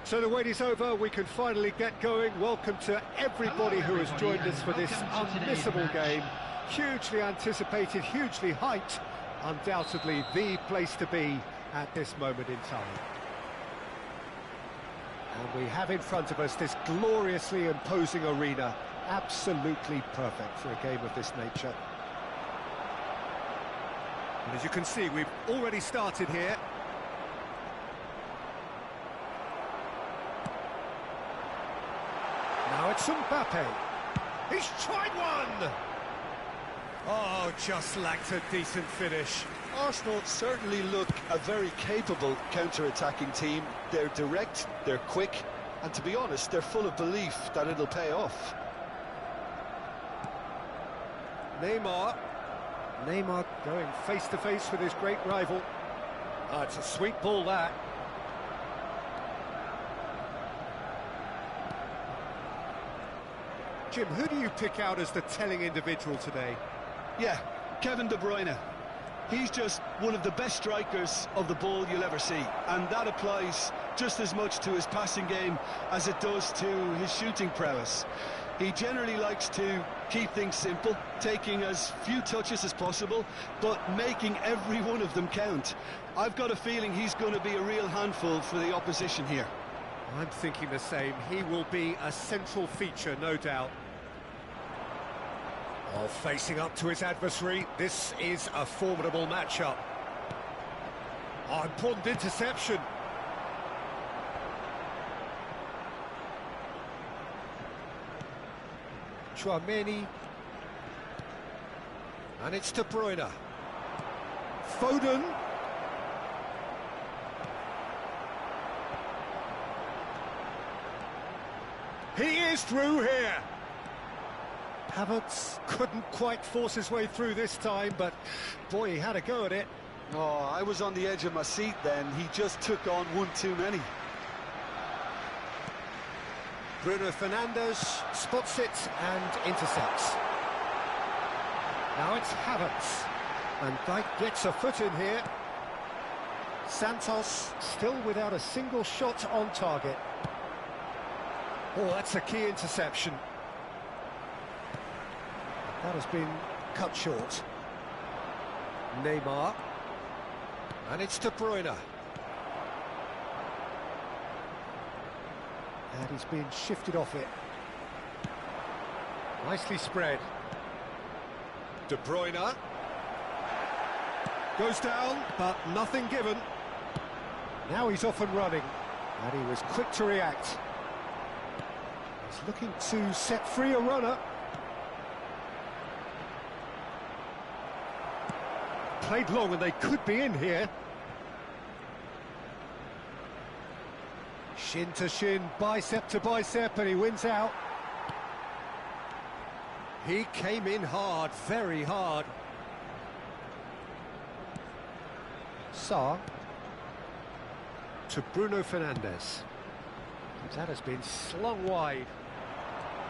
So the wait is over, we can finally get going. Welcome to everybody who has joined us for this unmissable game. Hugely anticipated, hugely hyped, undoubtedly the place to be at this moment in time. And we have in front of us this gloriously imposing arena, absolutely perfect for a game of this nature. And as you can see, we've already started here. Now it's Mbappe. He's tried one! Oh, just lacked a decent finish. Arsenal certainly look a very capable counter-attacking team. They're direct, they're quick, and to be honest, they're full of belief that it'll pay off. Neymar going face-to-face with his great rival. Oh, it's a sweet ball, that. Jim, who do you pick out as the telling individual today? Yeah, Kevin De Bruyne. He's just one of the best strikers of the ball you'll ever see, and that applies just as much to his passing game as it does to his shooting prowess. He generally likes to keep things simple, taking as few touches as possible, but making every one of them count. I've got a feeling he's going to be a real handful for the opposition here. I'm thinking the same. He will be a central feature, no doubt. Oh, facing up to his adversary, this is a formidable matchup. Oh, important interception. Chouameni. And it's De Bruyne. Foden. He is through here. Havertz couldn't quite force his way through this time, but boy, he had a go at it. Oh, I was on the edge of my seat then. He just took on one too many. Bruno Fernandes spots it and intercepts. Now it's Havertz. And Dijk gets a foot in here. Santos still without a single shot on target. Oh, that's a key interception. That has been cut short. Neymar. And it's De Bruyne. And he's been shifted off it. Nicely spread. De Bruyne. Goes down, but nothing given. Now he's off and running. And he was quick to react. He's looking to set free a runner. Played long and they could be in here. Shin to shin, bicep to bicep, and he wins out. He came in hard, very hard. Sarr to Bruno Fernandes. That has been slung wide.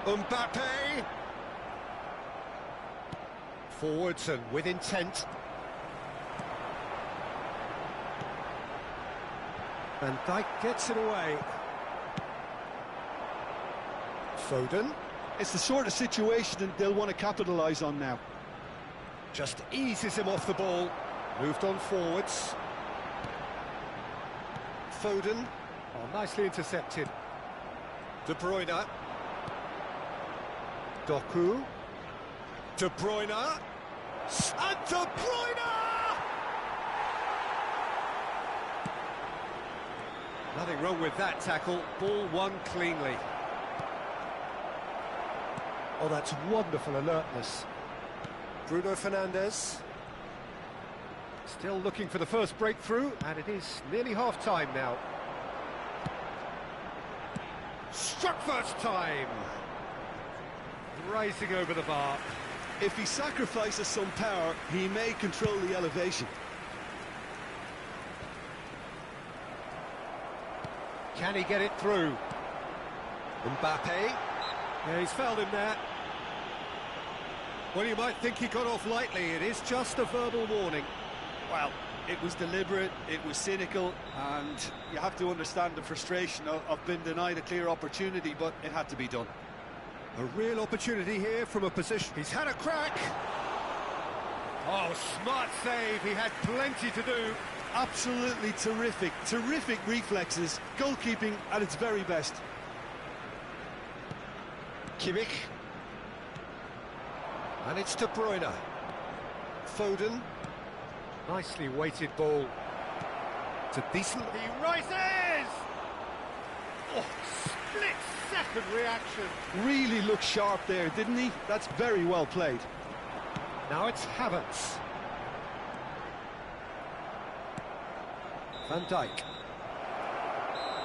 Mbappe! Forwards and with intent. And Dijk gets it away. Foden. It's the sort of situation that they'll want to capitalise on now. Just eases him off the ball. Moved on forwards. Foden. Oh, nicely intercepted. De Bruyne. Doku. De Bruyne. And De Bruyne! Nothing wrong with that tackle. Ball won cleanly. Oh, that's wonderful alertness. Bruno Fernandes. Still looking for the first breakthrough, and it is nearly half-time now. Struck first time. Rising over the bar. If he sacrifices some power, he may control the elevation. Can he get it through? Mbappe. Yeah, he's fouled him there. Well, you might think he got off lightly. It is just a verbal warning. Well, It was deliberate, it was cynical, and you have to understand the frustration of being denied a clear opportunity, but it had to be done. A real opportunity here from a position. He's had a crack. Oh, smart save. He had plenty to do. Absolutely terrific reflexes, goalkeeping at its very best. Kimmich. And it's De Bruyne. Foden. Nicely weighted ball. It's a decent... He rises! Oh, split-second reaction. Really looked sharp there, didn't he? That's very well played. Now it's Havertz. Van Dijk.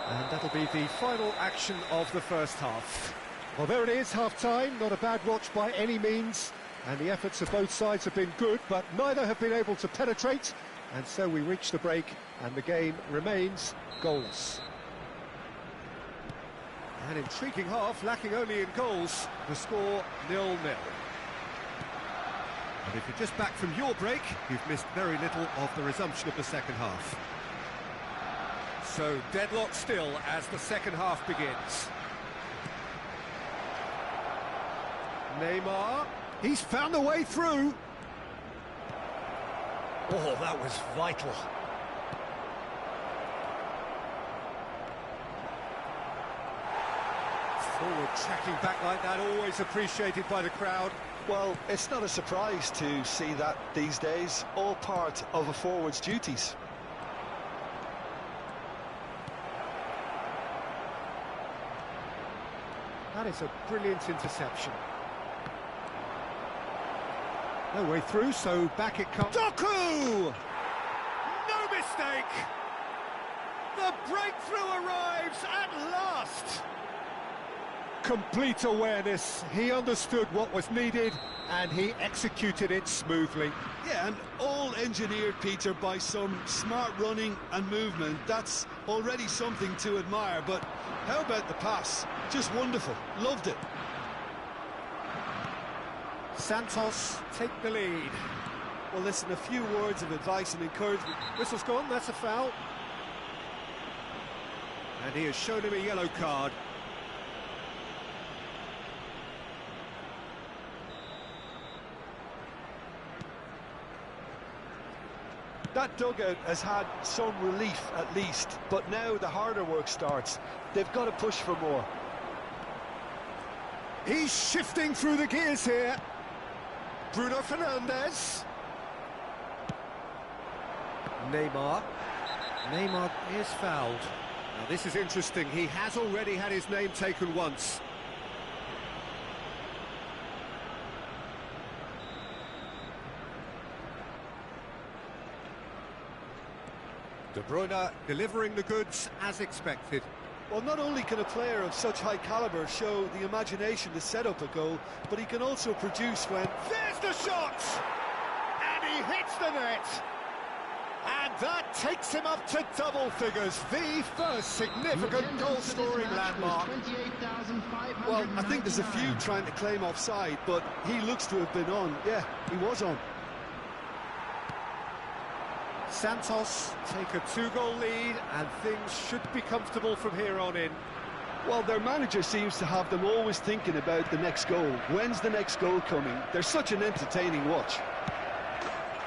And that'll be the final action of the first half. Well, there it is, half-time. Not a bad watch by any means. And the efforts of both sides have been good, but neither have been able to penetrate. And so we reach the break, and the game remains goalless. An intriguing half, lacking only in goals. The score 0-0. And if you're just back from your break, you've missed very little of the resumption of the second half. So deadlock still as the second half begins. Neymar, he's found a way through. Oh, that was vital. Forward tracking back like that, always appreciated by the crowd. Well, it's not a surprise to see that these days, all part of a forward's duties. That is a brilliant interception. No way through, so back it comes. Doku! No mistake! The breakthrough arrives at last! Complete awareness. He understood what was needed, and he executed it smoothly. Yeah, and all engineered, Peter, by some smart running and movement. That's already something to admire, but how about the pass? Just wonderful. Loved it. Santos take the lead. Well, listen, a few words of advice and encouragement. Whistle's gone, that's a foul. And he has shown him a yellow card. That dugout has had some relief at least, but now the harder work starts. They've got to push for more. He's shifting through the gears here. Bruno Fernandes. Neymar. Neymar is fouled. Now this is interesting. He has already had his name taken once. De Bruyne delivering the goods as expected. Well, not only can a player of such high calibre show the imagination to set up a goal, but he can also produce when... There's the shot! And he hits the net! And that takes him up to double figures, the first significant goal-scoring landmark. Well, I think there's a few trying to claim offside, but he looks to have been on. Yeah, he was on. Santos take a 2-goal lead, and things should be comfortable from here on in. Well, their manager seems to have them always thinking about the next goal. When's the next goal coming? They're such an entertaining watch.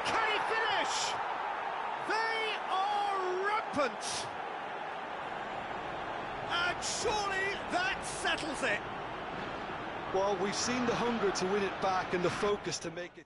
Can he finish? They are rampant. And surely that settles it. Well, we've seen the hunger to win it back and the focus to make it.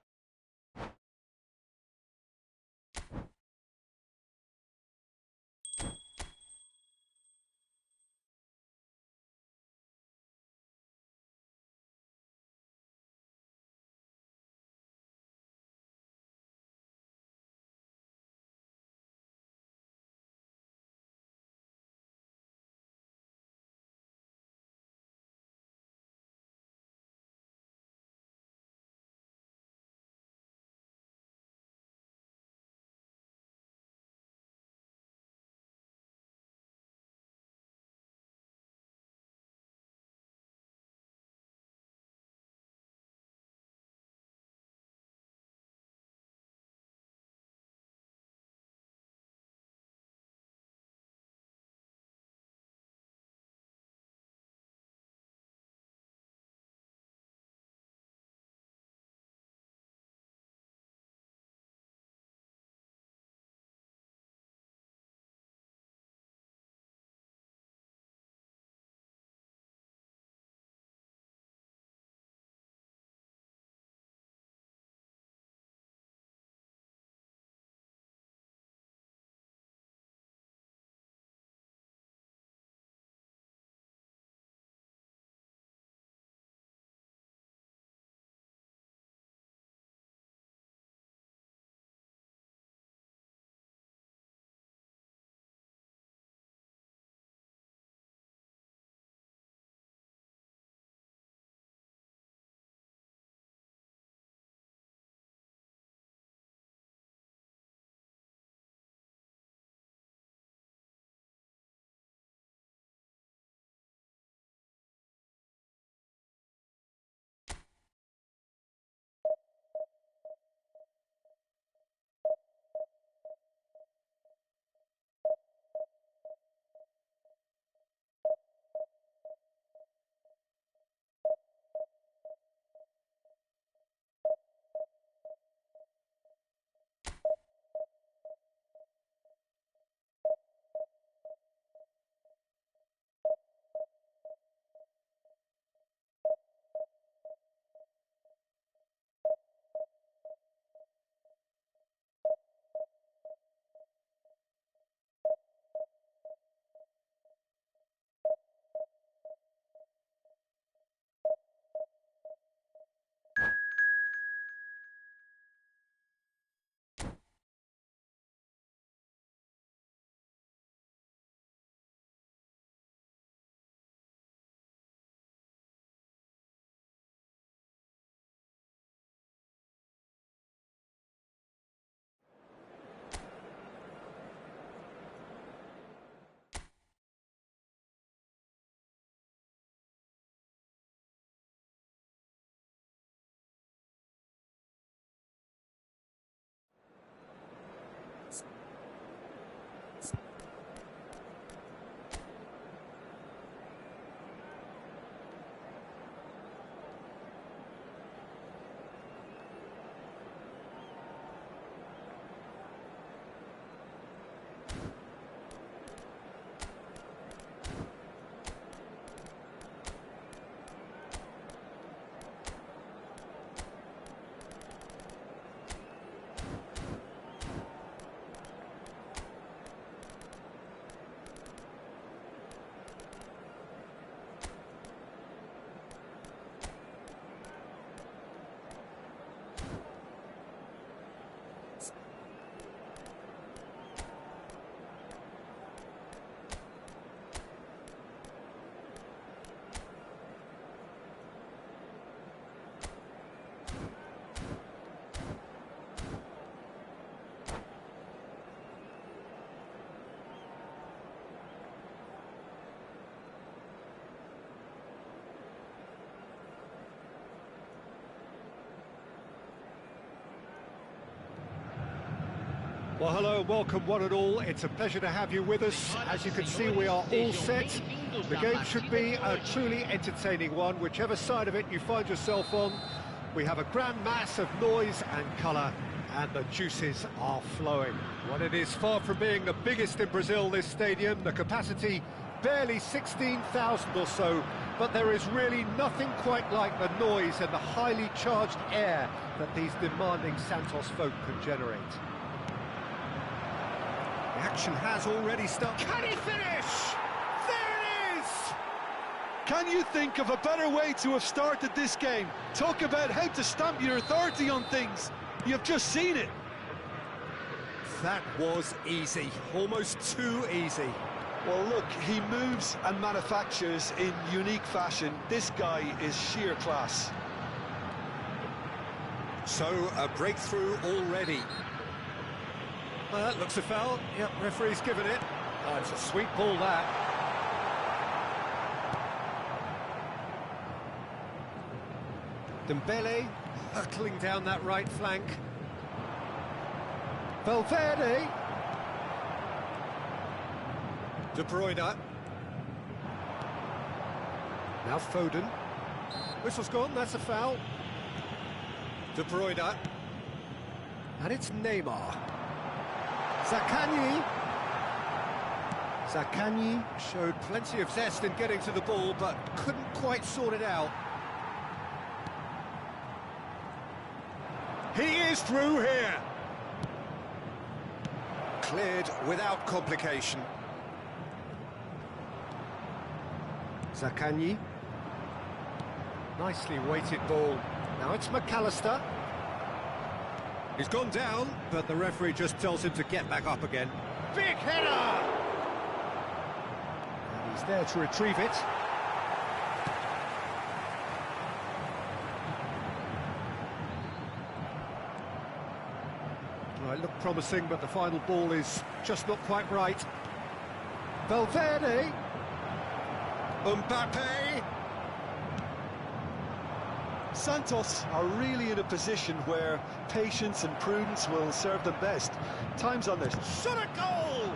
Well, hello, welcome one and all. It's a pleasure to have you with us. As you can see, we are all set. The game should be a truly entertaining one, whichever side of it you find yourself on. We have a grand mass of noise and colour, and the juices are flowing. Well, it is far from being the biggest in Brazil, this stadium. The capacity, barely 16,000 or so, but there is really nothing quite like the noise and the highly charged air that these demanding Santos folk can generate. The action has already started. Can he finish? There it is! Can you think of a better way to have started this game? Talk about how to stamp your authority on things. You've just seen it. That was easy, almost too easy. Well, look, he moves and manufactures in unique fashion. This guy is sheer class. So, a breakthrough already. Well, that looks a foul. Yep, referee's given it. Oh, it's a sweet ball, that. Dembele hurtling down that right flank. Valverde. De Bruyne. Now Foden. Whistle's gone, that's a foul. De Bruyne. And it's Neymar. Zaccagni showed plenty of zest in getting to the ball, but couldn't quite sort it out. He is through here. Cleared without complication. Zaccagni. Nicely weighted ball. Now it's McAllister. He's gone down, but the referee just tells him to get back up again. Big header! And he's there to retrieve it. Well, it looked promising, but the final ball is just not quite right. Valverde. Mbappe. Santos are really in a position where patience and prudence will serve them best. Time's on this. Shot a goal!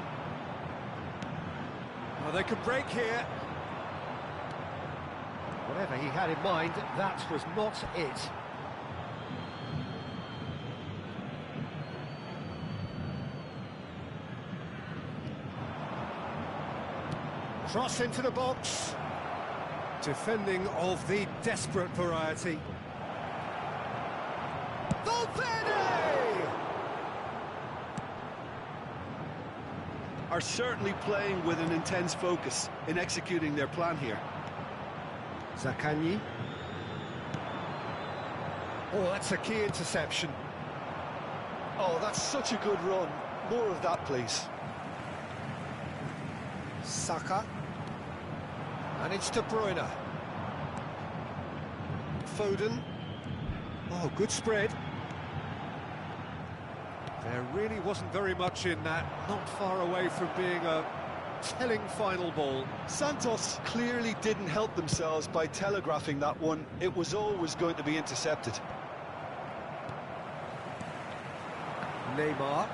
Well, they could break here. Whatever he had in mind, that was not it. Cross into the box. Defending of the desperate variety. Valverde! Are certainly playing with an intense focus in executing their plan here. Zaccagni. Oh, that's a key interception. Oh, that's such a good run. More of that, please. Saka. And it's De Bruyne. Foden. Oh, good spread. There really wasn't very much in that, not far away from being a telling final ball. Santos clearly didn't help themselves by telegraphing that one. It was always going to be intercepted. Neymar.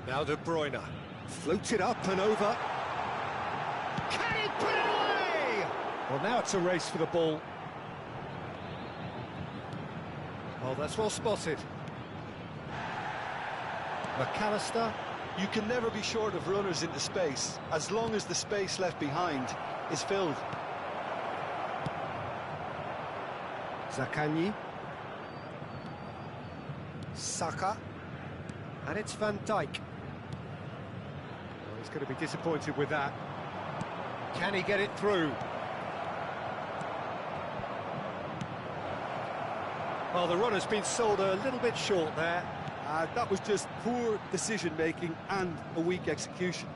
Now De Bruyne. Floated up and over. Can he put it away? Well, now it's a race for the ball. Oh, that's well spotted. McAllister. You can never be short of runners into space, as long as the space left behind is filled. Zaccagni. Saka. And it's Van Dijk. Well, he's going to be disappointed with that. Can he get it through? Well, the runner's been sold a little bit short there. That was just poor decision-making and a weak execution.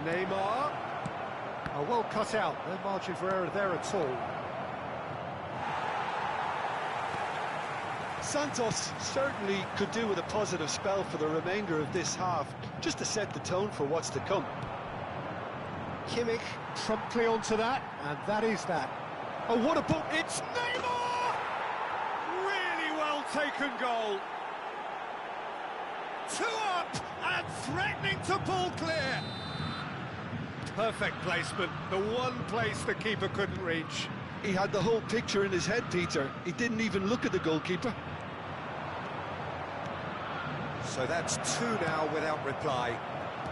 Neymar. Oh, well cut out. No margin for error there at all. Santos certainly could do with a positive spell for the remainder of this half, just to set the tone for what's to come. Kimmich promptly onto that, and that is that. Oh, what a ball! It's Neymar! taken goal. 2 up and threatening to pull clear. Perfect placement, the one place the keeper couldn't reach. He had the whole picture in his head, Peter. He didn't even look at the goalkeeper. So that's 2 now without reply.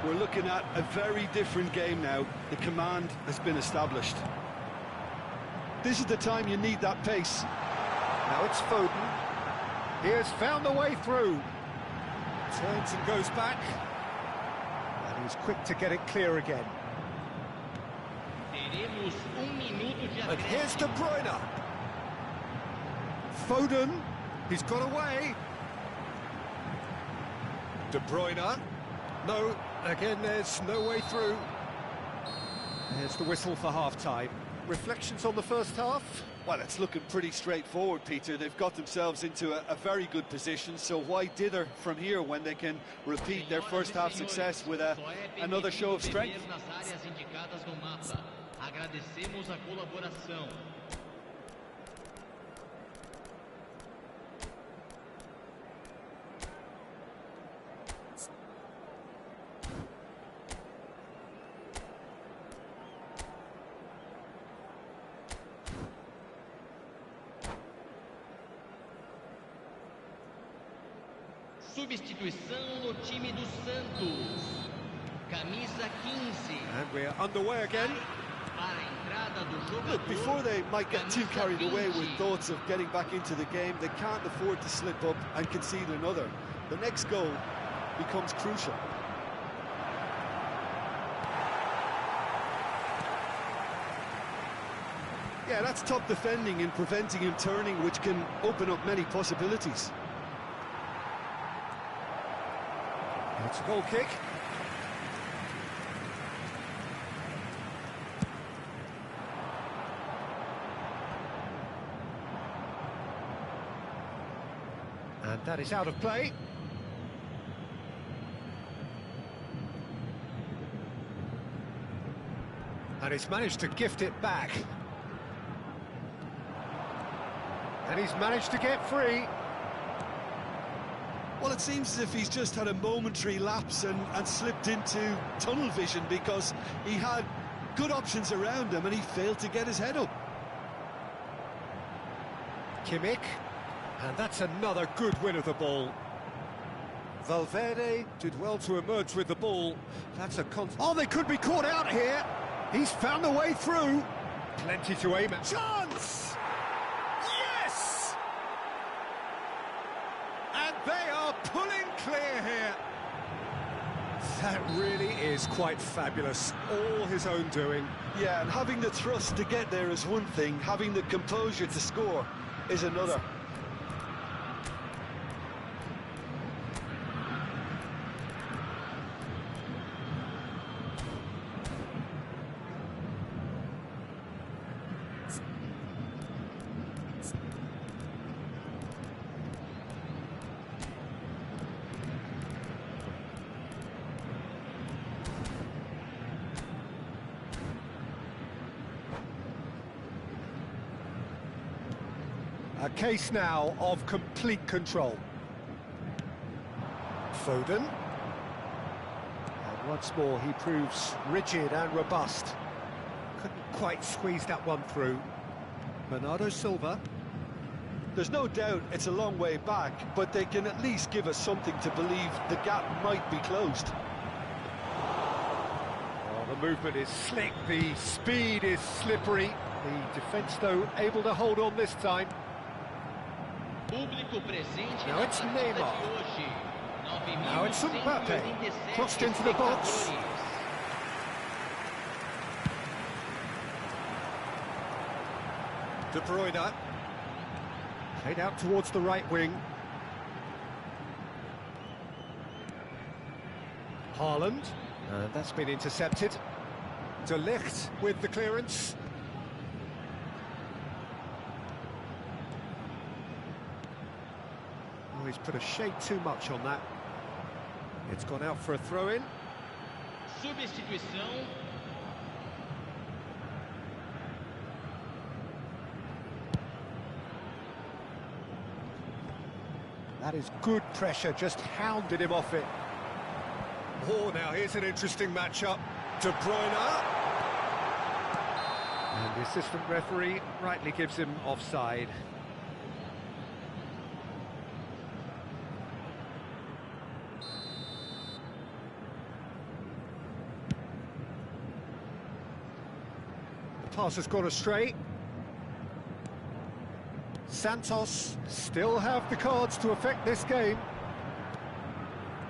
We're looking at a very different game now. The command has been established. This is the time you need that pace. Now it's Foden. He has found the way through. Turns and goes back. And he's quick to get it clear again. And here's De Bruyne. Foden. He's got away. De Bruyne. No, again there's no way through. There's the whistle for half-time. Reflections on the first half? Well, it's looking pretty straightforward, Peter. They've got themselves into a very good position, so why dither from here when they can repeat their first half success with another show of strength? Agradecemos a colaboração. Substituição no time do Santos. Camisa 15. And we're underway again. Look, before they might get too carried away with thoughts of getting back into the game, they can't afford to slip up and concede another. The next goal becomes crucial. Yeah, that's top defending and preventing him turning, which can open up many possibilities. It's a goal kick. And that is out of play. And he's managed to gift it back. And he's managed to get free. Well, it seems as if he's just had a momentary lapse and slipped into tunnel vision because he had good options around him and he failed to get his head up. Kimmich. And that's another good win of the ball. Valverde did well to emerge with the ball. That's a Oh, they could be caught out here. He's found a way through. Plenty to aim at. Chance! Yes! And they are pulling clear here. That really is quite fabulous. All his own doing. Yeah, and having the thrust to get there is one thing. Having the composure to score is another. A case now of complete control. Foden. And once more he proves rigid and robust. Couldn't quite squeeze that one through. Bernardo Silva. There's no doubt it's a long way back, but they can at least give us something to believe the gap might be closed. Oh, the movement is slick, the speed is slippery. The defence, though, able to hold on this time. Now it's Neymar. Now it's Mbappe. Crossed into the box. De Bruyne. Played out towards the right wing. Haaland. And that's been intercepted. De Ligt with the clearance. Oh, he's put a shade too much on that. It's gone out for a throw-in. Substituição. That is good pressure, just hounded him off it. Oh, now here's an interesting matchup. De Bruyne. And the assistant referee rightly gives him offside. The pass has gone astray. Santos still have the cards to affect this game.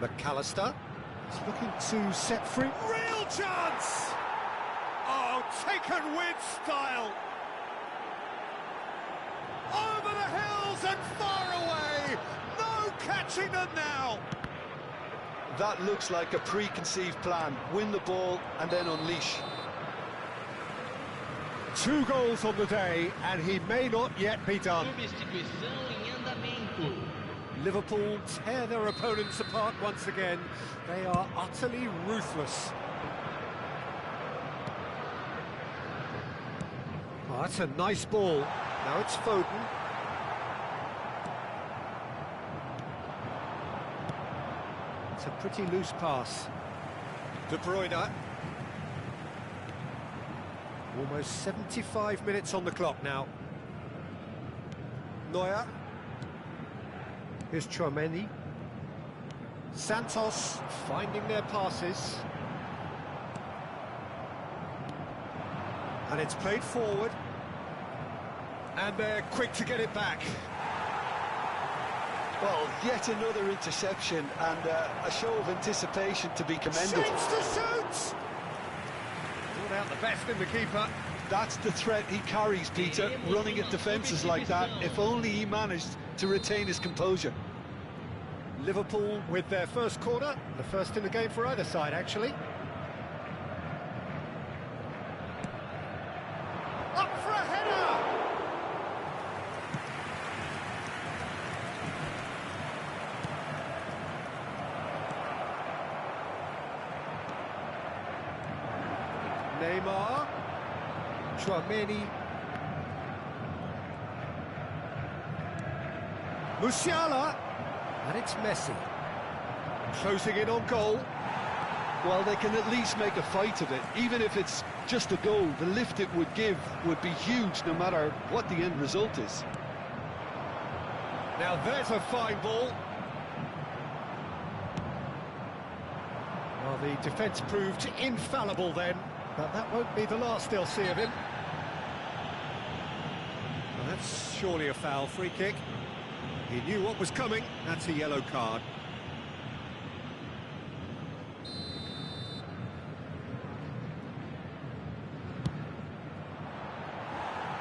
McAllister is looking to set free. Real chance! Oh, taken with style! Over the hills and far away! No catching them now! That looks like a preconceived plan. Win the ball and then unleash. 2 goals on the day, and he may not yet be done. Substituição em andamento. Liverpool tear their opponents apart once again. They are utterly ruthless. Oh, that's a nice ball. Now it's Foden. It's a pretty loose pass. De Bruyne. Almost 75 minutes on the clock now. Neuer. Here's Tchouaméni. Santos finding their passes. And it's played forward. And they're quick to get it back. Well, yet another interception and a show of anticipation to be commended. Shoots to shoot! Brought out the best in the keeper. That's the threat he carries, Peter, running at defences like that, if only he managed to retain his composure. Liverpool with their first corner, the first in the game for either side, actually. Up for a header! Neymar, Tchouaméni, Musiala, and it's Messi. Closing in on goal. Well, they can at least make a fight of it, even if it's just a goal. The lift it would give would be huge, no matter what the end result is. Now there's a fine ball. Well, the defence proved infallible then. But that won't be the last they'll see of him. Well, that's surely a foul. Free kick. He knew what was coming. That's a yellow card.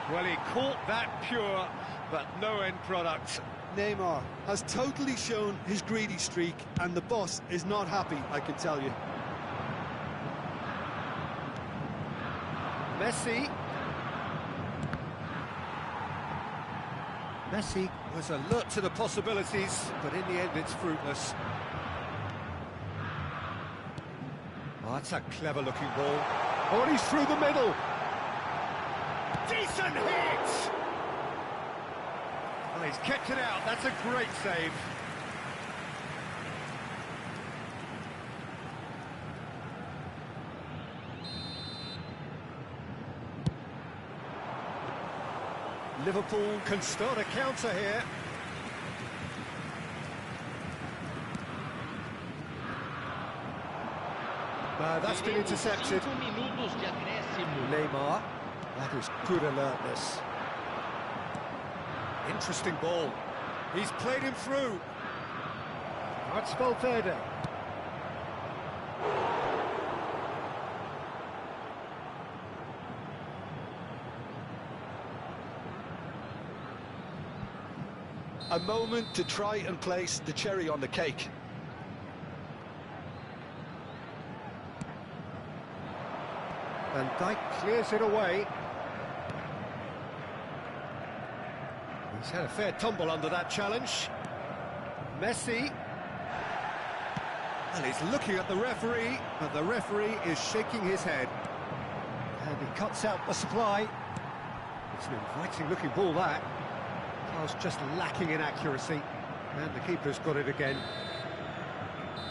Well, he caught that pure, but no end product. Neymar has totally shown his greedy streak, and the boss is not happy, I can tell you. Messi. Messi was alert to the possibilities, but in the end it's fruitless. Oh, that's a clever-looking ball. Oh, and he's through the middle. Decent hit! Well, he's kept it out. That's a great save. Liverpool can start a counter here. That's been intercepted. 5 minutos de acréscimo. Neymar, that is good alertness. Interesting ball. He's played him through. That's Valverde. A moment to try and place the cherry on the cake. Van Dijk clears it away. He's had a fair tumble under that challenge. Messi. And he's looking at the referee, but the referee is shaking his head. And he cuts out the supply. It's an inviting looking ball, that. Carl's just lacking in accuracy. And the keeper's got it again.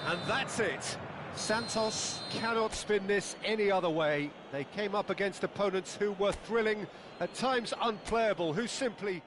And that's it. Santos cannot spin this any other way. They came up against opponents who were thrilling, at times unplayable, who simply...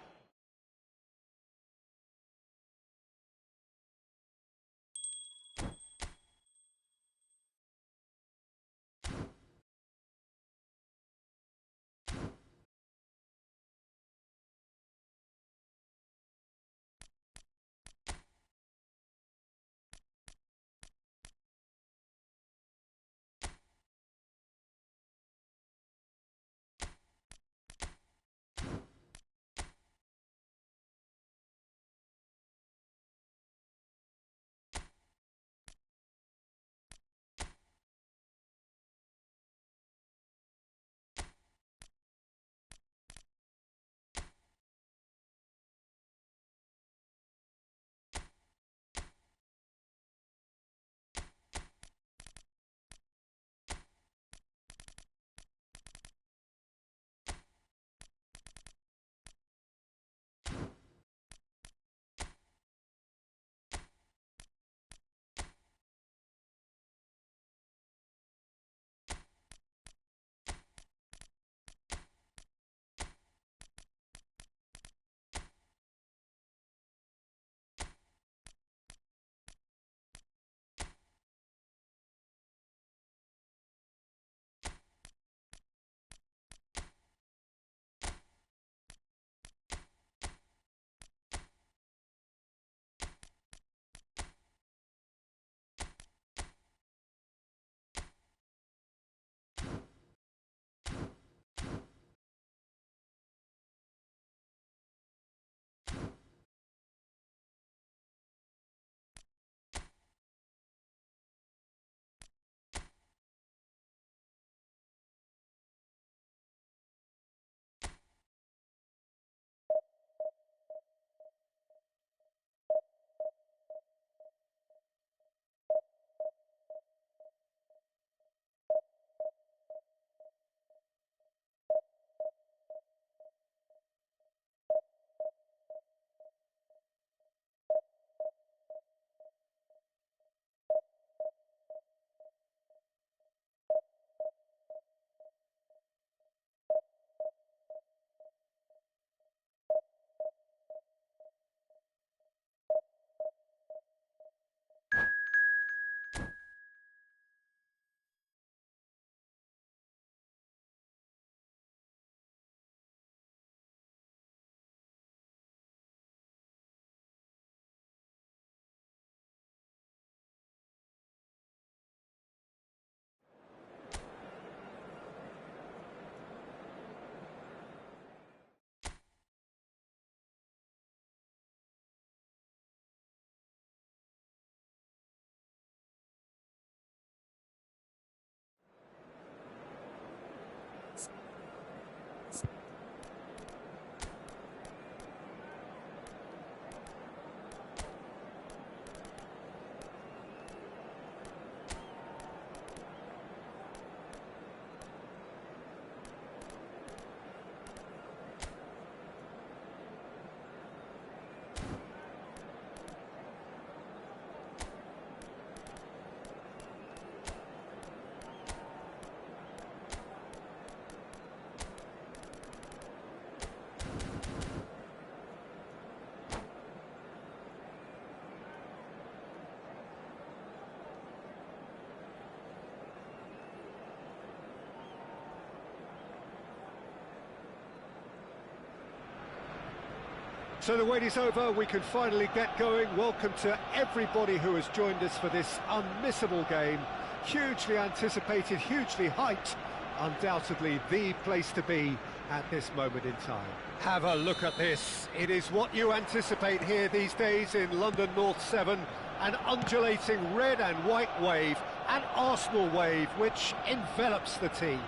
So the wait is over, we can finally get going. Welcome to everybody who has joined us for this unmissable game. Hugely anticipated, hugely hyped. Undoubtedly the place to be at this moment in time. Have a look at this. It is what you anticipate here these days in London North 7. An undulating red and white wave, an Arsenal wave which envelops the team.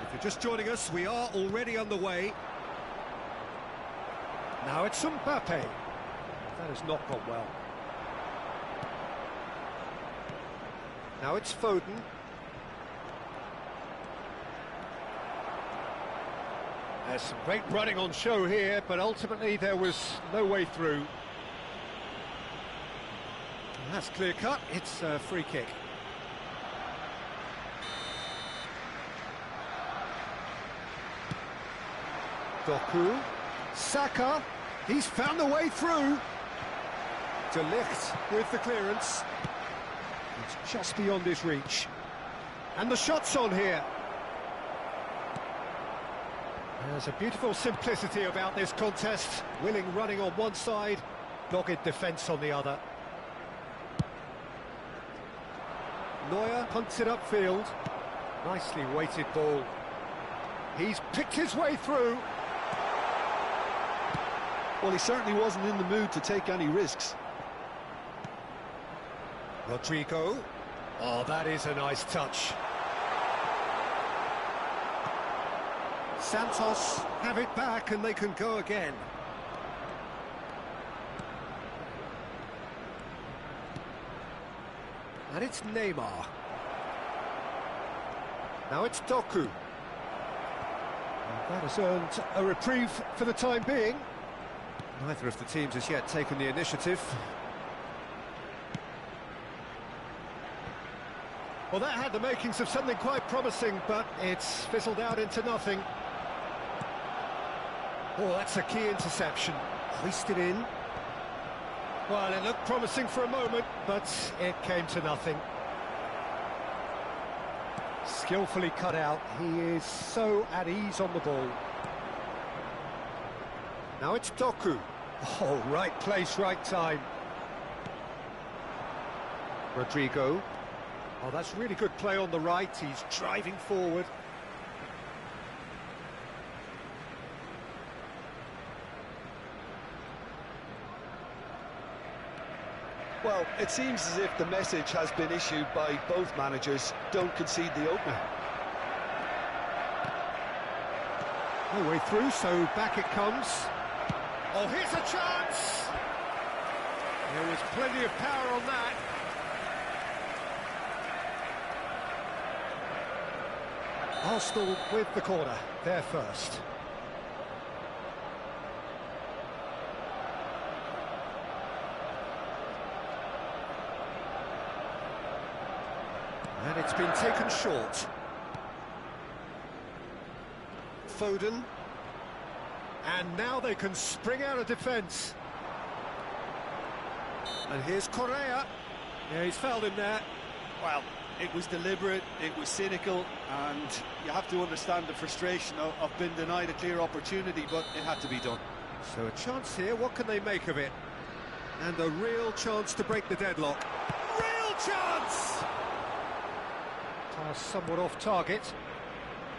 If you're just joining us, we are already on the way. Now it's Mbappe. That has not gone well. Now it's Foden. There's some great running on show here, but ultimately there was no way through. And that's clear cut, it's a free kick. Doku, Saka, he's found the way through. De Ligt with the clearance. It's just beyond his reach. And the shot's on here. There's a beautiful simplicity about this contest. Willing running on one side, dogged defence on the other. Neuer punts it upfield. Nicely weighted ball. He's picked his way through. Well, he certainly wasn't in the mood to take any risks. Rodrigo. Oh, that is a nice touch. Santos have it back and they can go again. And it's Neymar. Now it's Doku. And that has earned a reprieve for the time being. Neither of the teams has yet taken the initiative. Well, that had the makings of something quite promising, but it's fizzled out into nothing. Oh, that's a key interception. Hoisted in. Well, it looked promising for a moment, but it came to nothing. Skillfully cut out. He is so at ease on the ball. Now it's Doku. Oh, right place, right time. Rodrigo. Oh, that's really good play on the right. He's driving forward. Well, it seems as if the message has been issued by both managers: don't concede the opener. No way through, so back it comes. Oh, here's a chance! There was plenty of power on that. Arsenal with the corner, they're first. And it's been taken short. Foden. And now they can spring out of defence. And here's Correa. Yeah, he's fouled him there. Well, it was deliberate, it was cynical, and you have to understand the frustration of being denied a clear opportunity, but it had to be done. So a chance here, what can they make of it? And a real chance to break the deadlock. Real chance! Pass somewhat off target.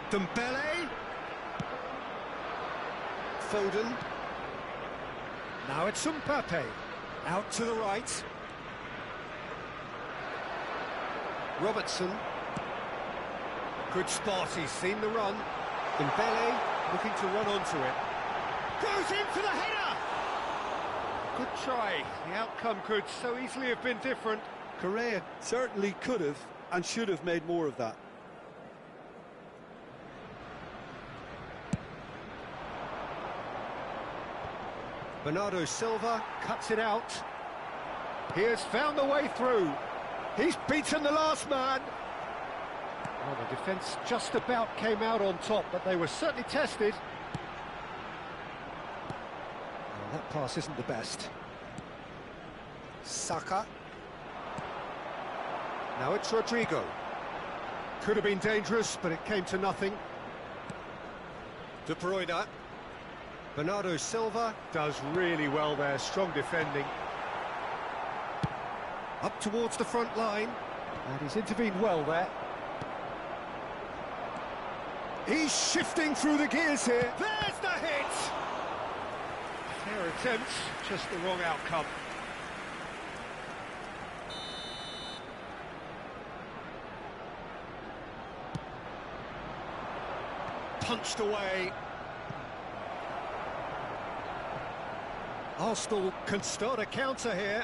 Dembele. Foden. Now it's Mbappe. Out to the right. Robertson. Good spot, he's seen the run. Dembele looking to run onto it. Goes in for the header! Good try. The outcome could so easily have been different. Correa certainly could have and should have made more of that. Bernardo Silva cuts it out. He has found the way through. He's beaten the last man. Well, the defence just about came out on top, but they were certainly tested. Well, that pass isn't the best. Saka. Now it's Rodrigo. Could have been dangerous, but it came to nothing. De Bruyne. Bernardo Silva does really well there, strong defending. Up towards the front line, and he's intervened well there. He's shifting through the gears here. There's the hit! Fair attempt, just the wrong outcome. Punched away. Arsenal can start a counter here.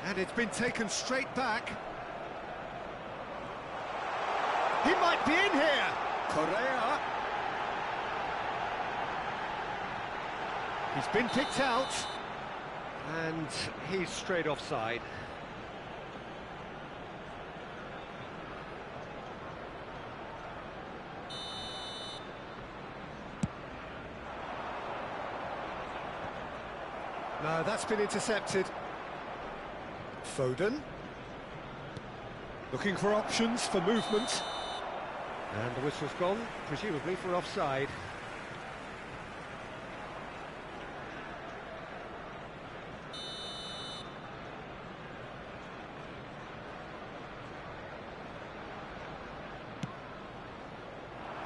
And it's been taken straight back. He might be in here. Correa. He's been picked out. And he's straight offside. No, that's been intercepted. Foden. Looking for options for movement. And the whistle's gone, presumably for offside.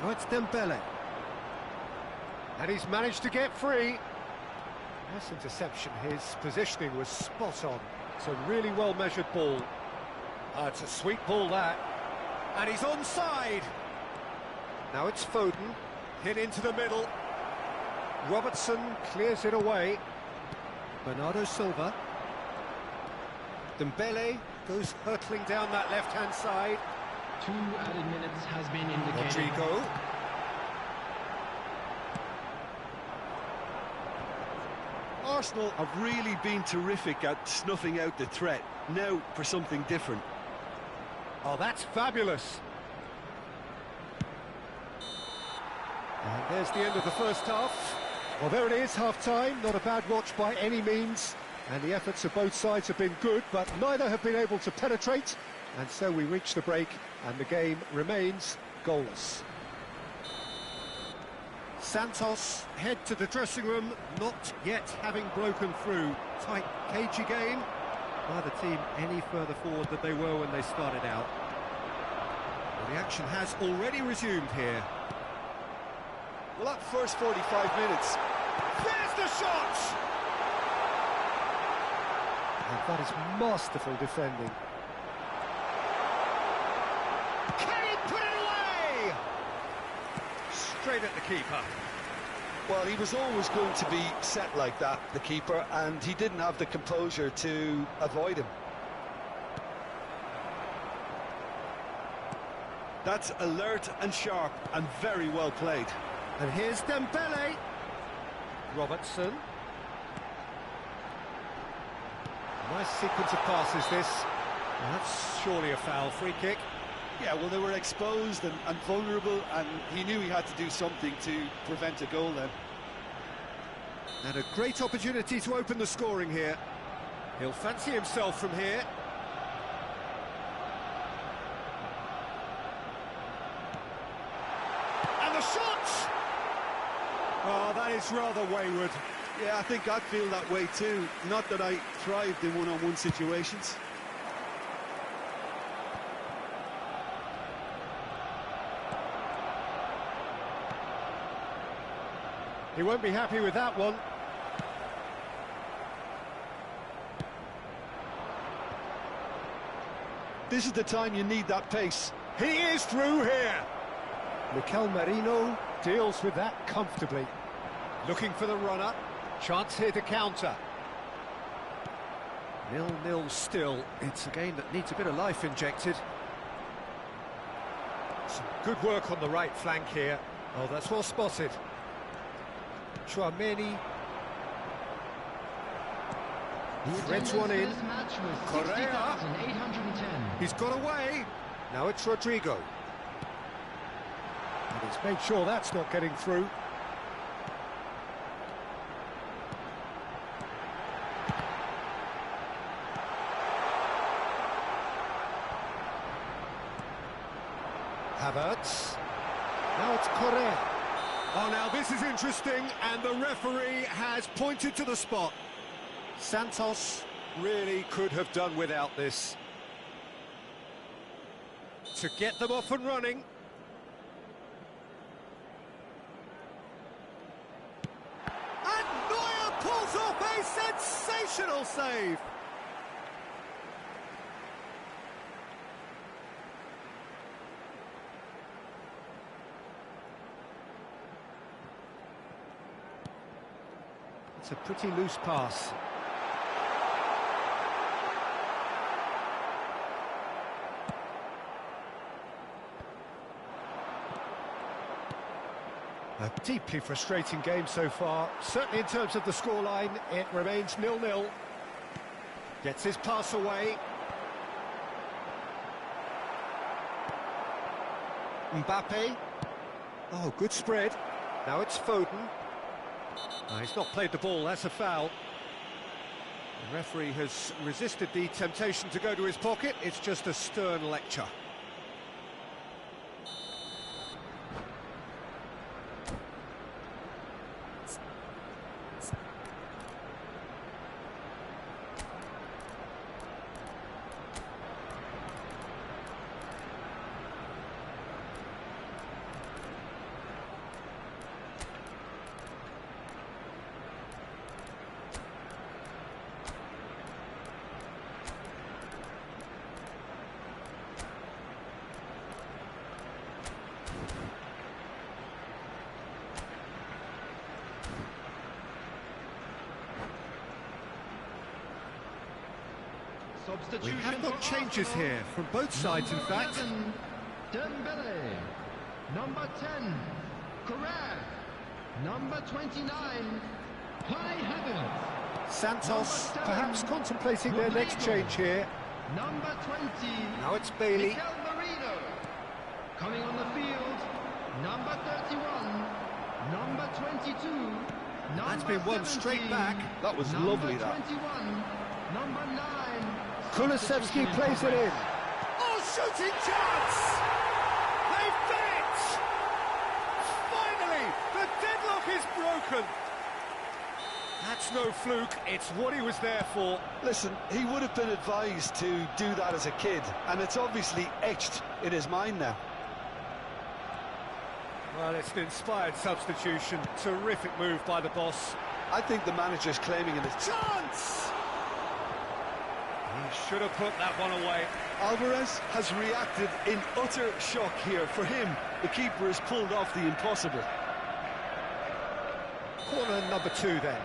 Oh, it's Dembele. And he's managed to get free. Nice interception, his positioning was spot on. It's a really well-measured ball. It's a sweet ball, that. And he's onside. Now it's Foden, hit into the middle. Robertson clears it away. Bernardo Silva. Dembele goes hurtling down that left-hand side. 2 added minutes has been indicated. Rodrigo. Arsenal have really been terrific at snuffing out the threat. Now for something different. Oh, that's fabulous. And there's the end of the first half. Well, there it is, half-time. Not a bad watch by any means. And the efforts of both sides have been good, but neither have been able to penetrate. And so we reach the break, and the game remains goalless. Santos head to the dressing room, not yet having broken through. Tight, cagey game. Neither team any further forward than they were when they started out. Well, the action has already resumed here. Well, that first 45 minutes. There's the shot! And that is masterful defending. Can he put it away? Straight at the keeper. Well, he was always going to be set like that, the keeper, and he didn't have the composure to avoid him. That's alert and sharp and very well played. And here's Dembele. Robertson. Nice sequence of passes, this. And that's surely a foul. Free kick. Yeah, well, they were exposed and vulnerable, and he knew he had to do something to prevent a goal then. And a great opportunity to open the scoring here. He'll fancy himself from here. And the shot! Oh, that is rather wayward. Yeah, I think I'd feel that way too. Not that I thrived in one-on-one situations. He won't be happy with that one. This is the time you need that pace. He is through here. Mikel Merino deals with that comfortably. Looking for the runner. Chance here to counter. 0-0 still. It's a game that needs a bit of life injected. Some good work on the right flank here. Oh, that's well spotted. Chouameni. Threads one in. Correa. He's got away. Now it's Rodrigo. And he's made sure that's not getting through. Havertz. Now it's Correa. Oh, now this is interesting, and the referee has pointed to the spot. Santos really could have done without this. To get them off and running. And Neuer pulls off a sensational save. It's a pretty loose pass. A deeply frustrating game so far. Certainly in terms of the scoreline, it remains 0-0. Gets his pass away. Mbappe. Oh, good spread. Now it's Foden. He's not played the ball, that's a foul. The referee has resisted the temptation to go to his pocket. It's just a stern lecture. We have got changes here from both sides, in fact. 11, Dembele. Number 10, Correa. Number 29, Kai Havertz. Santos perhaps contemplating their next change here. Number 20, Now it's Bailey. Mikel Merino. Coming on the field, number 31, number 22, That's been one straight back. That was number lovely, that. 21, number 9. Kulusevski plays it in. Oh, shooting chance! They've done it! Finally, the deadlock is broken. That's no fluke, it's what he was there for. Listen, he would have been advised to do that as a kid, and it's obviously etched in his mind now. Well, it's an inspired substitution. Terrific move by the boss. I think the manager's claiming it as Chance! He should have put that one away. Alvarez has reacted in utter shock here. For him, the keeper has pulled off the impossible. Corner number 2 then.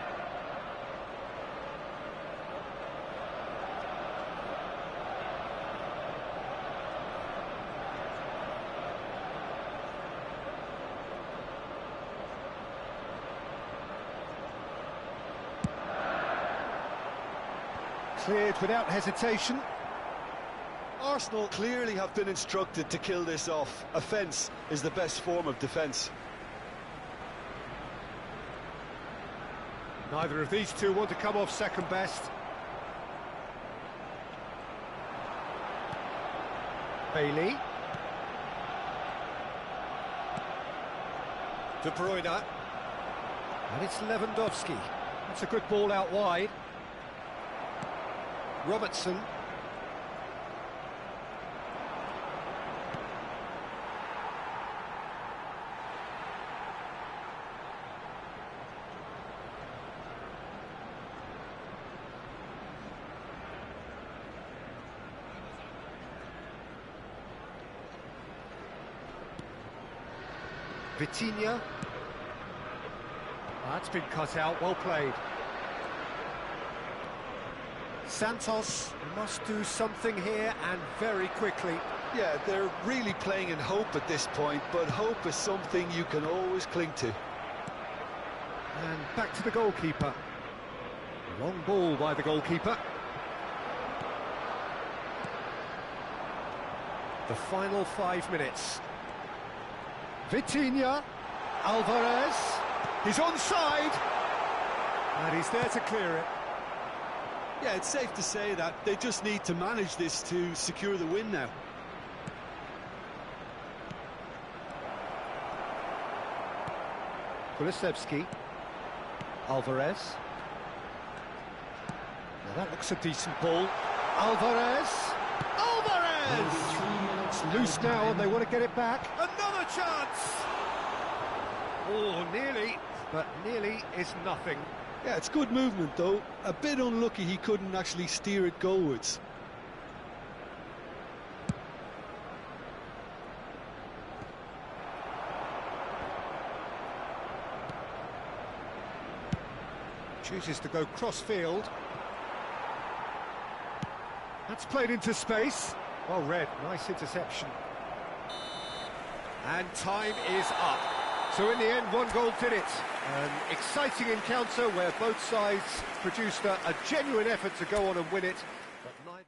Cleared without hesitation. Arsenal clearly have been instructed to kill this off. Offence is the best form of defence. Neither of these two want to come off second best. Bailey. De Bruyne. And it's Lewandowski. That's a good ball out wide. Robertson. Vitinha. That's been cut out, well played. Santos must do something here, and very quickly. Yeah, they're really playing in hope at this point, but hope is something you can always cling to. And back to the goalkeeper. Long ball by the goalkeeper. The final 5 minutes. Vitinha. Alvarez. He's onside. And he's there to clear it. Yeah, it's safe to say that they just need to manage this to secure the win now. Kulusevski. Alvarez. Now that looks a decent ball. Alvarez! Alvarez! It's loose now and they want to get it back. Another chance! Oh, nearly, but nearly is nothing. Yeah, it's good movement though. A bit unlucky he couldn't actually steer it goalwards. Chooses to go cross-field. That's played into space. Well read, nice interception. And time is up. So in the end, one goal did it. An exciting encounter where both sides produced a genuine effort to go on and win it, but neither...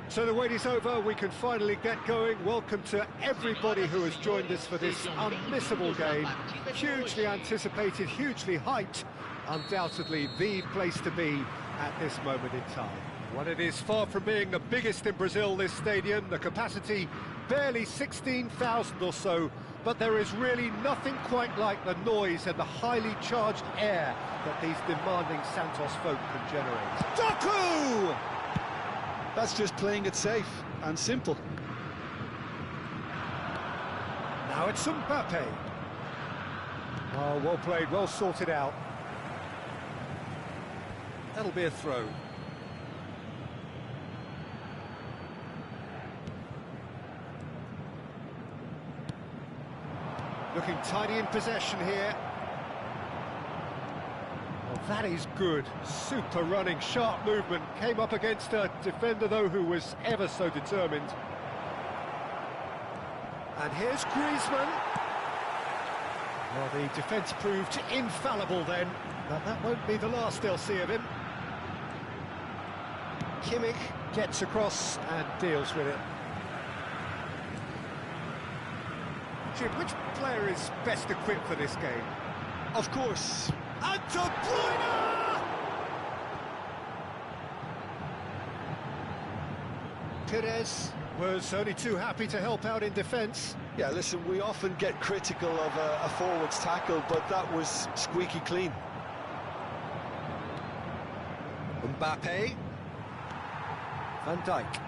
So the wait is over, we can finally get going. Welcome to everybody who has joined us for this unmissable game. Hugely anticipated, hugely hyped. Undoubtedly the place to be at this moment in time. Well, it is far from being the biggest in Brazil, this stadium. The capacity barely 16,000 or so, but there is really nothing quite like the noise and the highly charged air that these demanding Santos folk can generate. Doku! That's just playing it safe and simple. Now it's Mbappe. Oh, well played, well sorted out. That'll be a throw. Looking tidy in possession here. Well, that is good. Super running, sharp movement. Came up against a defender, though, who was ever so determined. And here's Griezmann. Well, the defence proved infallible then, but that won't be the last they'll see of him. Kimmich gets across and deals with it. Jim, which player is best equipped for this game? Of course. And De Bruyne! Perez was only too happy to help out in defence. Yeah, listen, we often get critical of a forward's tackle, but that was squeaky clean. Mbappe. Van Dijk.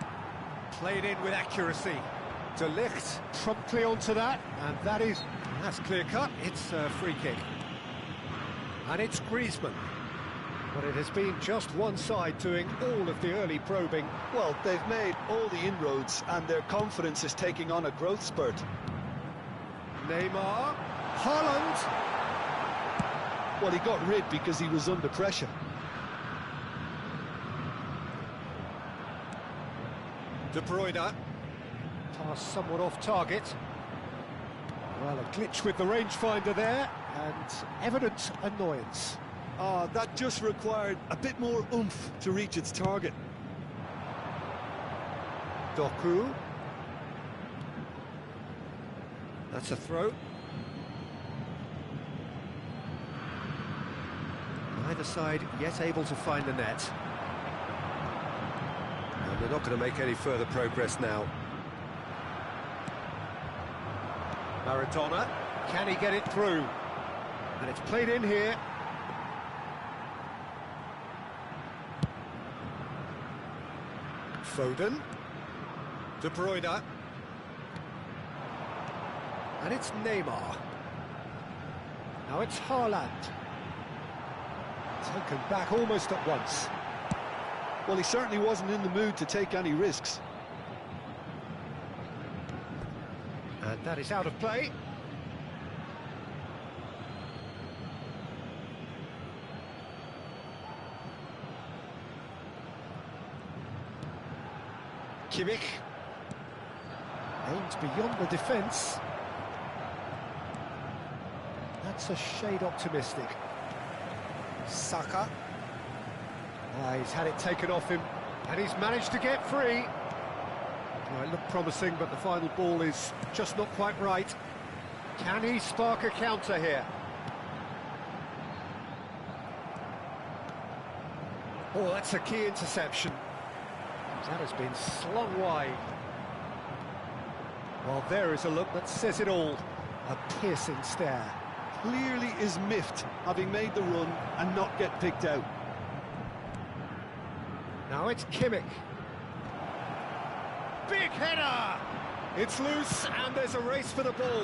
Played in with accuracy. De Ligt promptly onto that, and that's clear-cut. It's a free kick. And it's Griezmann. But it has been just one side doing all of the early probing. Well, they've made all the inroads, and their confidence is taking on a growth spurt. Neymar. Haaland. Well, he got rid because he was under pressure. De Bruyne. Pass somewhat off target. Well, a glitch with the rangefinder there, and evident annoyance. That just required a bit more oomph to reach its target. Doku. That's a throw. Neither side yet able to find the net. And they're not going to make any further progress now. Maradona. Can he get it through? And it's played in here. Foden. De Bruyne. And it's Neymar. Now it's Haaland. Taken back almost at once. Well, he certainly wasn't in the mood to take any risks. And that is out of play. Kimmich aims beyond the defence. That's a shade optimistic. Saka. He's had it taken off him, and he's managed to get free. Well, it looked promising, but the final ball is just not quite right. Can he spark a counter here? Oh, that's a key interception. That has been slung wide. Well, there is a look that says it all. A piercing stare. Clearly is miffed, having made the run and not get picked out. Now it's Kimmich. Big header! It's loose, and there's a race for the ball.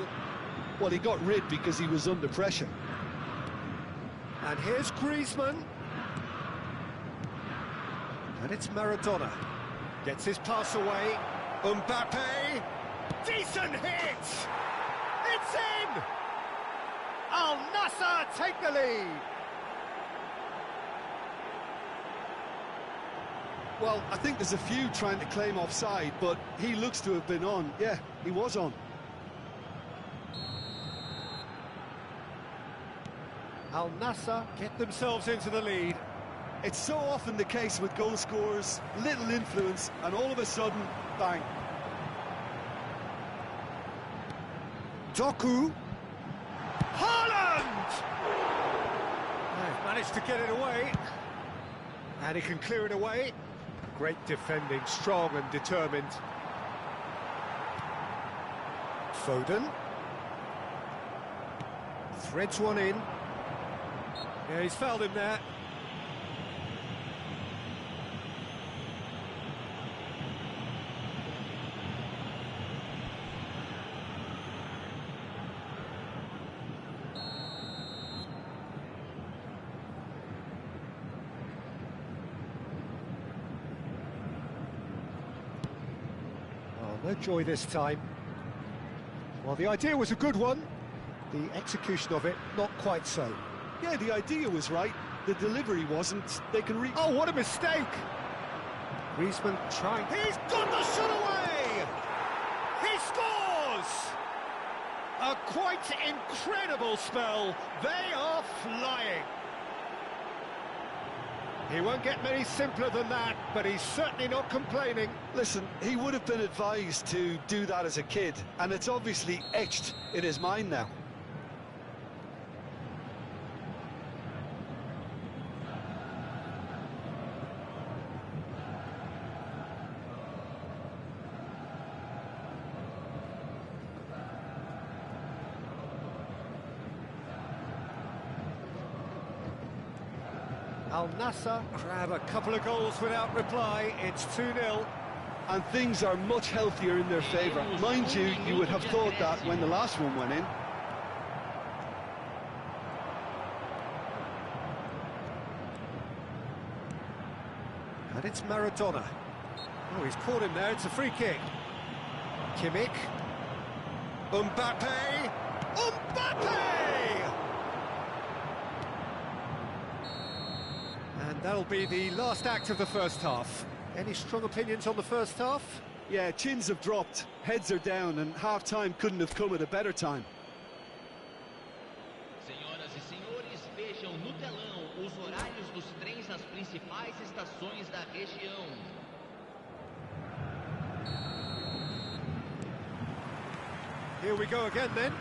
Well, he got rid because he was under pressure. And here's Griezmann. And it's Maradona. Gets his pass away. Mbappe. Decent hit! It's in! Al Nassr take the lead. Well, I think there's a few trying to claim offside, but he looks to have been on. Yeah, he was on. Al Nassr get themselves into the lead. It's so often the case with goal scorers, little influence, and all of a sudden, bang. Doku. Haaland! They've managed to get it away. And he can clear it away. Great defending, strong and determined. Foden. Threads one in. Yeah, he's fouled him there. No joy this time. Well, the idea was a good one. The execution of it, not quite so. Yeah, the idea was right. The delivery wasn't. They can reach. Oh, what a mistake! Griezmann trying. He's got the shot away! He scores! A quite incredible spell. They are flying. He won't get many simpler than that, but he's certainly not complaining. Listen, he would have been advised to do that as a kid, and it's obviously etched in his mind now. Al Nassr grab a couple of goals without reply. It's 2-0. And things are much healthier in their favour. Mind you, you would have thought that when the last one went in. And it's Maradona. Oh, he's caught him there. It's a free kick. Kimmich. Mbappe. Mbappe! And that'll be the last act of the first half. Any strong opinions on the first half? Yeah, chins have dropped, heads are down, and half-time couldn't have come at a better time. Senhoras e senhores, vejam no telão os horários dos trens nas principais estações da região. Here we go again then.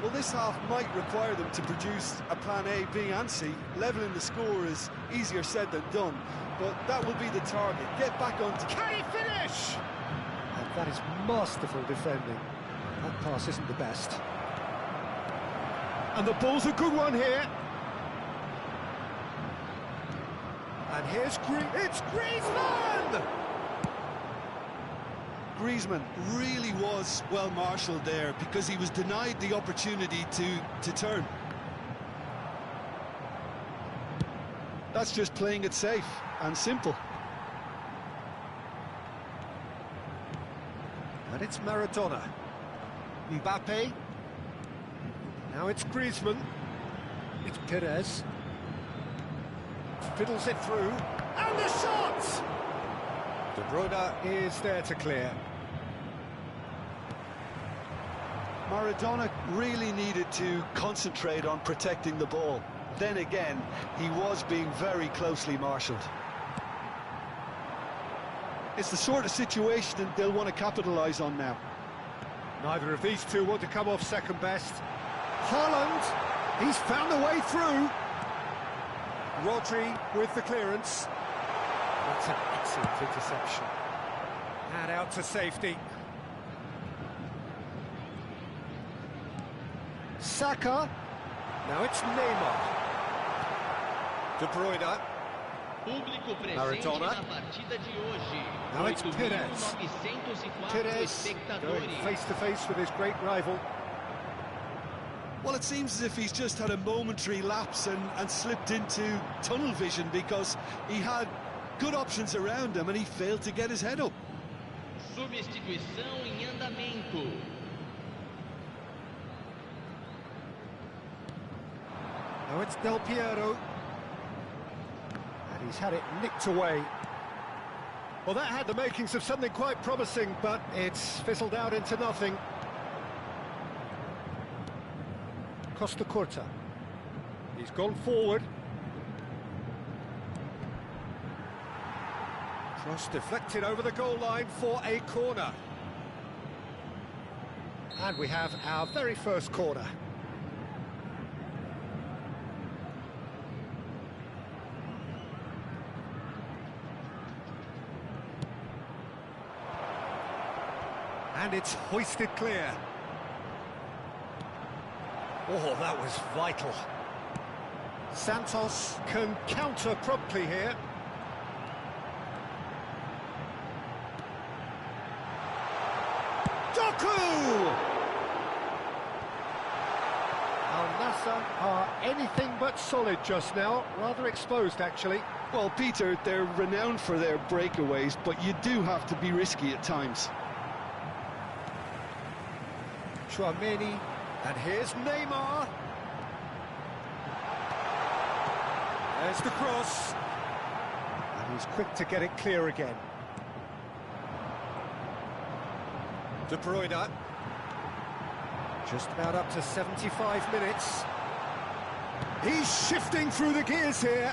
Well, this half might require them to produce a plan A, B and C. Levelling the score is easier said than done, but that will be the target. Get back on to... Can he finish? And that is masterful defending. That pass isn't the best. And the ball's a good one here. And here's it's Griezmann! Griezmann really was well marshalled there because he was denied the opportunity to turn. That's just playing it safe and simple. And it's Maradona. Mbappe. Now it's Griezmann. It's Perez. Fiddles it through. And the shot! De Bruyne is there to clear. Maradona really needed to concentrate on protecting the ball. Then again, he was being very closely marshalled. It's the sort of situation that they'll want to capitalise on now. Neither of these two want to come off second best. Haaland, he's found a way through. Rodri with the clearance. That's an excellent interception. And out to safety. Saka. Now it's Neymar. De Bruyne. Público presente Maradona. na partida de hoje. Now it's Perez. 8.904 Perez going espectadores. face to face with his great rival. Well, it seems as if he's just had a momentary lapse and slipped into tunnel vision because he had good options around him and he failed to get his head up. Substituição em andamento. Now it's Del Piero. And he's had it nicked away. Well, that had the makings of something quite promising, but it's fizzled out into nothing. Costa Curta. He's gone forward. Cross deflected over the goal line for a corner. And we have our very first corner. And it's hoisted clear. Oh, that was vital. Santos can counter promptly here. Doku! Al Nassr are anything but solid just now, rather exposed actually. Well, Peter, they're renowned for their breakaways, but you do have to be risky at times. Chouameni, and here's Neymar. There's the cross. And he's quick to get it clear again. De Bruyne. Just about up to 75 minutes. He's shifting through the gears here.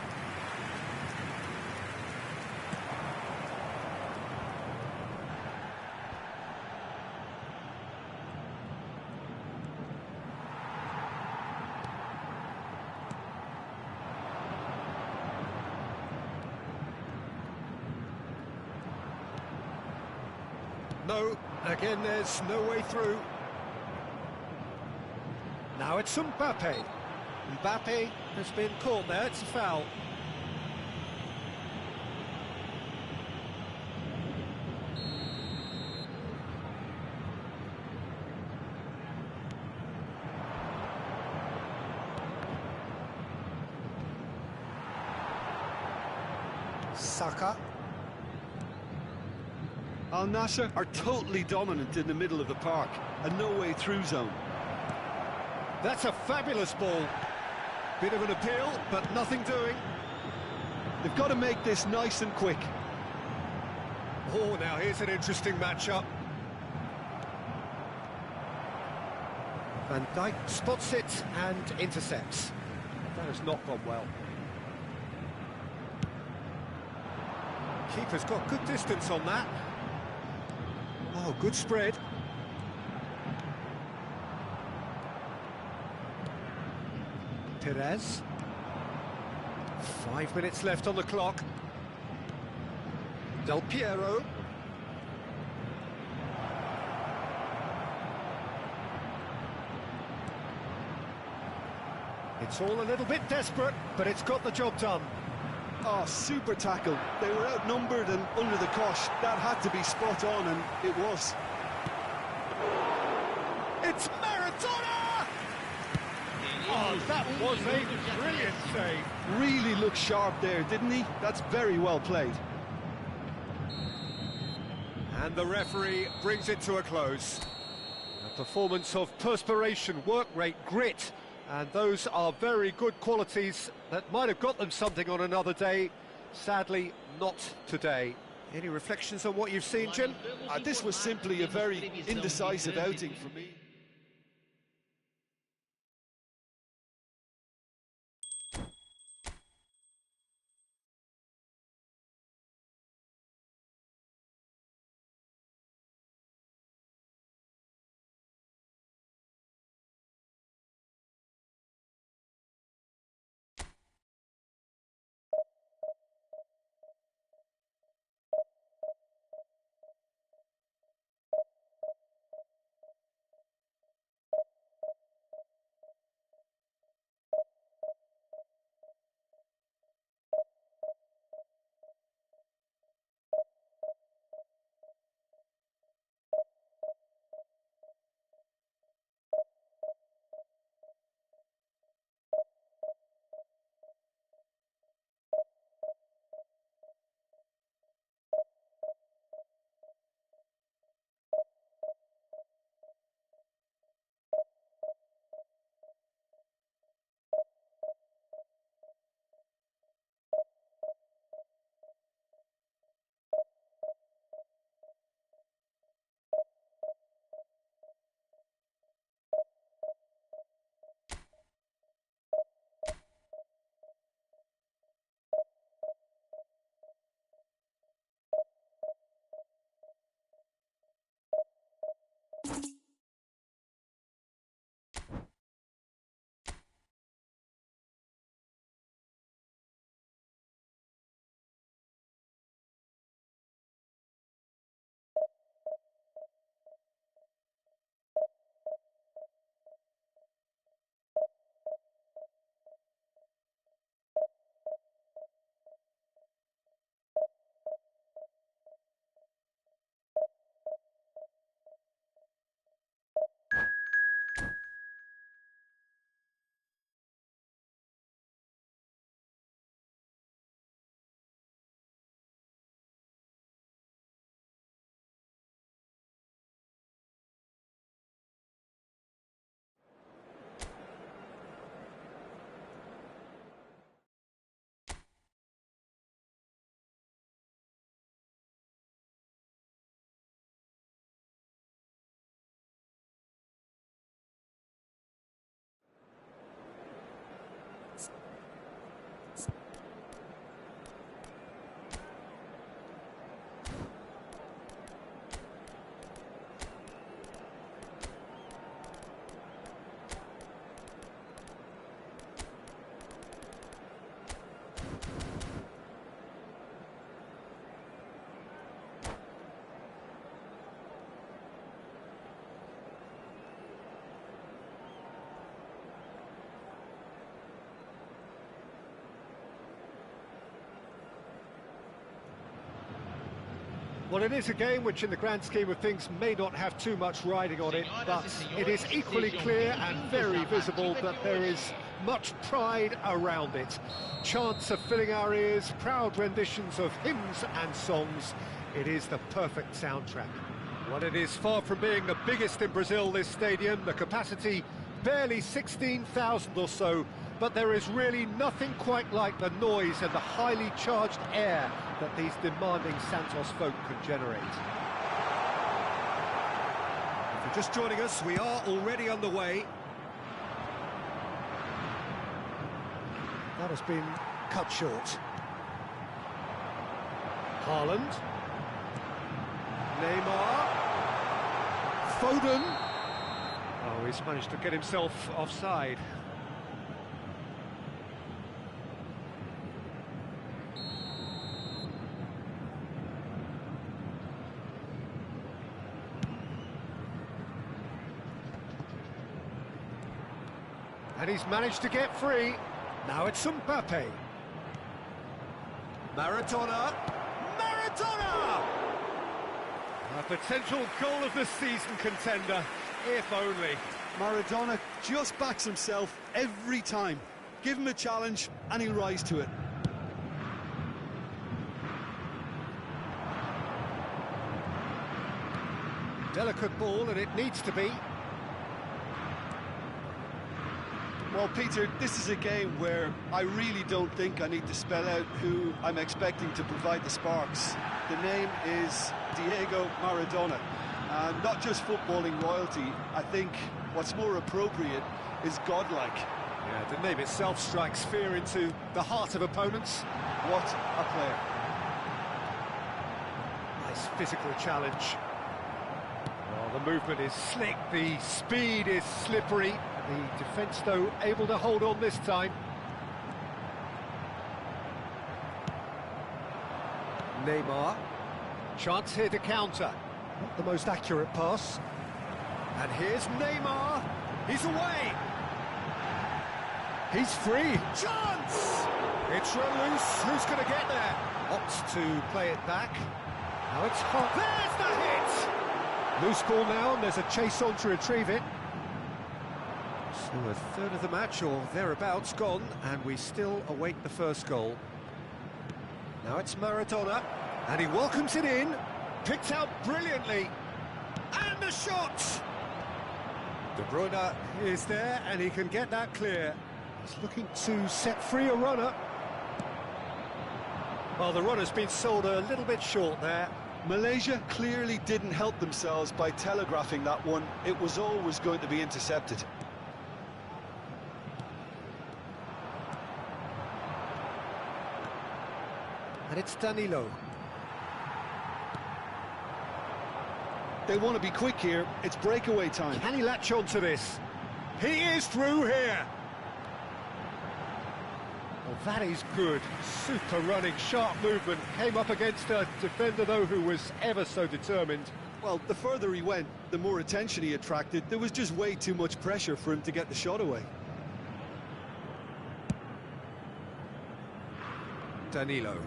No, again there's no way through. Now it's Mbappe. Mbappe has been caught there, it's a foul. Saka. Al Nassr are totally dominant in the middle of the park, a no-way-through zone. That's a fabulous ball. Bit of an appeal, but nothing doing. They've got to make this nice and quick. Oh, now here's an interesting matchup. Van Dijk spots it and intercepts. That has not gone well. Keeper's got good distance on that. Oh, good spread. Perez. 5 minutes left on the clock. Del Piero. It's all a little bit desperate, but it's got the job done. Oh, super tackle. They were outnumbered and under the cosh. That had to be spot on, and it was. It's Maradona! Oh, that was a brilliant save. Really looked sharp there, didn't he? That's very well played. And the referee brings it to a close. A performance of perspiration, work rate, grit, and those are very good qualities that might have got them something on another day. Sadly, not today. Any reflections on what you've seen, Jim? This was simply a very indecisive outing for me. Well, it is a game which in the grand scheme of things may not have too much riding on it, but it is equally clear and very visible that there is much pride around it. Chants are filling our ears, proud renditions of hymns and songs. It is the perfect soundtrack. Well, it is far from being the biggest in Brazil, this stadium. The capacity barely 16,000 or so, but there is really nothing quite like the noise and the highly charged air that these demanding Santos folk can generate. If you're just joining us, we are already underway. That has been cut short. Haaland. Neymar. Foden. Oh, he's managed to get himself offside. And he's managed to get free. Now it's Mbappe. Maradona. Maradona! A potential goal of the season contender, if only. Maradona just backs himself every time. Give him a challenge and he'll rise to it. Delicate ball, and it needs to be. Well, Peter, this is a game where I really don't think I need to spell out who I'm expecting to provide the sparks. The name is Diego Maradona. And not just footballing royalty, I think what's more appropriate is godlike. Yeah, the name itself strikes fear into the heart of opponents. What a player. Nice physical challenge. Well, the movement is slick, the speed is slippery. The defence, though, able to hold on this time. Neymar. Chance here to counter. Not the most accurate pass. And here's Neymar. He's away. He's free. Chance! It's run loose. Who's going to get there? Opts to play it back. Now it's hot. There's the hit! Loose ball now, and there's a chase on to retrieve it. So a third of the match, or thereabouts, gone, and we still await the first goal. Now it's Maradona, and he welcomes it in, picked out brilliantly, and the shot! De Bruyne is there, and he can get that clear. He's looking to set free a runner. Well, the runner's been sold a little bit short there. Malaysia clearly didn't help themselves by telegraphing that one. It was always going to be intercepted. And it's Danilo. They want to be quick here. It's breakaway time. Can he latch on to this? He is through here. Well, that is good. Super running, sharp movement. Came up against a defender, though, who was ever so determined. Well, the further he went, the more attention he attracted. There was just way too much pressure for him to get the shot away. Danilo.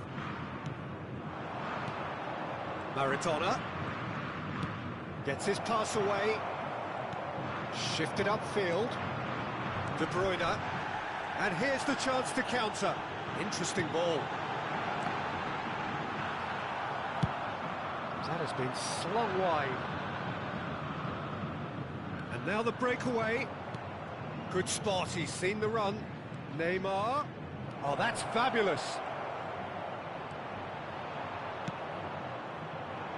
Maradona. Gets his pass away. Shifted upfield. De Bruyne. And here's the chance to counter. Interesting ball. That has been slung wide. And now the breakaway. Good spot, he's seen the run. Neymar. Oh, that's fabulous.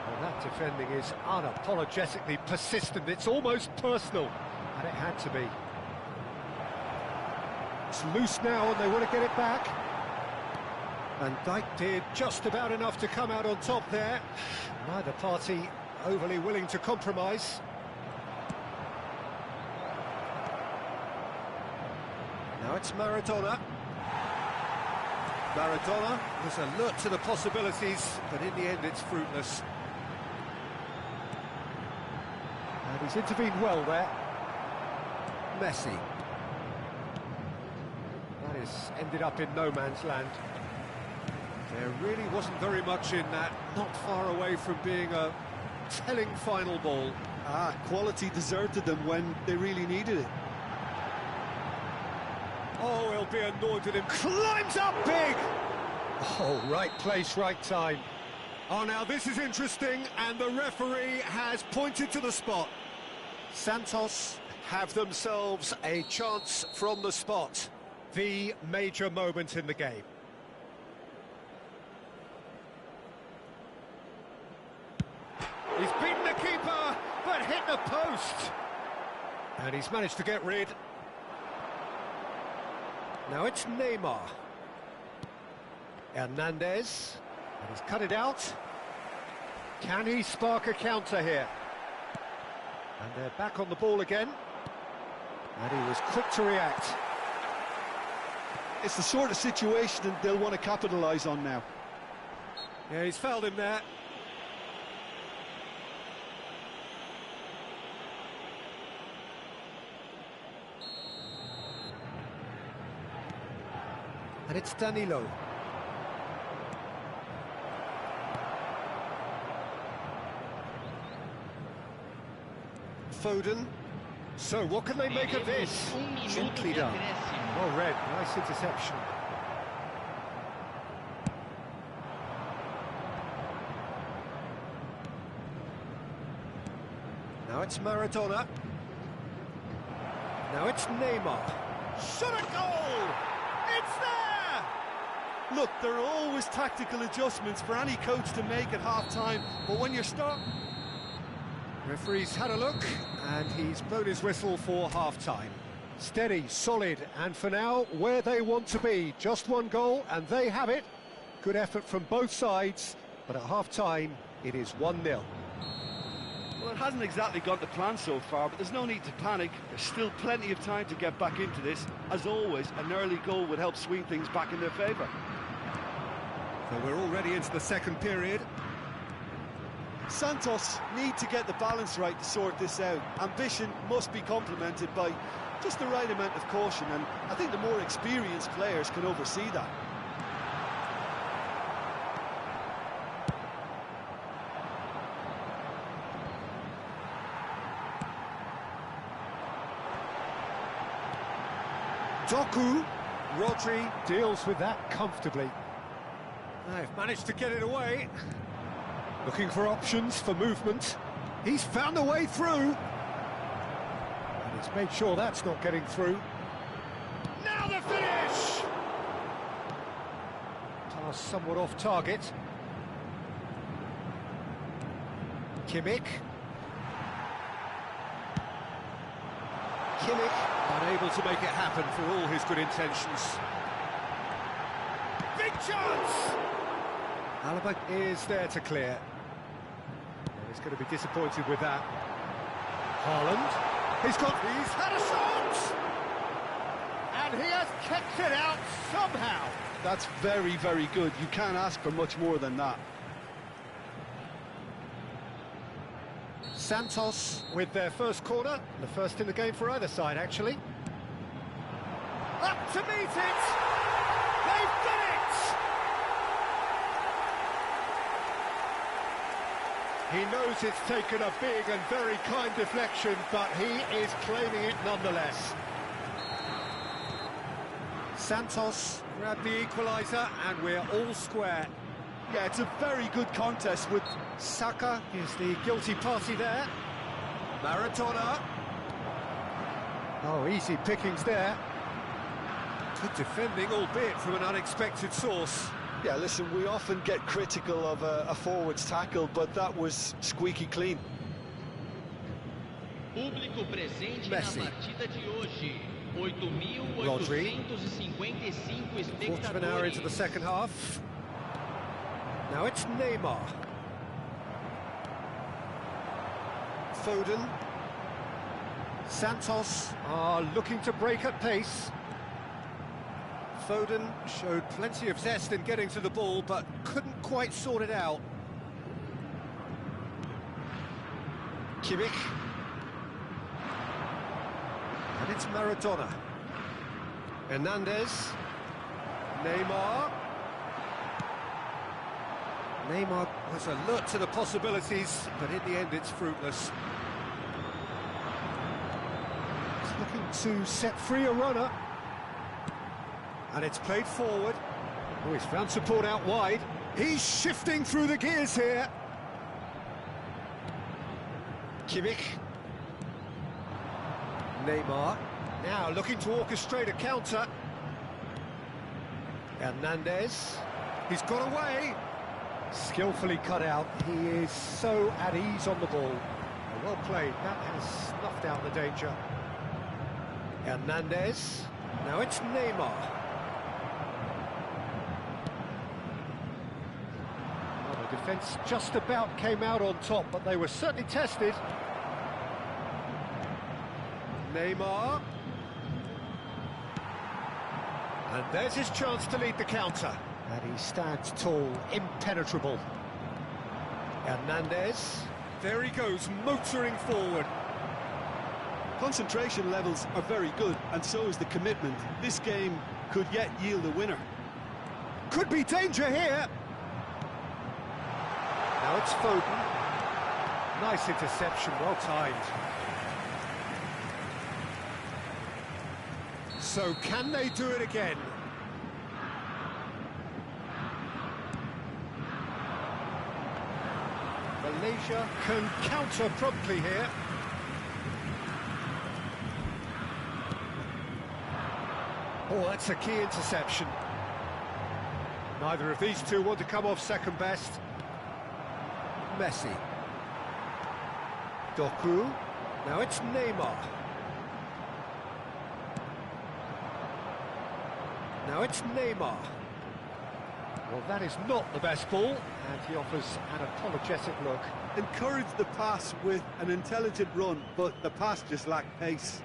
Well, that defending is unapologetically persistent. It's almost personal. And it had to be. It's loose now and they want to get it back. Van Dijk did just about enough to come out on top there. Neither party overly willing to compromise. Now it's Maradona. Maradona was alert to the possibilities, but in the end it's fruitless. And he's intervened well there. Messi. That is ended up in no man's land. There really wasn't very much in that, not far away from being a telling final ball. Quality deserted them when they really needed it. Oh, he'll be annoyed with him. Climbs up big! Oh, right place, right time. Oh, now this is interesting, and the referee has pointed to the spot. Santos have themselves a chance from the spot. The major moment in the game. He's beaten the keeper, but hit the post. And he's managed to get rid. Now it's Neymar. Hernandez. And he's cut it out. Can he spark a counter here? And they're back on the ball again. And he was quick to react. It's the sort of situation that they'll want to capitalise on now. Yeah, he's fouled him there. And it's Danilo. Foden. So what can they make of this? Gently done. Well read, nice interception. Now it's Maradona. Now it's Neymar. Shot a goal! It's there! Look, there are always tactical adjustments for any coach to make at half-time, but when you're Referee's had a look, and he's blown his whistle for half-time. Steady, solid, and for now, where they want to be. Just one goal, and they have it. Good effort from both sides, but at half-time, it is 1-0. Well, it hasn't exactly gone to plan so far, but there's no need to panic. There's still plenty of time to get back into this. As always, an early goal would help swing things back in their favour. So we're already into the second period. Santos need to get the balance right to sort this out. Ambition must be complemented by just the right amount of caution, and I think the more experienced players can oversee that. Doku. Rodri deals with that comfortably. They've managed to get it away. Looking for options for movement. He's found a way through. And he's made sure that's not getting through. Now the finish! Pass somewhat off target. Kimmich. Unable to make it happen for all his good intentions. Big chance! Alaba is there to clear. Well, he's going to be disappointed with that. Haaland. He's had a shot! And he has kept it out somehow. That's very, very good. You can't ask for much more than that. Santos with their first corner, the first in the game for either side, actually. Up to meet it! They've done it! He knows it's taken a big and very kind deflection, but he is claiming it nonetheless. Santos grabbed the equaliser, and we're all square. Yeah, it's a very good contest with... Saka is the guilty party there. Maradona. Oh, easy pickings there. Good defending, albeit from an unexpected source. Yeah, listen, we often get critical of a forward's tackle, but that was squeaky clean. Público presente Messi. na partida de hoje. Rodri. 8.855 Quarter of an hour into the espectadores. second half. Now it's Neymar. Foden. Santos are looking to break at pace. Foden showed plenty of zest in getting to the ball, but couldn't quite sort it out. Kimmich. And it's Maradona. Hernandez. Neymar. Neymar was alert to the possibilities, but in the end it's fruitless. He's looking to set free a runner. And it's played forward. Oh, he's found support out wide. He's shifting through the gears here. Kimmich. Neymar. Now looking to orchestrate a counter. Hernandez. He's got away. Skillfully cut out. He is so at ease on the ball. Well played. That has snuffed out the danger. Hernandez. Now it's Neymar. Well, the defence just about came out on top, but they were certainly tested. Neymar. And there's his chance to lead the counter. And he stands tall, impenetrable. Hernandez. There he goes, motoring forward. Concentration levels are very good, and so is the commitment. This game could yet yield a winner. Could be danger here. Now it's Foden. Nice interception, well timed. So can they do it again? Malaysia can counter promptly here. Oh, that's a key interception. Neither of these two want to come off second best. Messi. Doku. Now it's Neymar. Now it's Neymar. Well, that is not the best ball, and he offers an apologetic look. Encouraged the pass with an intelligent run, but the pass just lacked pace.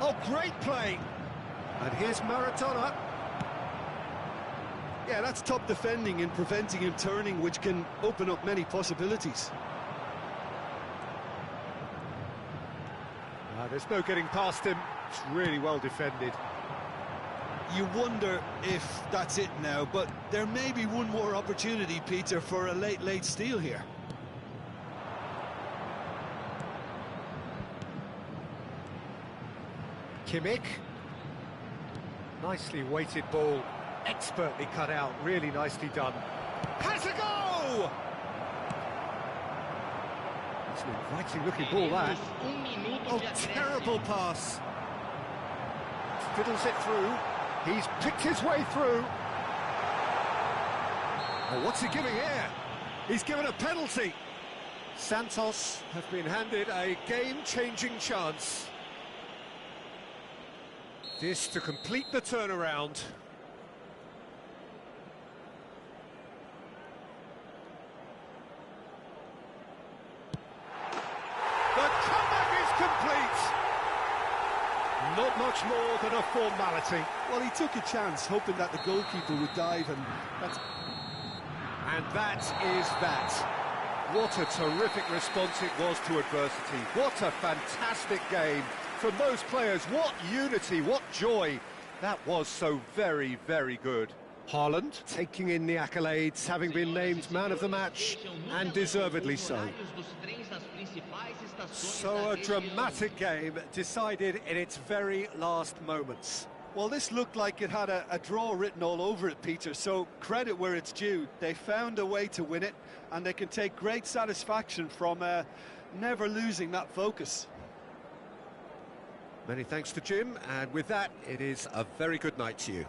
Oh, great play! And here's Maradona. Yeah, that's top defending and preventing him turning, which can open up many possibilities. There's no getting past him. It's really well defended. You wonder if that's it now, but there may be one more opportunity, Peter, for a late steal here. Kimmich. Nicely weighted ball. Expertly cut out. Really nicely done. Has a go! It's an inviting looking ball, that. Oh, terrible pass. Fiddles it through. He's picked his way through. Oh, what's he giving here? He's given a penalty. Santos have been handed a game-changing chance. This to complete the turnaround. The comeback is complete. Not much more than a formality. Well, he took a chance, hoping that the goalkeeper would dive, and that's... And that is that. What a terrific response it was to adversity. What a fantastic game from those players. What unity, what joy. That was so very, very good. Haaland taking in the accolades, having been named man of the match, and deservedly so. So a dramatic game decided in its very last moments. Well, this looked like it had a draw written all over it, Peter, so credit where it's due. They found a way to win it, and they can take great satisfaction from never losing that focus. Many thanks to Jim, and with that, it is a very good night to you.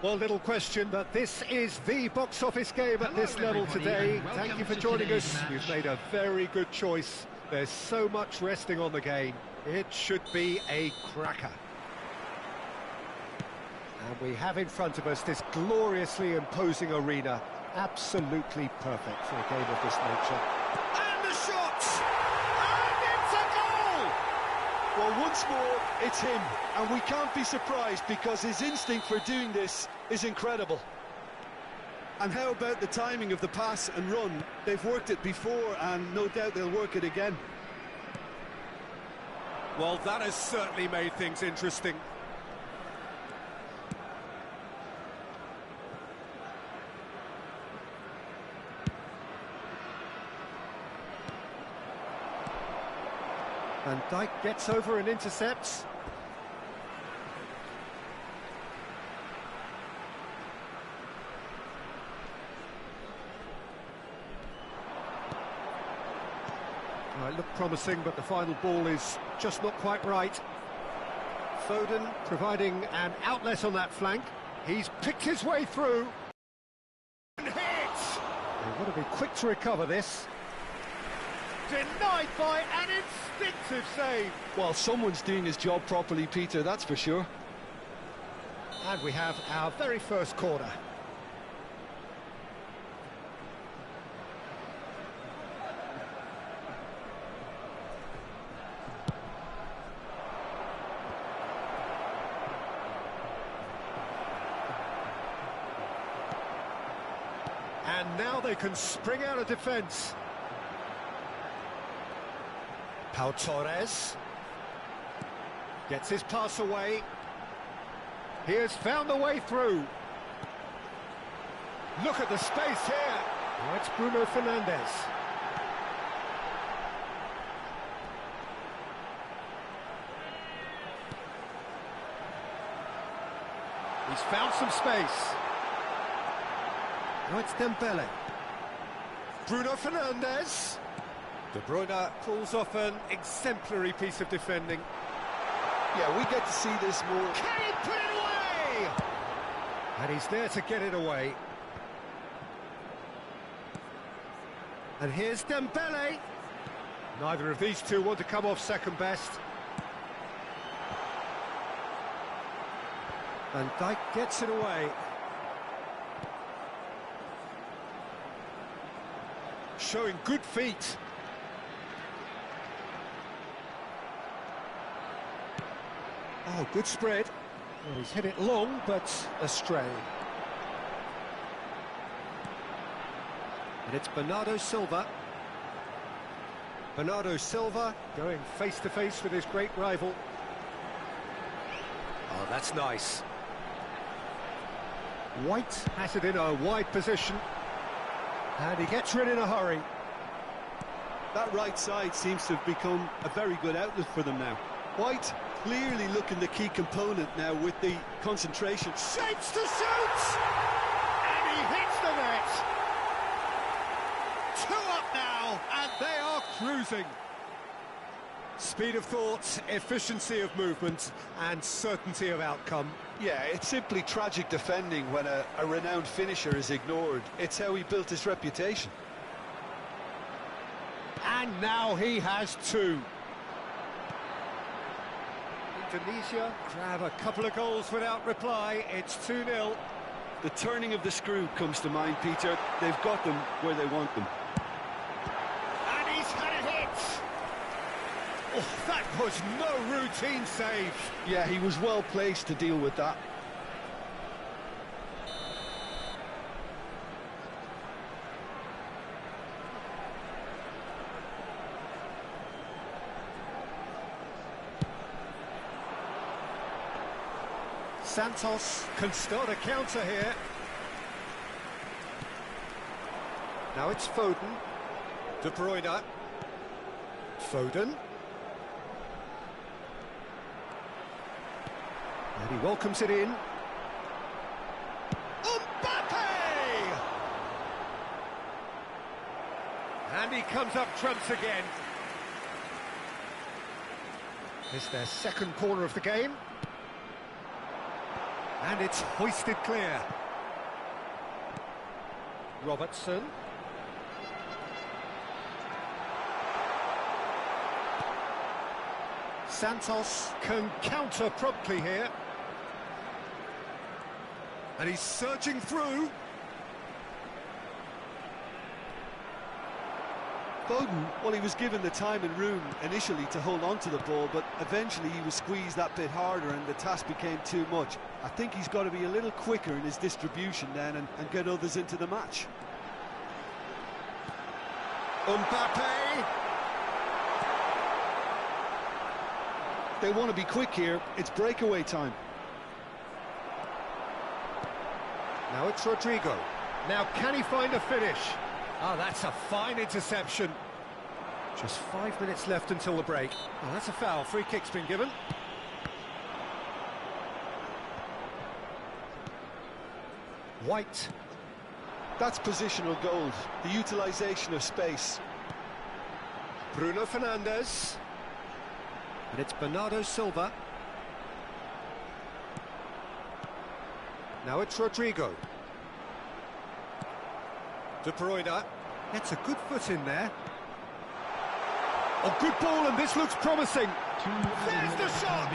Well, little question that this is the box office game at this level today. Thank you for joining us. You've made a very good choice. There's so much resting on the game. It should be a cracker. And we have in front of us this gloriously imposing arena. Absolutely perfect for a game of this nature. And the shot! And it's a goal! Well, once more, it's him. And we can't be surprised because his instinct for doing this is incredible. And how about the timing of the pass and run? They've worked it before and no doubt they'll work it again. Well, that has certainly made things interesting. Van Dijk gets over and intercepts. Well, it looked promising, but the final ball is just not quite right. Foden providing an outlet on that flank. He's picked his way through. And hit! They've got to be quick to recover this. Denied by an instinctive save. Well, someone's doing his job properly, Peter, that's for sure. And we have our very first corner. And now they can spring out of defence. Pau Torres gets his pass away. He has found the way through. Look at the space here. Oh, it's Bruno Fernandes. He's found some space. Now it's Dembele. Bruno Fernandes. De Bruyne pulls off an exemplary piece of defending. Yeah, we get to see this more. Can he put it away? And he's there to get it away. And here's Dembele. Neither of these two want to come off second best. Van Dijk gets it away. Showing good feet. Oh, good spread. Well, he's hit it long, but astray. And it's Bernardo Silva. Bernardo Silva going face-to-face with his great rival. Oh, that's nice. White has it in a wide position. And he gets rid in a hurry. That right side seems to have become a very good outlet for them now. White clearly looking the key component now with the concentration. Shapes to shoot! And he hits the net! 2 up now, and they are cruising. Speed of thought, efficiency of movement, and certainty of outcome. Yeah, it's simply tragic defending when a renowned finisher is ignored. It's how he built his reputation. And now he has 2. Indonesia grab a couple of goals without reply. It's 2-0. The turning of the screw comes to mind, Peter. They've got them where they want them. And he's had a hit. Oh, that was no routine save. Yeah, he was well placed to deal with that. Santos can start a counter here. Now it's Foden. De Bruyne. Foden. And he welcomes it in. Mbappe! And he comes up trumps again. It's their second corner of the game. And it's hoisted clear. Robertson. Santos can counter promptly here. And he's surging through. Foden, well, he was given the time and room initially to hold on to the ball, but eventually he was squeezed that bit harder and the task became too much. I think he's got to be a little quicker in his distribution then and get others into the match. Mbappe. They want to be quick here. It's breakaway time. Now it's Rodrigo. Now can he find a finish? Oh, that's a fine interception. Just 5 minutes left until the break. Oh, that's a foul. Free kick's been given. White. That's positional gold, the utilisation of space. Bruno Fernandes. And it's Bernardo Silva. Now it's Rodrigo. De Bruyne. Gets a good foot in there. Oh, good ball, and this looks promising. There's the shot!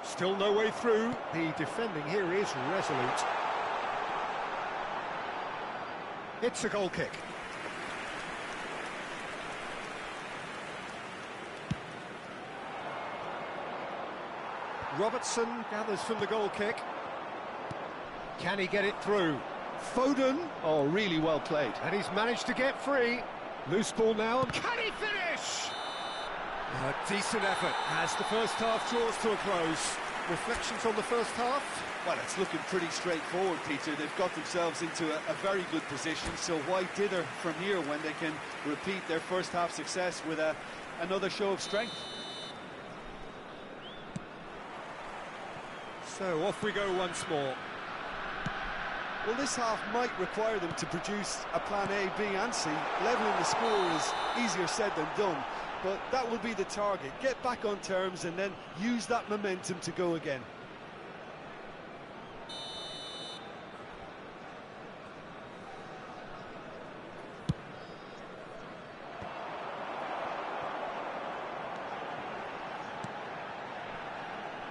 Still no way through. The defending here is resolute. It's a goal kick. Robertson gathers from the goal kick. Can he get it through? Foden. Oh, really well played. And he's managed to get free. Loose ball now. Can he finish? A decent effort as the first half draws to a close. Reflections on the first half? Well, it's looking pretty straightforward, Peter. They've got themselves into a very good position, so why dither from here when they can repeat their first half success with another show of strength? So off we go once more. Well, this half might require them to produce a plan A, B and C. Levelling the score is easier said than done, but that will be the target. Get back on terms and then use that momentum to go again.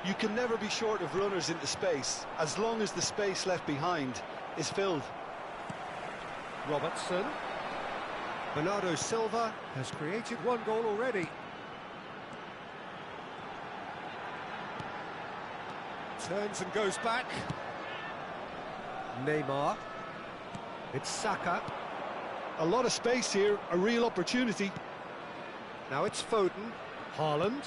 You can never be short of runners into space, as long as the space left behind is filled. Robertson. Bernardo Silva has created one goal already. Turns and goes back. Neymar. It's Saka. A lot of space here, a real opportunity. Now it's Foden. Haaland.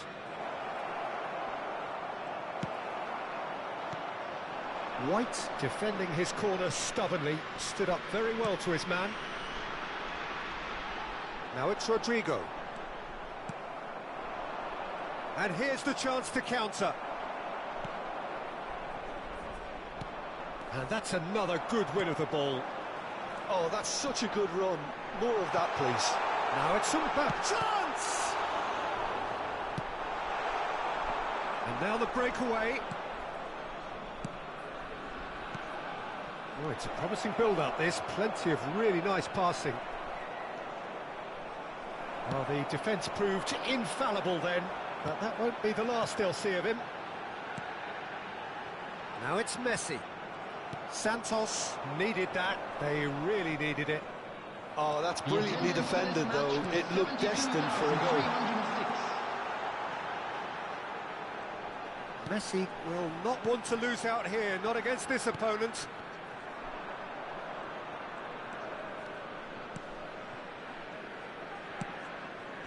White defending his corner stubbornly, stood up very well to his man. Now it's Rodrigo. And here's the chance to counter. And that's another good win of the ball. Oh, that's such a good run. More of that, please. Now it's Mbappe. Chance! And now the breakaway. Oh, it's a promising build-up, this. Plenty of really nice passing. Well, the defence proved infallible then, but that won't be the last they'll see of him. Now it's Messi. Santos needed that. They really needed it. Oh, that's brilliantly defended, though. It looked destined for a goal. Messi will not want to lose out here, not against this opponent.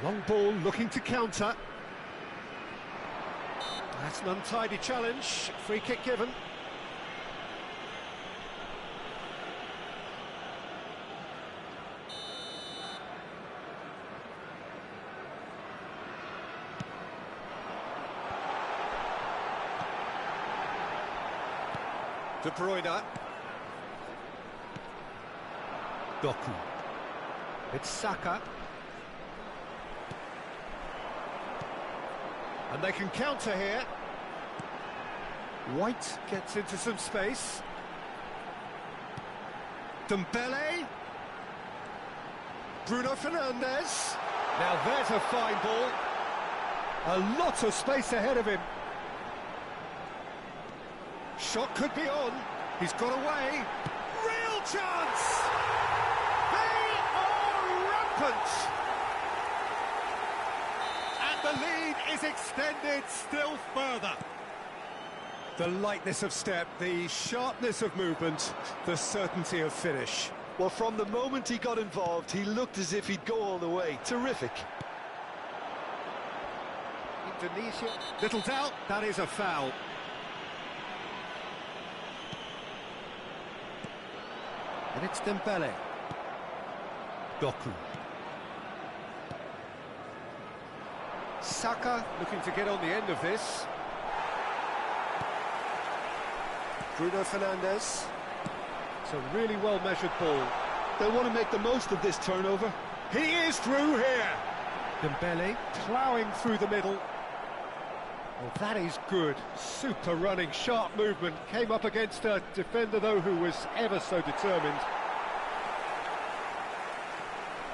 Long ball looking to counter. That's an untidy challenge. Free kick given. De Bruyne. Doku. It's Saka. And they can counter here. White gets into some space. Dembele. Bruno Fernandes. Now there's a fine ball. A lot of space ahead of him. Shot could be on. He's got away. Real chance! They are rampant! And the lead is extended still further. The lightness of step, the sharpness of movement, the certainty of finish. Well, from the moment he got involved, he looked as if he'd go all the way. Terrific. Indonesia, little doubt, that is a foul. And it's Dembele. Doku. Saka looking to get on the end of this. Bruno Fernandes. It's a really well-measured ball. They'll want to make the most of this turnover. He is through here. Dembele ploughing through the middle. Well, that is good. Super running, sharp movement. Came up against a defender, though, who was ever so determined.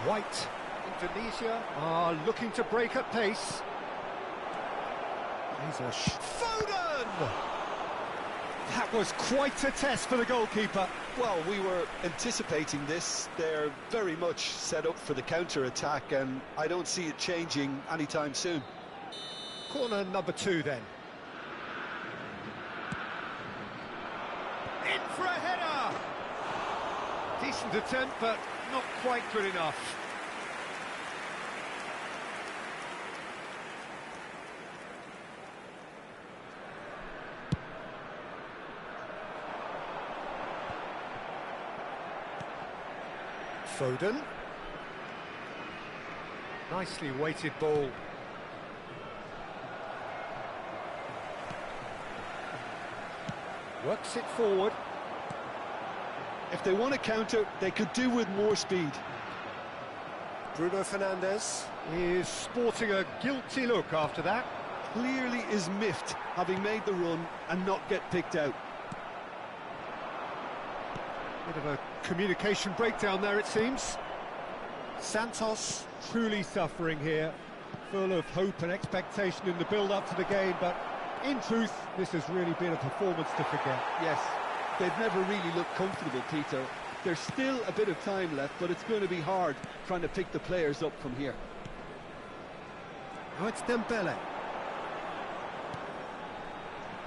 White. Indonesia are looking to break at pace. He's a Foden! That was quite a test for the goalkeeper. Well, we were anticipating this. They're very much set up for the counter-attack, and I don't see it changing anytime soon. Corner number 2 then. In for a header! Decent attempt, but not quite good enough. Foden. Nicely weighted ball. Works it forward. If they want to counter, they could do with more speed. Bruno Fernandes is sporting a guilty look after that. Clearly is miffed, having made the run and not get picked out. Bit of a communication breakdown there, it seems. Santos truly suffering here, full of hope and expectation in the build-up to the game, but in truth, this has really been a performance to forget. Yes, they've never really looked comfortable, Peter. There's still a bit of time left, but it's going to be hard trying to pick the players up from here. Now it's Dembele.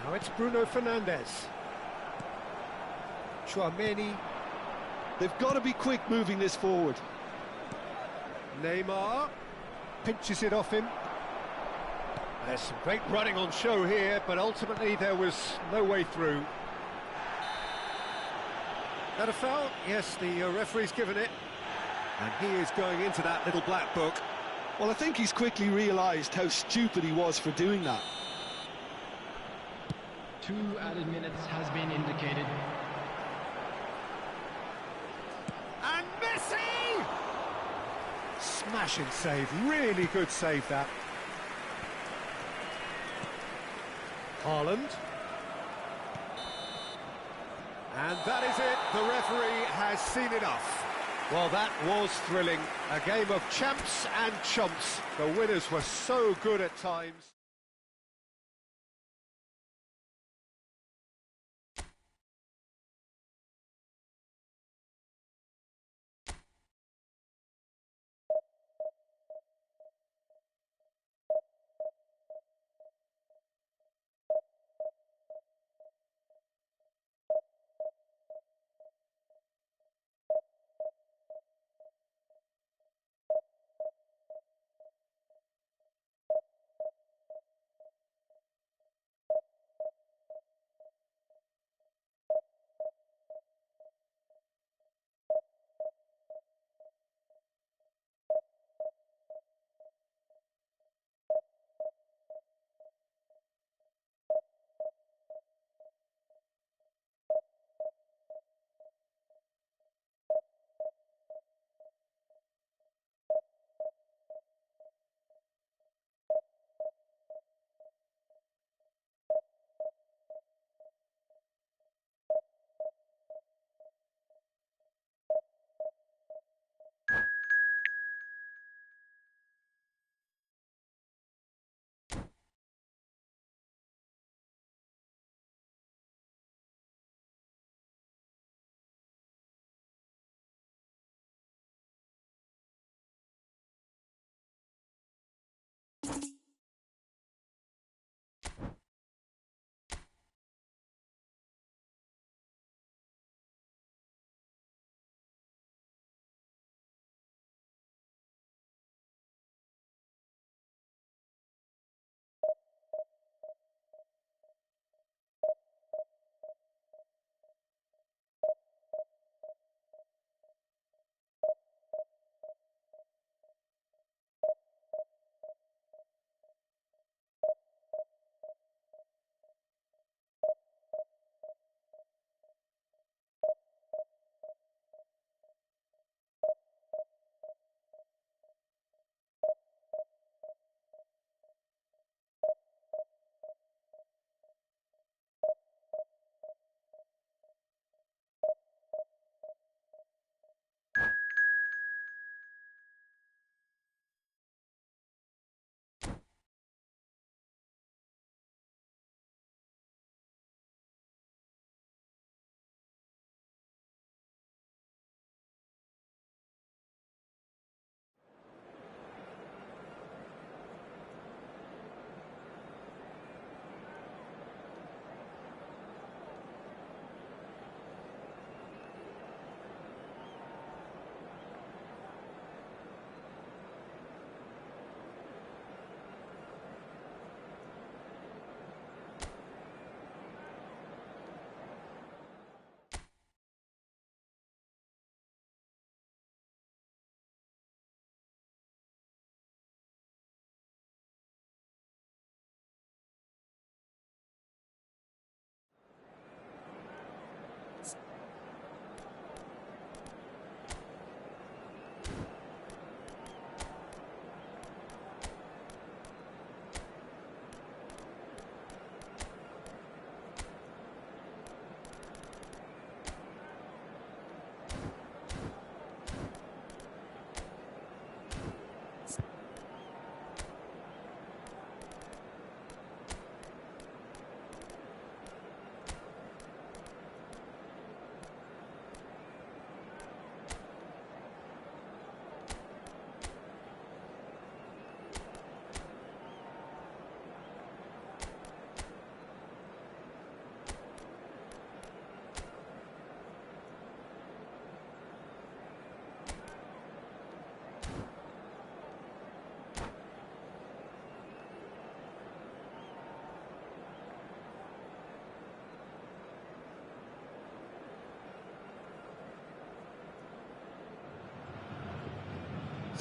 Now it's Bruno Fernandes. Tchouaméni. They've got to be quick moving this forward. Neymar pinches it off him. There's some great running on show here, but ultimately there was no way through. That a foul? Yes, the referee's given it. And he is going into that little black book. Well, I think he's quickly realised how stupid he was for doing that. 2 added minutes has been indicated. And Messi! Smashing save, really good save that. Haaland. And that is it, the referee has seen enough. Well, that was thrilling. A game of champs and chumps. The winners were so good at times.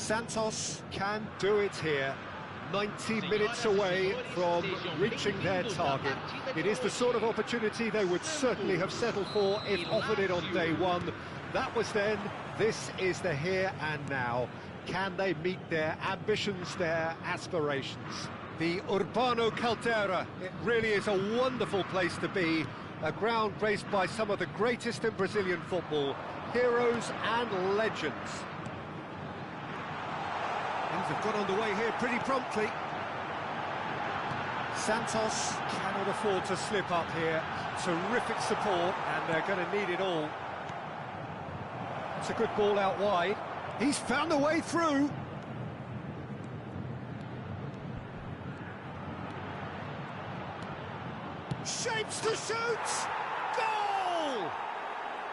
Santos can do it here. 90 minutes away from reaching their target. It is the sort of opportunity they would certainly have settled for if offered it on day one. That was then, this is the here and now. Can they meet their ambitions, their aspirations? The Urbano Caldera, it really is a wonderful place to be. A ground graced by some of the greatest in Brazilian football, heroes and legends. Things have got underway here pretty promptly. Santos cannot afford to slip up here. Terrific support, and they're going to need it all. It's a good ball out wide. He's found a way through. Shapes to shoot! Goal!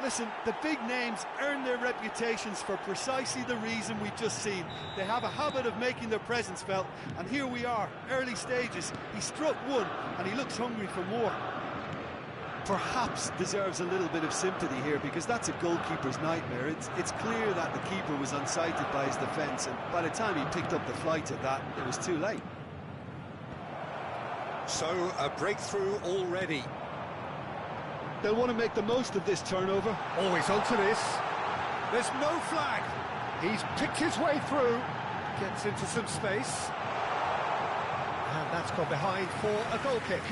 Listen, the big names earn their reputations for precisely the reason we've just seen. They have a habit of making their presence felt, and here we are, early stages. He struck one, and he looks hungry for more. Perhaps deserves a little bit of sympathy here, because that's a goalkeeper's nightmare. It's clear that the keeper was unsighted by his defence, and by the time he picked up the flight of that, it was too late. So, a breakthrough already. They'll want to make the most of this turnover. Always onto this. There's no flag. He's picked his way through. Gets into some space. And that's gone behind for a goal kick.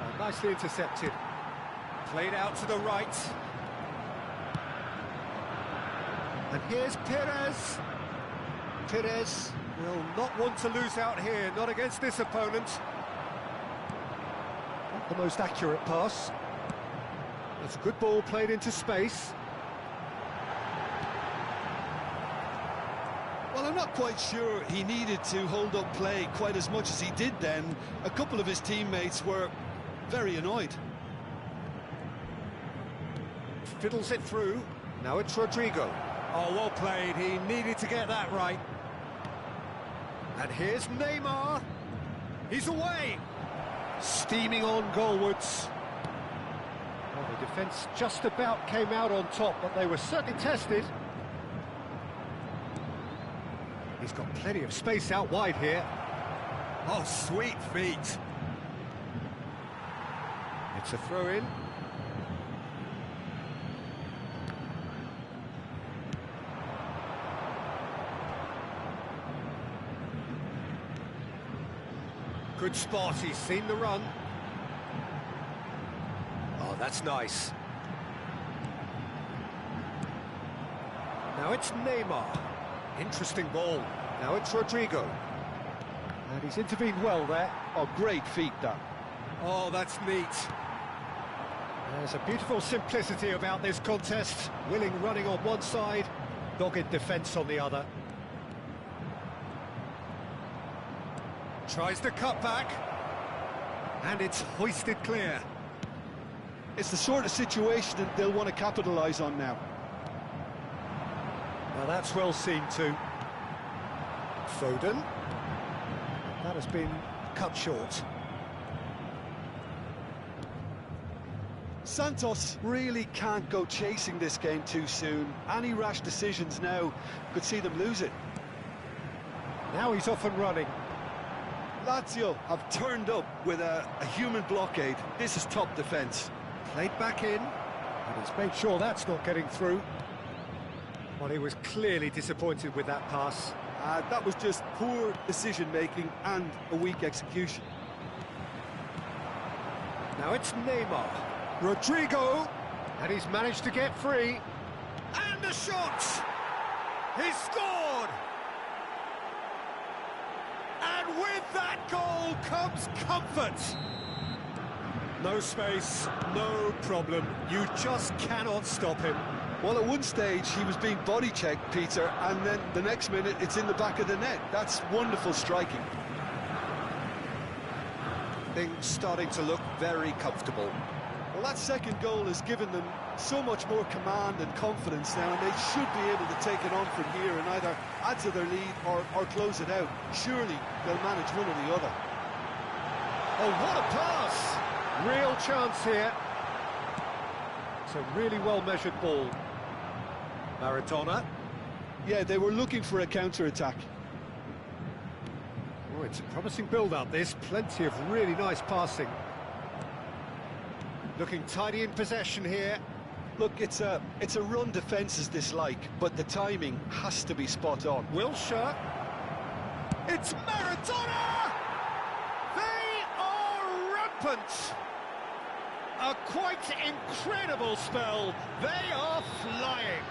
Oh, nicely intercepted. Played out to the right. And here's Perez. Perez will not want to lose out here, not against this opponent. Not the most accurate pass. It's a good ball played into space. Well, I'm not quite sure he needed to hold up play quite as much as he did then. A couple of his teammates were very annoyed. Fiddles it through. Now it's Rodrigo. Oh, well played. He needed to get that right. And here's Neymar. He's away. Steaming on goalwards. Well, the defence just about came out on top, but they were certainly tested. He's got plenty of space out wide here. Oh, sweet feet. It's a throw-in. Good spot, he's seen the run. Oh, that's nice. Now it's Neymar. Interesting ball. Now it's Rodrigo. And he's intervened well there. Oh, great feat, that. Oh, that's neat. There's a beautiful simplicity about this contest. Willing running on one side, dogged defence on the other. Tries to cut back, and it's hoisted clear. It's the sort of situation that they'll want to capitalise on now. Well, that's well seen too. Foden. That has been cut short. Santos really can't go chasing this game too soon. Any rash decisions now could see them lose it. Now he's off and running. Lazio have turned up with a human blockade. This is top defence. Played back in, and he's made sure that's not getting through. Well, he was clearly disappointed with that pass. That was just poor decision-making and a weak execution. Now it's Neymar. Rodrigo, and he's managed to get free. And the shot! He's scored! And with that goal comes comfort. No space, no problem. You just cannot stop him. Well, at one stage he was being body-checked, Peter, and then the next minute it's in the back of the net. That's wonderful striking. Things starting to look very comfortable. Well, that second goal has given them so much more command and confidence now, and they should be able to take it on from here and either add to their lead or close it out. Surely they'll manage one or the other. Oh, what a pass! Real chance here. It's a really well-measured ball. Maradona. Yeah, they were looking for a counter-attack. Oh, it's a promising build-up, this. Plenty of really nice passing. Looking tidy in possession here. Look, it's a run defences dislike, but the timing has to be spot on. Wilshere. It's Maradona! They are rampant! A quite incredible spell. They are flying.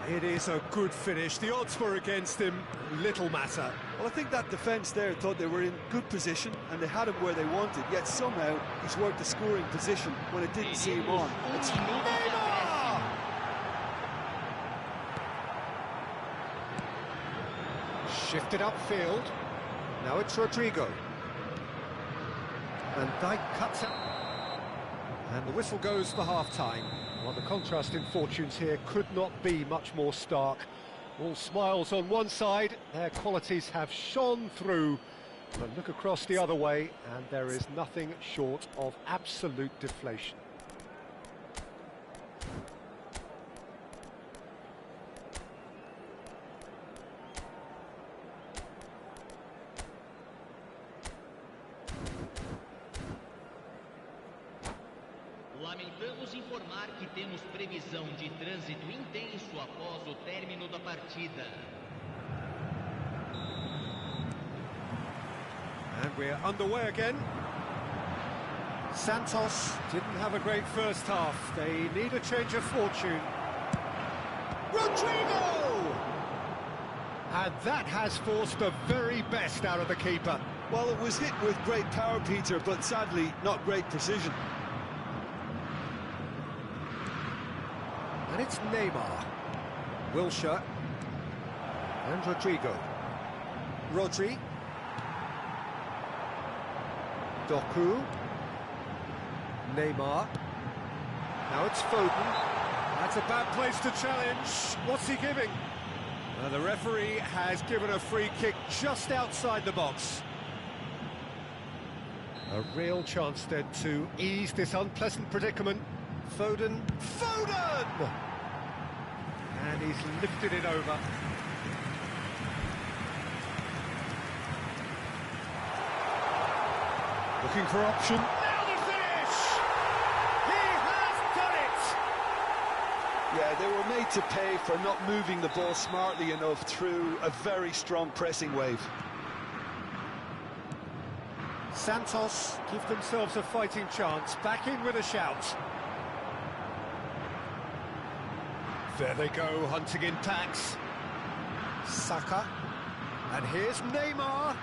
It is a good finish. The odds were against him. Little matter. Well, I think that defence there thought they were in good position and they had him where they wanted, yet somehow he's worked the scoring position when it didn't see him on. It's Neymar! Shifted upfield. Now it's Rodrigo. Van Dijk cuts it. And the whistle goes for half-time. Well, the contrast in fortunes here could not be much more stark. All smiles on one side, their qualities have shone through. But look across the other way, and there is nothing short of absolute deflation. Lamentamos informar que temos previsão de trânsito intenso após o término da partida. And we're underway again. Santos didn't have a great first half. They need a change of fortune. Rodrigo! And that has forced the very best out of the keeper. Well, it was hit with great power, Peter, but sadly not great precision. And it's Neymar. Wilshere. And Rodrigo. Rodri. Doku. Neymar. Now it's Foden. That's a bad place to challenge. What's he giving? The referee has given a free kick just outside the box. A real chance then to ease this unpleasant predicament. Foden. Foden! And he's lifted it over. Looking for option. Now the finish! He has done it! Yeah, they were made to pay for not moving the ball smartly enough through a very strong pressing wave. Santos give themselves a fighting chance. Back in with a shout. There they go, hunting in packs. Saka. And here's Neymar.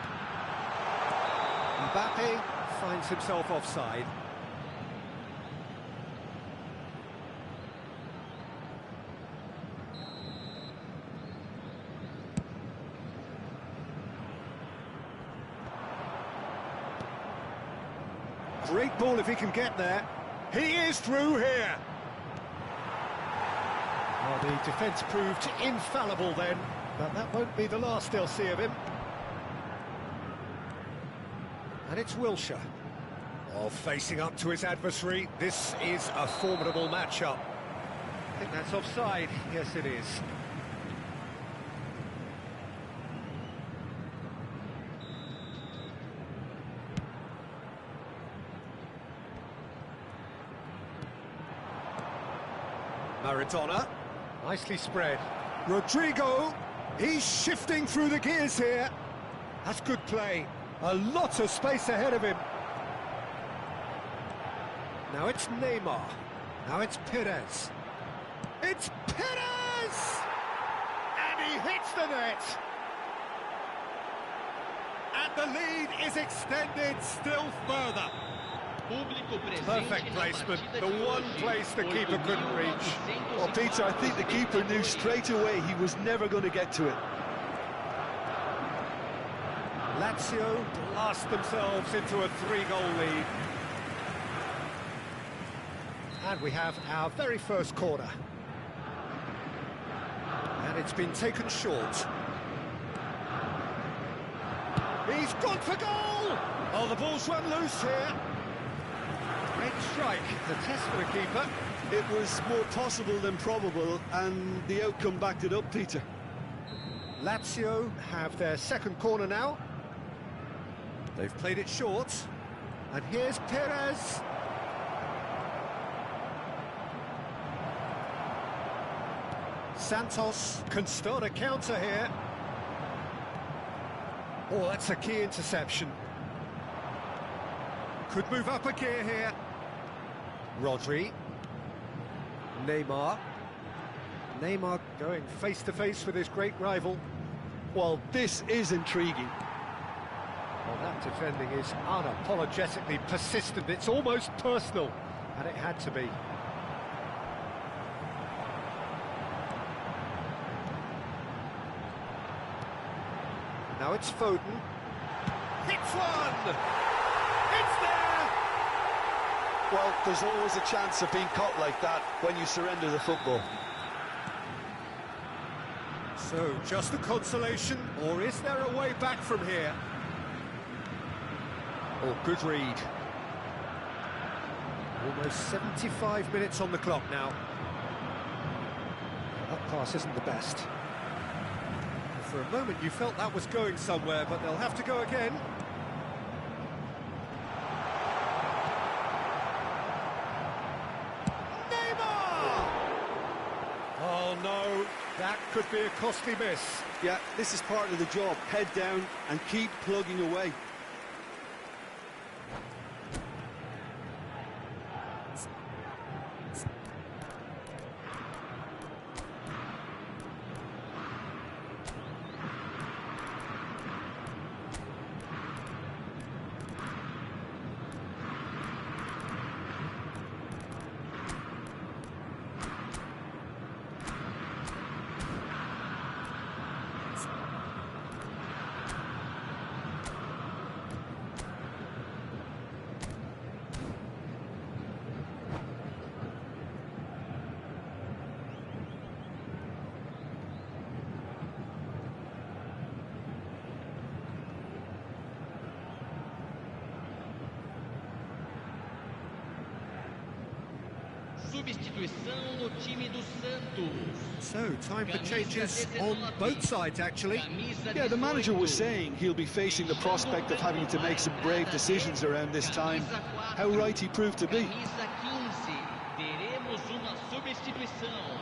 Mbappe finds himself offside. Great ball if he can get there. He is through here. Well, the defence proved infallible then, but that won't be the last they'll see of him. And it's Wilshere. Oh, facing up to his adversary. This is a formidable matchup. I think that's offside. Yes, it is. Maradona. Nicely spread. Rodrigo. He's shifting through the gears here. That's good play. A lot of space ahead of him. Now it's Neymar. Now it's Perez. It's Perez! And he hits the net. And the lead is extended still further. Perfect placement, the one place the keeper couldn't reach. Well, Peter, I think the keeper knew straight away he was never going to get to it. Lazio blast themselves into a 3-goal lead. And we have our very first corner. And it's been taken short. He's gone for goal! Oh, the ball's run loose here. Great strike, the test for the keeper. It was more possible than probable, and the outcome backed it up, Peter. Lazio have their second corner now. They've played it short. And here's Perez. Santos can start a counter here. Oh, that's a key interception. Could move up a gear here. Rodri. Neymar. Neymar going face-to-face with his great rival. Well, this is intriguing. Well, that defending is unapologetically persistent. It's almost personal, and it had to be. Now it's Foden. Hits one! It's there! Well, there's always a chance of being caught like that when you surrender the football. So, just a consolation, or is there a way back from here? Oh, good read. Almost 75 minutes on the clock now. That pass isn't the best. For a moment you felt that was going somewhere, but they'll have to go again. Neymar! Oh no, that could be a costly miss. Yeah, this is part of the job. Head down and keep plugging away. Substituição no time do Santos. So, time for changes on both sides, actually. Yeah, the manager was saying he'll be facing the prospect of having to make some brave decisions around this time. How right he proved to be. Camisa 15. Teremos uma substituição.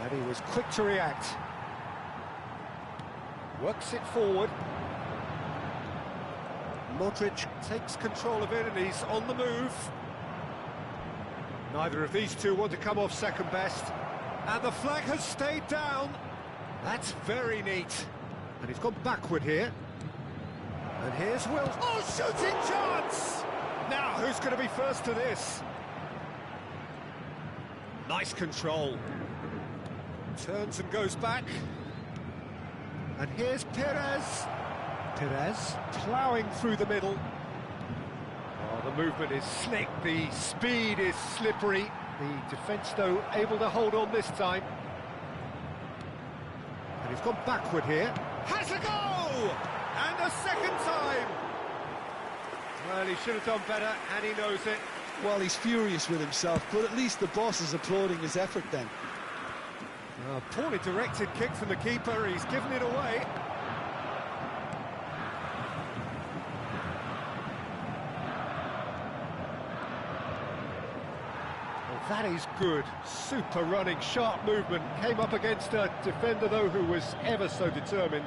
And he was quick to react. Works it forward. Modric takes control of it and he's on the move. Neither of these two want to come off second best. And the flag has stayed down. That's very neat. And he's gone backward here. And here's Will. Oh, shooting chance! Now, who's going to be first to this? Nice control. Turns and goes back. And here's Perez. Perez ploughing through the middle. Oh, the movement is slick, the speed is slippery. The defence, though, able to hold on this time. And he's gone backward here. Has a go! And a second time! Well, he should have done better, and he knows it. Well, he's furious with himself, but at least the boss is applauding his effort then. Poorly directed kick from the keeper, he's given it away. That is good. Super running, sharp movement. Came up against a defender, though, who was ever so determined.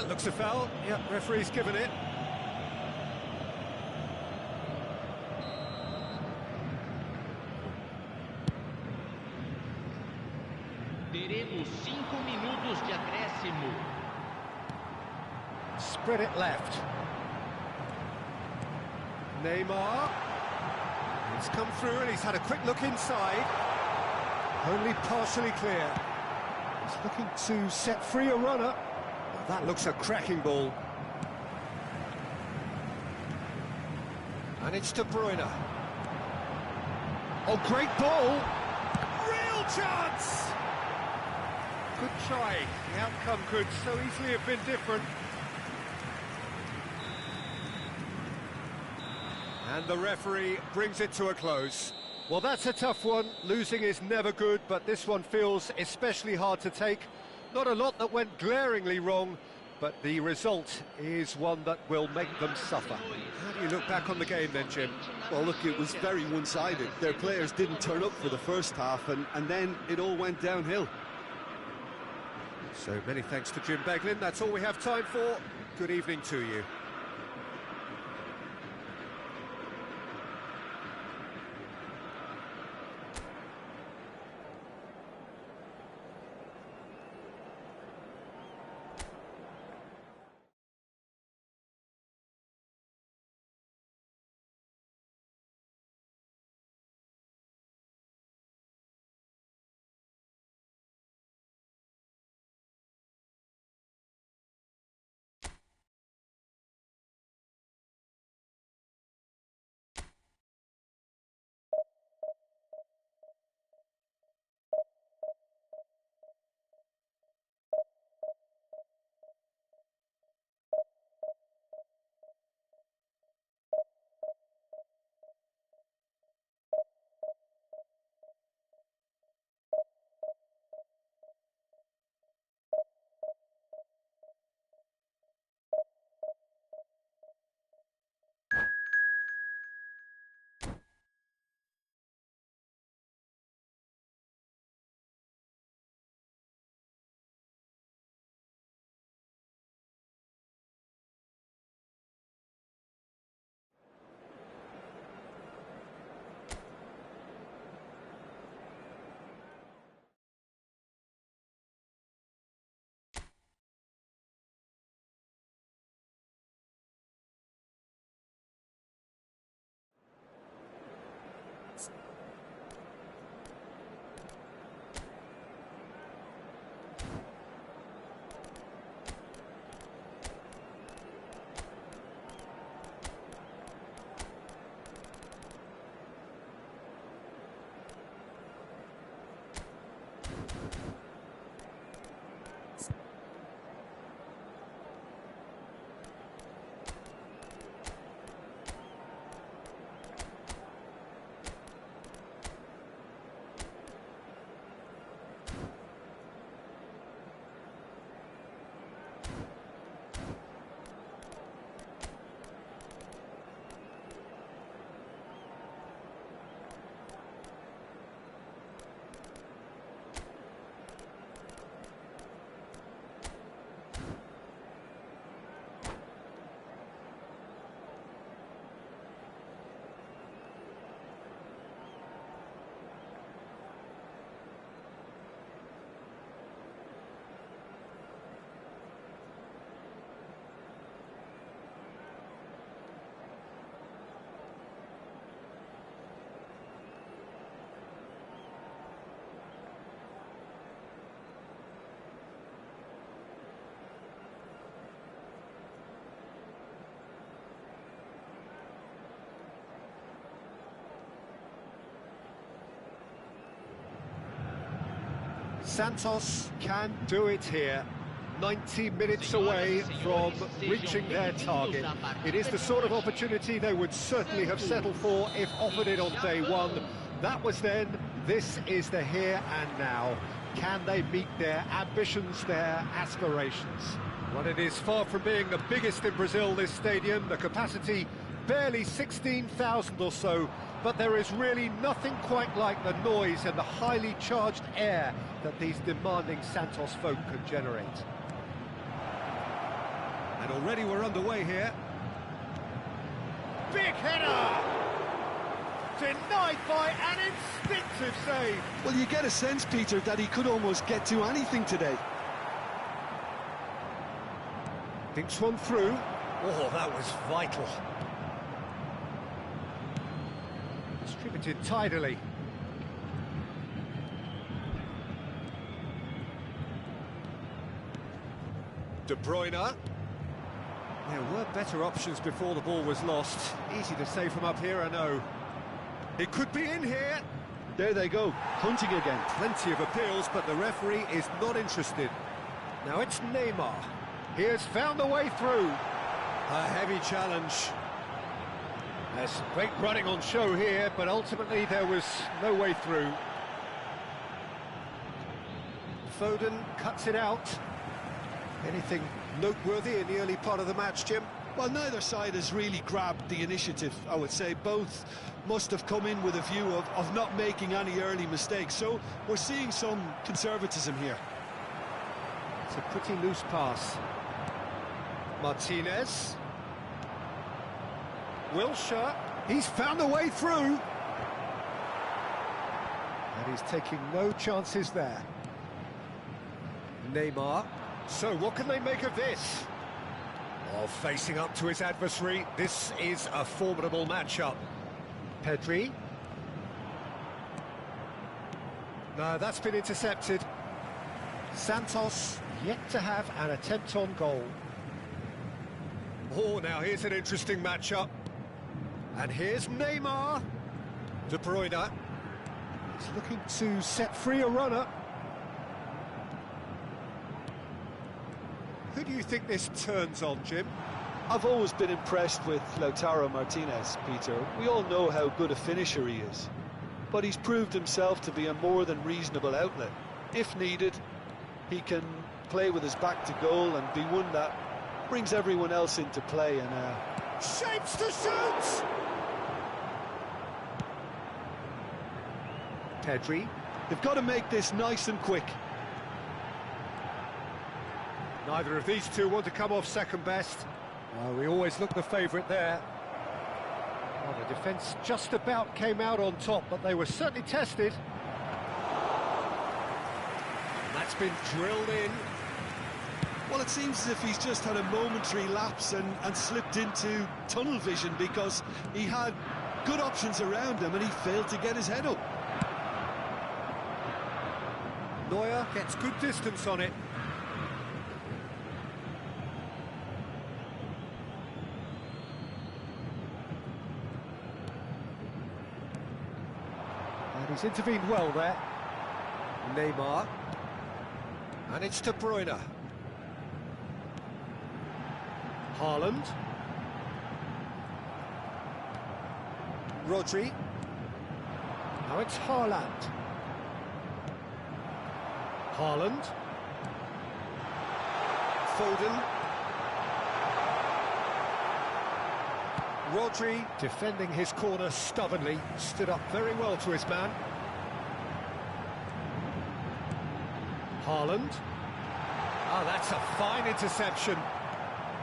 Looks a foul. Yep, referee's given it. Teremos 5 minutos de acréscimo. Spread it left. Neymar. He's come through and he's had a quick look inside. Only partially clear. He's looking to set free a runner. Well, that looks a cracking ball. And it's De Bruyne. Oh, great ball! Real chance! Good try. The outcome could so easily have been different. And the referee brings it to a close. Well, that's a tough one. Losing is never good, but this one feels especially hard to take. Not a lot that went glaringly wrong, but the result is one that will make them suffer. How do you look back on the game then, Jim? Well, look, it was very one-sided. Their players didn't turn up for the first half, and then it all went downhill. So many thanks to Jim Beglin. That's all we have time for. Good evening to you. Santos can do it here. 90 minutes away from reaching their target. It is the sort of opportunity they would certainly have settled for if offered it on day one. That was then, this is the here and now. Can they meet their ambitions, their aspirations? Well, it is far from being the biggest in Brazil, this stadium. The capacity barely 16,000 or so, but there is really nothing quite like the noise and the highly charged air that these demanding Santos folk can generate. And already we're underway here. Big header! Denied by an instinctive save. Well, you get a sense, Peter, that he could almost get to anything today. Thinks one through. Oh, that was vital. Distributed tidily. De Bruyne. There were better options before the ball was lost. Easy to say from up here, I know. It could be in here. There they go, hunting again. Plenty of appeals, but the referee is not interested. Now it's Neymar. He has found a way through. A heavy challenge. There's great running on show here, but ultimately there was no way through. Foden cuts it out. Anything noteworthy in the early part of the match, Jim? Well, neither side has really grabbed the initiative, I would say. Both must have come in with a view of not making any early mistakes. So we're seeing some conservatism here. It's a pretty loose pass. Martinez. Wilshere. He's found a way through. And he's taking no chances there. Neymar. So what can they make of this? Oh, facing up to his adversary, this is a formidable matchup. Pedri. No, that's been intercepted. Santos yet to have an attempt on goal. Oh, now here's an interesting matchup. And here's Neymar. De Bruyne. He's looking to set free a runner. Who do you think this turns on, Jim? I've always been impressed with Lautaro Martinez, Peter. We all know how good a finisher he is. But he's proved himself to be a more than reasonable outlet. If needed, he can play with his back to goal and be one that brings everyone else into play. And shapes to shoot! Pedri. They've got to make this nice and quick. Neither of these two want to come off second best. We always look the favourite there. Well, the defence just about came out on top, but they were certainly tested. That's been drilled in. Well, it seems as if he's just had a momentary lapse and slipped into tunnel vision, because he had good options around him and he failed to get his head up. Neuer gets good distance on it. And he's intervened well there. Neymar. And it's De Bruyne. Haaland. Rodri. Now it's Haaland. Haaland. Foden. Rodri defending his corner stubbornly, stood up very well to his man. Haaland. Oh, that's a fine interception.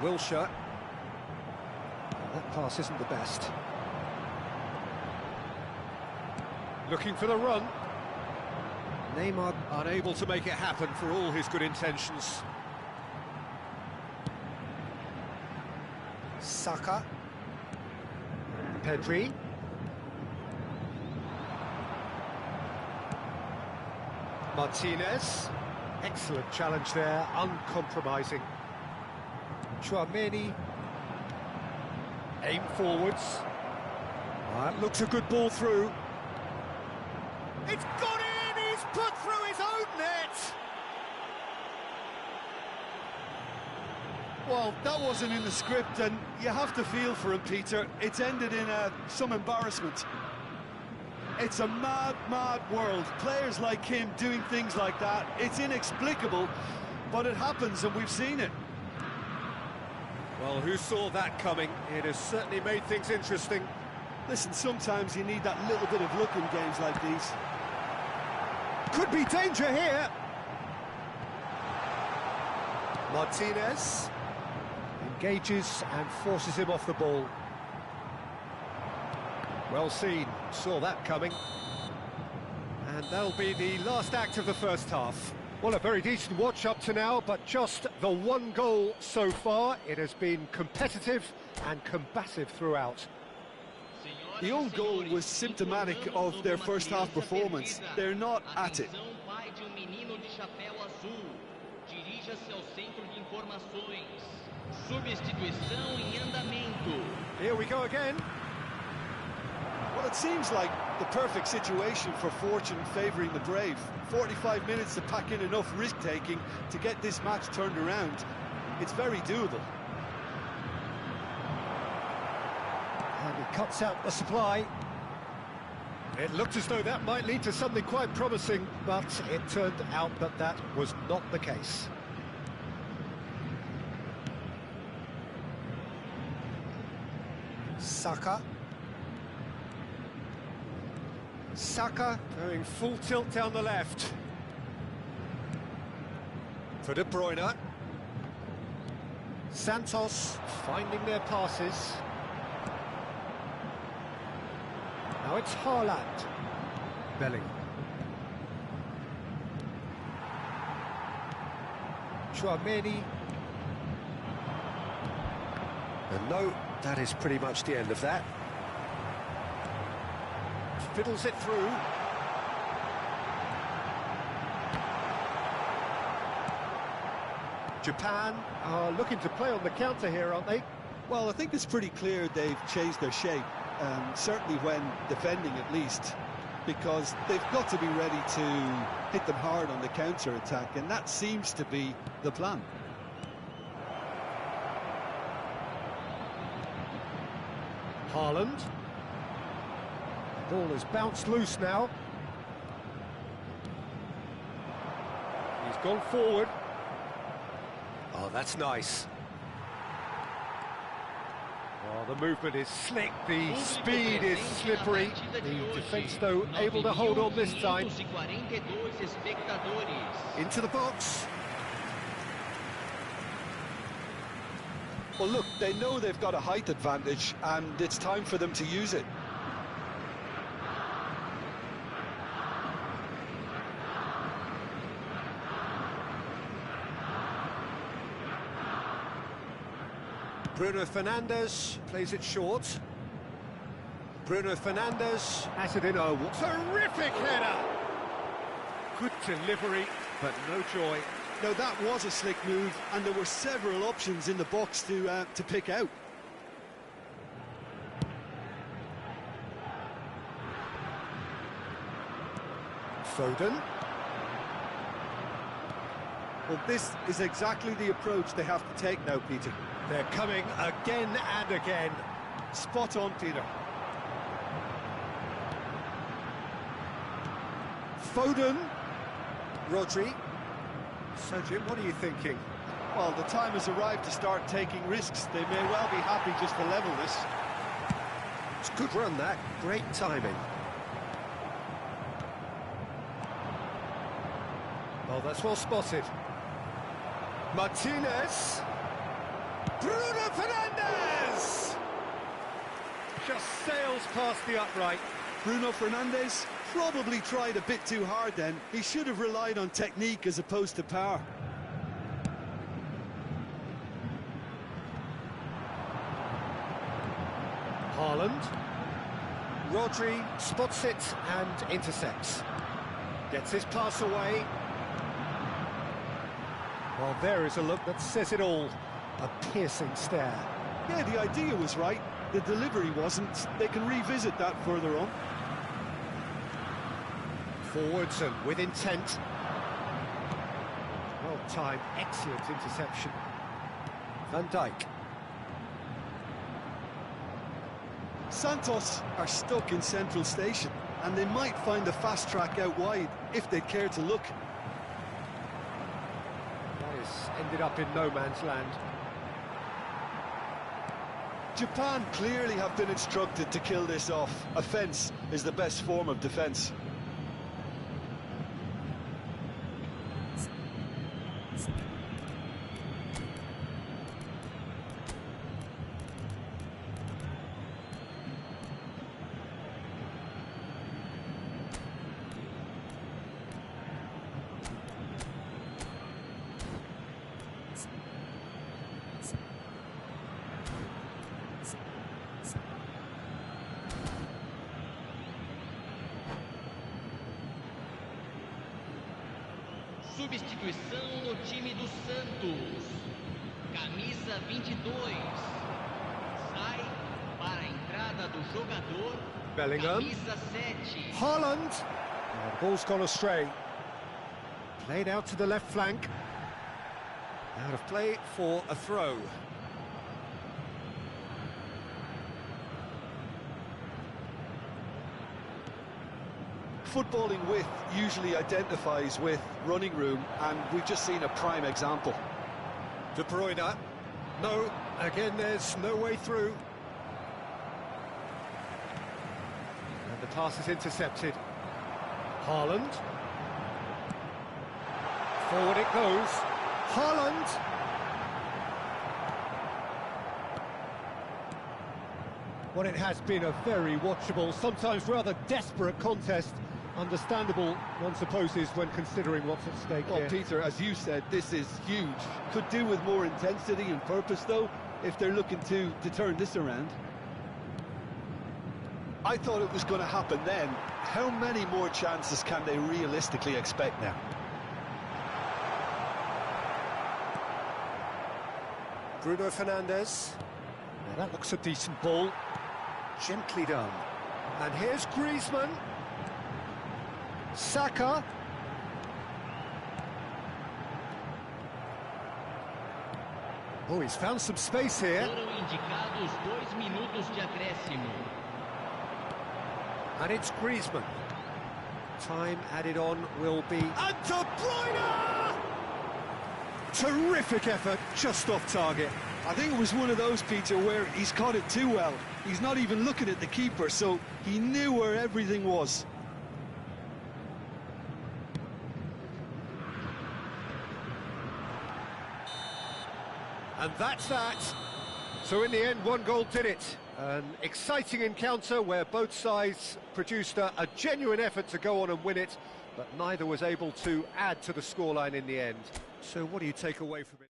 Wilshere. That pass isn't the best. Looking for the run. Neymar unable to make it happen for all his good intentions. Saka. Pedri. Martinez. Excellent challenge there, uncompromising. Tchouaméni. Aim forwards. That looks a good ball through. It's got in! He's put through his own net! Well, that wasn't in the script, and you have to feel for him, Peter. It's ended in some embarrassment. It's a mad, mad world. Players like him doing things like that, it's inexplicable, but it happens, and we've seen it. Well, who saw that coming? It has certainly made things interesting. Listen, sometimes you need that little bit of luck in games like these. Could be danger here. Martinez engages and forces him off the ball. Well seen, saw that coming. And that'll be the last act of the first half. Well, a very decent watch up to now, but just the one goal so far. It has been competitive and combative throughout. The own goal was symptomatic of their first half performance. They're not at it. Here we go again. Well, it seems like the perfect situation for fortune favouring the brave. 45 minutes to pack in enough risk-taking to get this match turned around. It's very doable. And he cuts out the supply. It looked as though that might lead to something quite promising, but it turned out that that was not the case. Saka. Saka going full tilt down the left. For De Bruyne. Santos finding their passes. Now it's Haaland. Bellingham. Tchouaméni. And no, that is pretty much the end of that. Fiddles it through. Japan are looking to play on the counter here, aren't they? Well, I think it's pretty clear they've changed their shape, certainly when defending at least, because they've got to be ready to hit them hard on the counter-attack, and that seems to be the plan. Haaland. The ball has bounced loose now. He's gone forward. Oh, that's nice. Oh, the movement is slick, the speed is slippery. The defence, though, able to hold on this time. Into the box. Well, look, they know they've got a height advantage, and it's time for them to use it. Bruno Fernandes plays it short. Bruno Fernandes has it in. Oh, terrific header! Good delivery, but no joy. No, that was a slick move, and there were several options in the box to pick out. Foden. Well, this is exactly the approach they have to take now, Peter. They're coming again and again. Spot on, Peter. Foden. Rodri. So, Jim, what are you thinking? Well, the time has arrived to start taking risks. They may well be happy just to level this. It's a good run, that. Great timing. Oh, that's well spotted. Martinez. Bruno Fernandes! Just sails past the upright. Bruno Fernandes probably tried a bit too hard then. He should have relied on technique as opposed to power. Haaland. Rodri spots it and intercepts. Gets his pass away. Well, there is a look that says it all. A piercing stare. Yeah, the idea was right. The delivery wasn't. They can revisit that further on. Forwards and with intent. Well timed, excellent interception. Van Dijk. Santos are stuck in Central Station, and they might find a fast track out wide if they care to look. That has ended up in no man's land. Japan clearly have been instructed to kill this off. Offence is the best form of defence. Substituição no time do Santos. Camisa 22. Sai para a entrada do jogador Bellingham. Camisa 7. Haaland. Oh, the ball's gone astray. Played out to the left flank. Out of play for a throw. Footballing width usually identifies with running room, and we've just seen a prime example. De Bruyne. No, again there's no way through. And the pass is intercepted. Haaland. Forward it goes. Haaland. Well, it has been a very watchable, sometimes rather desperate contest. Understandable, one supposes, when considering what's at stake Well, here. Peter, as you said, this is huge. Could do with more intensity and purpose, though, if they're looking to turn this around. I thought it was going to happen then. How many more chances can they realistically expect now? Bruno Fernandes. Now that looks a decent ball. Gently done. And here's Griezmann. Saka. Oh, he's found some space here. Foram indicados 2 minutos de acréscimo. And it's Griezmann. Time added on will be... And De Bruyne! Terrific effort, just off target. I think it was one of those, Peter, where he's caught it too well. He's not even looking at the keeper, so he knew where everything was. And that's that. So in the end, one goal did it. An exciting encounter where both sides produced a genuine effort to go on and win it, but neither was able to add to the scoreline in the end. So what do you take away from it?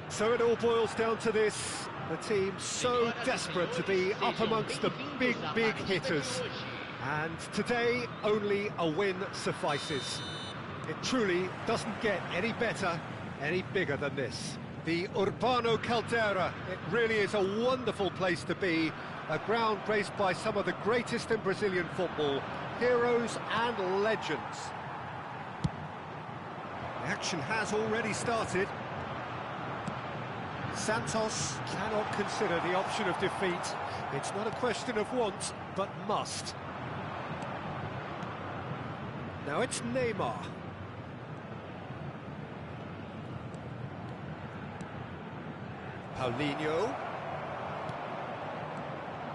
So it all boils down to this. The team so desperate to be up amongst the big hitters. And today, only a win suffices. It truly doesn't get any better, any bigger than this. The Urbano Caldera, it really is a wonderful place to be. A ground graced by some of the greatest in Brazilian football, heroes and legends. The action has already started. Santos cannot consider the option of defeat. It's not a question of want, but must. Now it's Neymar.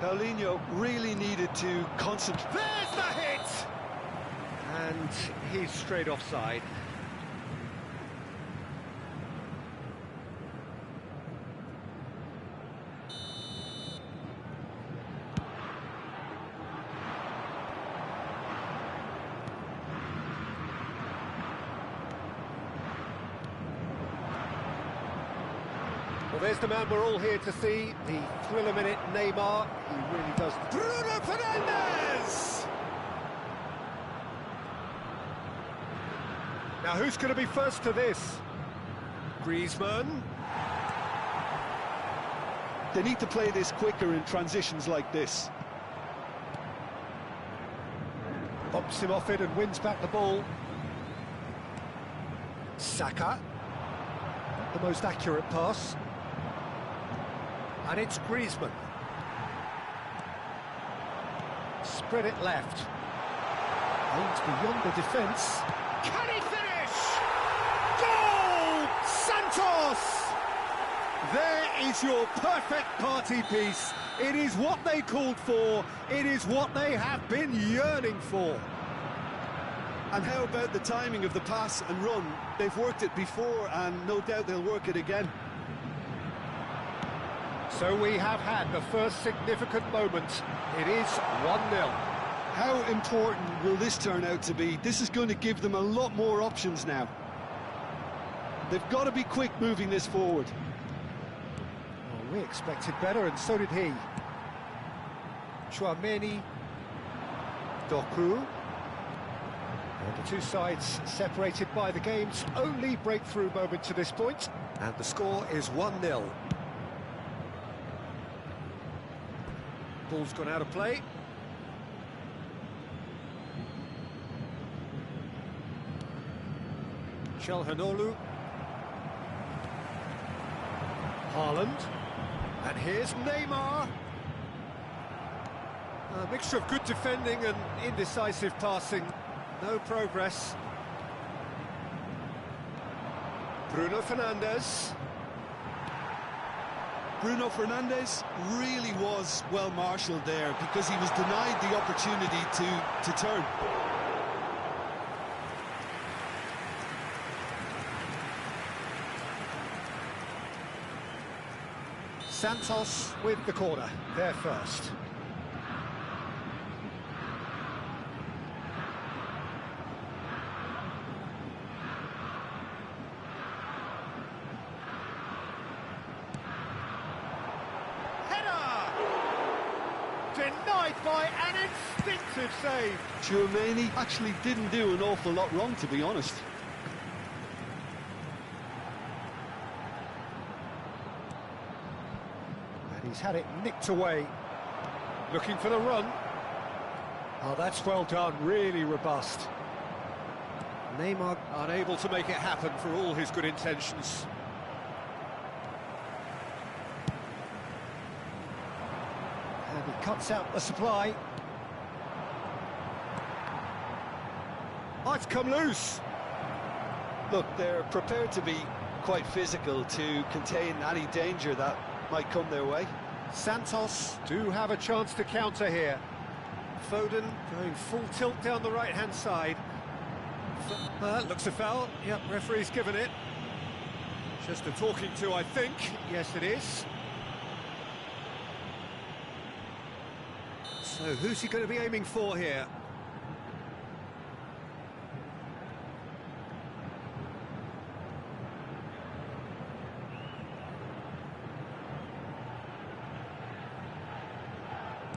Paulinho really needed to concentrate. There's the hit! And he's straight offside. Well, there's the man we're all here to see, the thriller-minute Neymar. He really does. Bruno Fernandes! Now, who's going to be first to this? Griezmann. They need to play this quicker in transitions like this. Bumps him off it and wins back the ball. Saka. The most accurate pass. And it's Griezmann. Spread it left. Aims beyond the defence. Can he finish? Goal! Santos! There is your perfect party piece. It is what they called for. It is what they have been yearning for. And how about the timing of the pass and run? They've worked it before, and no doubt they'll work it again. So we have had the first significant moment. It is 1-0. How important will this turn out to be? This is going to give them a lot more options now. They've got to be quick moving this forward. Well, we expected better, and so did he. Chouameni, Doku. And the two sides separated by the game's only breakthrough moment to this point. And the score is 1-0. Ball's gone out of play. Çalhanoğlu. Haaland. And here's Neymar. A mixture of good defending and indecisive passing. No progress. Bruno Fernandes. Bruno Fernandes really was well marshalled there because he was denied the opportunity to turn. Santos with the corner, there first. Denied by an instinctive save. Chouameni actually didn't do an awful lot wrong, to be honest. And he's had it nicked away. Looking for the run. Oh, that's well done, really robust. Neymar unable to make it happen for all his good intentions. And he cuts out the supply. Oh, it's come loose. Look, they're prepared to be quite physical to contain any danger that might come their way. Santos do have a chance to counter here. Foden going full tilt down the right-hand side. Looks a foul. Yep, referee's given it. Just a talking to, I think. Yes, it is. So who's he going to be aiming for here?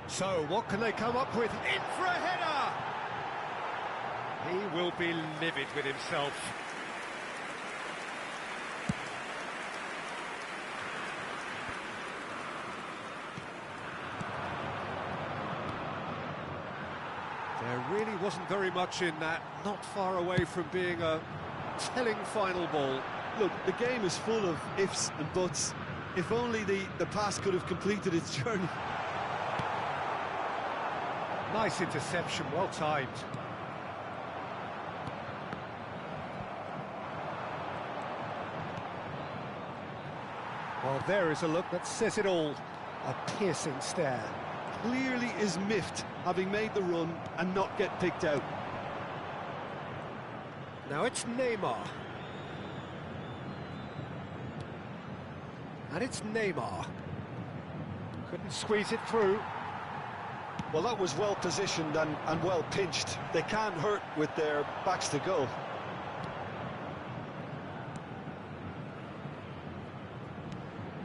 So, what can they come up with? In for a header! He will be livid with himself. There really wasn't very much in that, not far away from being a telling final ball. Look, the game is full of ifs and buts. If only the pass could have completed its journey. Nice interception, well timed. Well, there is a look that says it all. A piercing stare. Clearly is miffed, having made the run and not get picked out. Now it's Neymar. And it's Neymar. Couldn't squeeze it through. Well, that was well positioned and well pinched. They can't hurt with their backs to goal.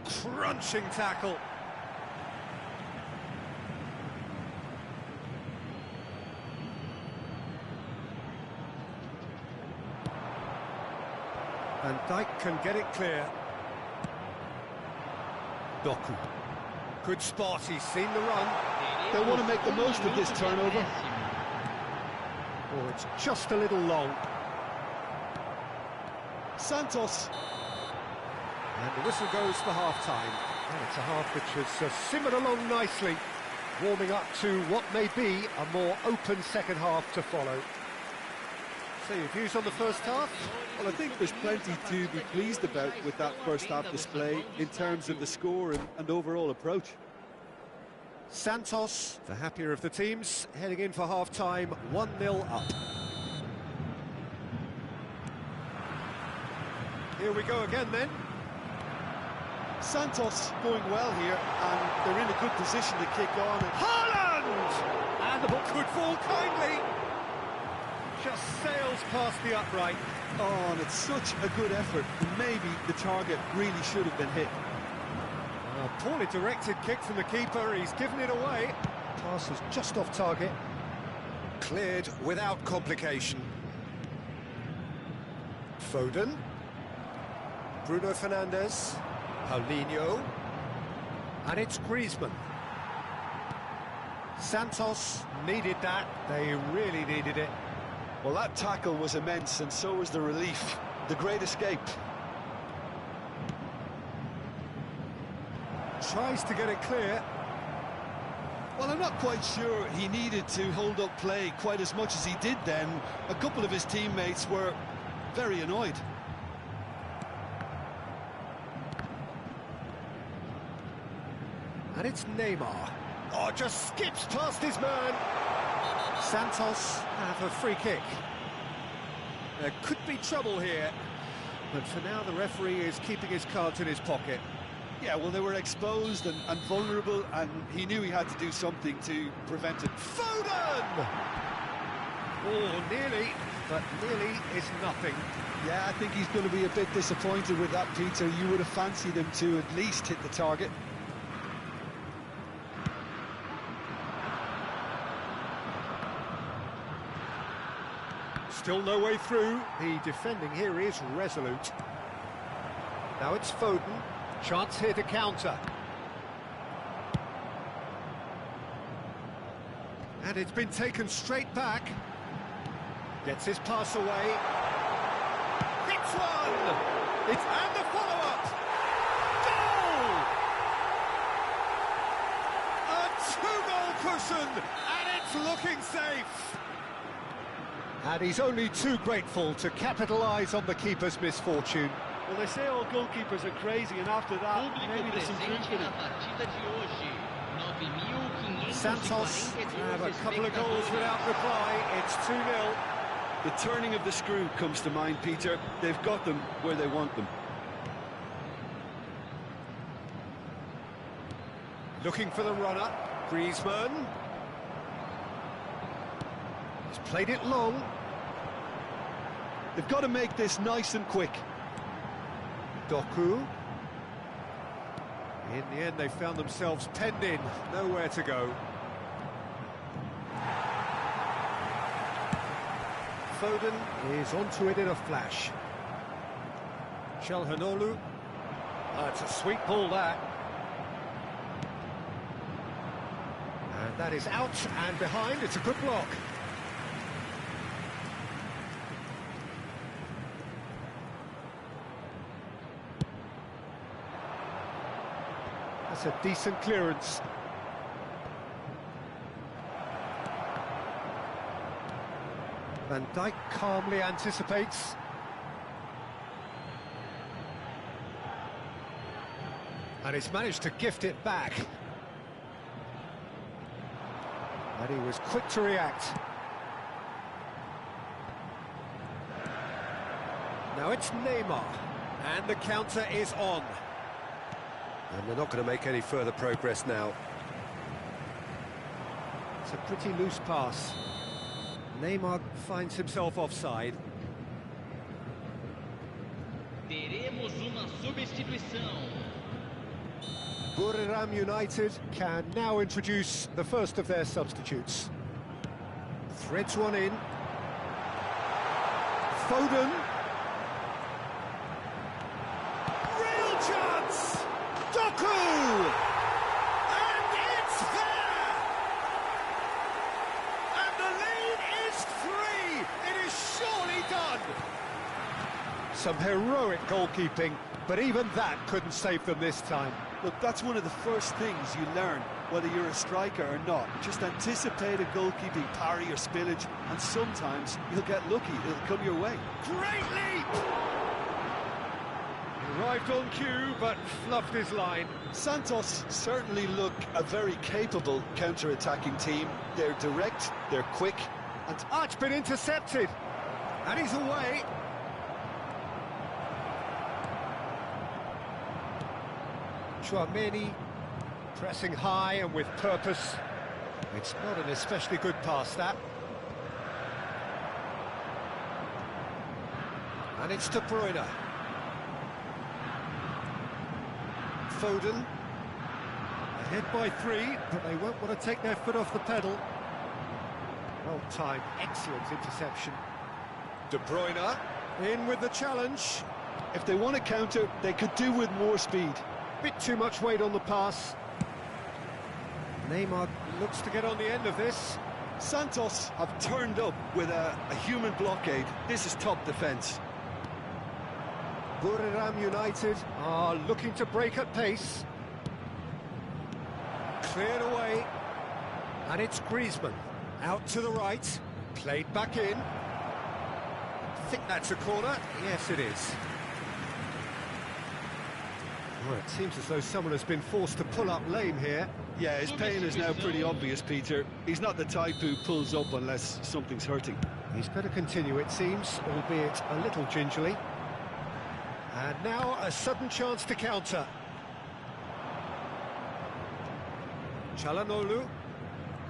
Crunching tackle. And Dijk can get it clear. Doku. Good spot, he's seen the run. They want to make the most of this turnover. Oh, it's just a little long. Santos. And the whistle goes for half-time. And it's a half which has simmered along nicely, warming up to what may be a more open second half to follow. So your views on the first half? Well, I think there's plenty to be pleased about with that first half display in terms of the score and overall approach. Santos, the happier of the teams, heading in for half-time, 1-0 up. Here we go again then. Santos going well here, and they're in a good position to kick on. Haaland! And the ball could fall kindly. Just sails past the upright. Oh, and it's such a good effort. Maybe the target really should have been hit. A poorly directed kick from the keeper, he's given it away. Pass is just off target. Cleared without complication. Foden. Bruno Fernandes. Paulinho. And it's Griezmann. Santos needed that, they really needed it. Well, that tackle was immense, and so was the relief. The great escape. Tries to get it clear. Well, I'm not quite sure he needed to hold up play quite as much as he did then. A couple of his teammates were very annoyed. And it's Neymar. Oh, just skips past his man. Santos have a free kick. There could be trouble here, but for now the referee is keeping his cards in his pocket. Yeah, well, they were exposed and vulnerable, and he knew he had to do something to prevent it. Foden! Oh, nearly, but nearly is nothing. Yeah, I think he's going to be a bit disappointed with that, Peter. You would have fancied him to at least hit the target. Still no way through. The defending here is resolute. Now it's Foden. Chance here to counter. And it's been taken straight back. Gets his pass away. Hits one! And the follow-up! Goal! A two-goal cushion, and it's looking safe. And he's only too grateful to capitalise on the keeper's misfortune. Well, they say all goalkeepers are crazy, and after that, maybe there's some truth in it. Santos have a couple of goals without reply. It's 2-0. The turning of the screw comes to mind, Peter. They've got them where they want them. Looking for the runner. Griezmann. He's played it long. They've got to make this nice and quick. Doku. In the end, they found themselves penned in. Nowhere to go. Foden is onto it in a flash. Çalhanoğlu. It's a sweet ball, that. And that is out and behind. It's a good block. That's a decent clearance. Van Dijk calmly anticipates. And he's managed to gift it back. And he was quick to react. Now it's Neymar. And the counter is on. And they're not going to make any further progress now. It's a pretty loose pass. Neymar finds himself offside. Teremos uma substituição. Buriram United can now introduce the first of their substitutes. Threads one in. Foden. Real chance! Doku! And it's there! And the lead is 3! It is surely done! Some heroic goalkeeping, but even that couldn't save them this time. Look, that's one of the first things you learn, whether you're a striker or not. Just anticipate a goalkeeping parry or spillage, and sometimes you'll get lucky, it'll come your way. Great leap! Arrived on cue, but fluffed his line. Santos certainly look a very capable counter-attacking team. They're direct, they're quick, and... It's been intercepted, and he's away. Chouameni pressing high and with purpose. It's not an especially good pass, that. And it's De Bruyne. Foden. Ahead by 3, but they won't want to take their foot off the pedal. Well timed, excellent interception. De Bruyne in with the challenge. If they want to counter, they could do with more speed. Bit too much weight on the pass. Neymar looks to get on the end of this. Santos have turned up with a human blockade. This is top defence. Buriram United are looking to break at pace. Cleared away. And it's Griezmann. Out to the right. Played back in. I think that's a corner. Yes, it is. Well, it seems as though someone has been forced to pull up lame here. Yeah, his pain is now pretty obvious, Peter. He's not the type who pulls up unless something's hurting. He's going to continue, it seems, albeit a little gingerly. And now a sudden chance to counter. Çalhanoğlu.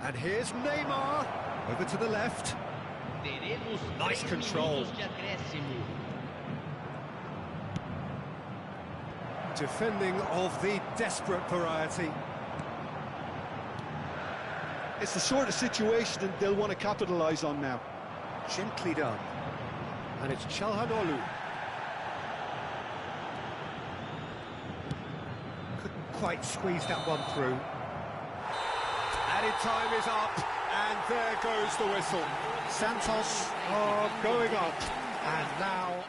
And here's Neymar. Over to the left. Nice control. Defending of the desperate variety. It's the sort of situation that they'll want to capitalise on now. Gently done. And it's Çalhanoğlu. Couldn't quite squeeze that one through. Added time is up, and there goes the whistle. Santos are going up, and now...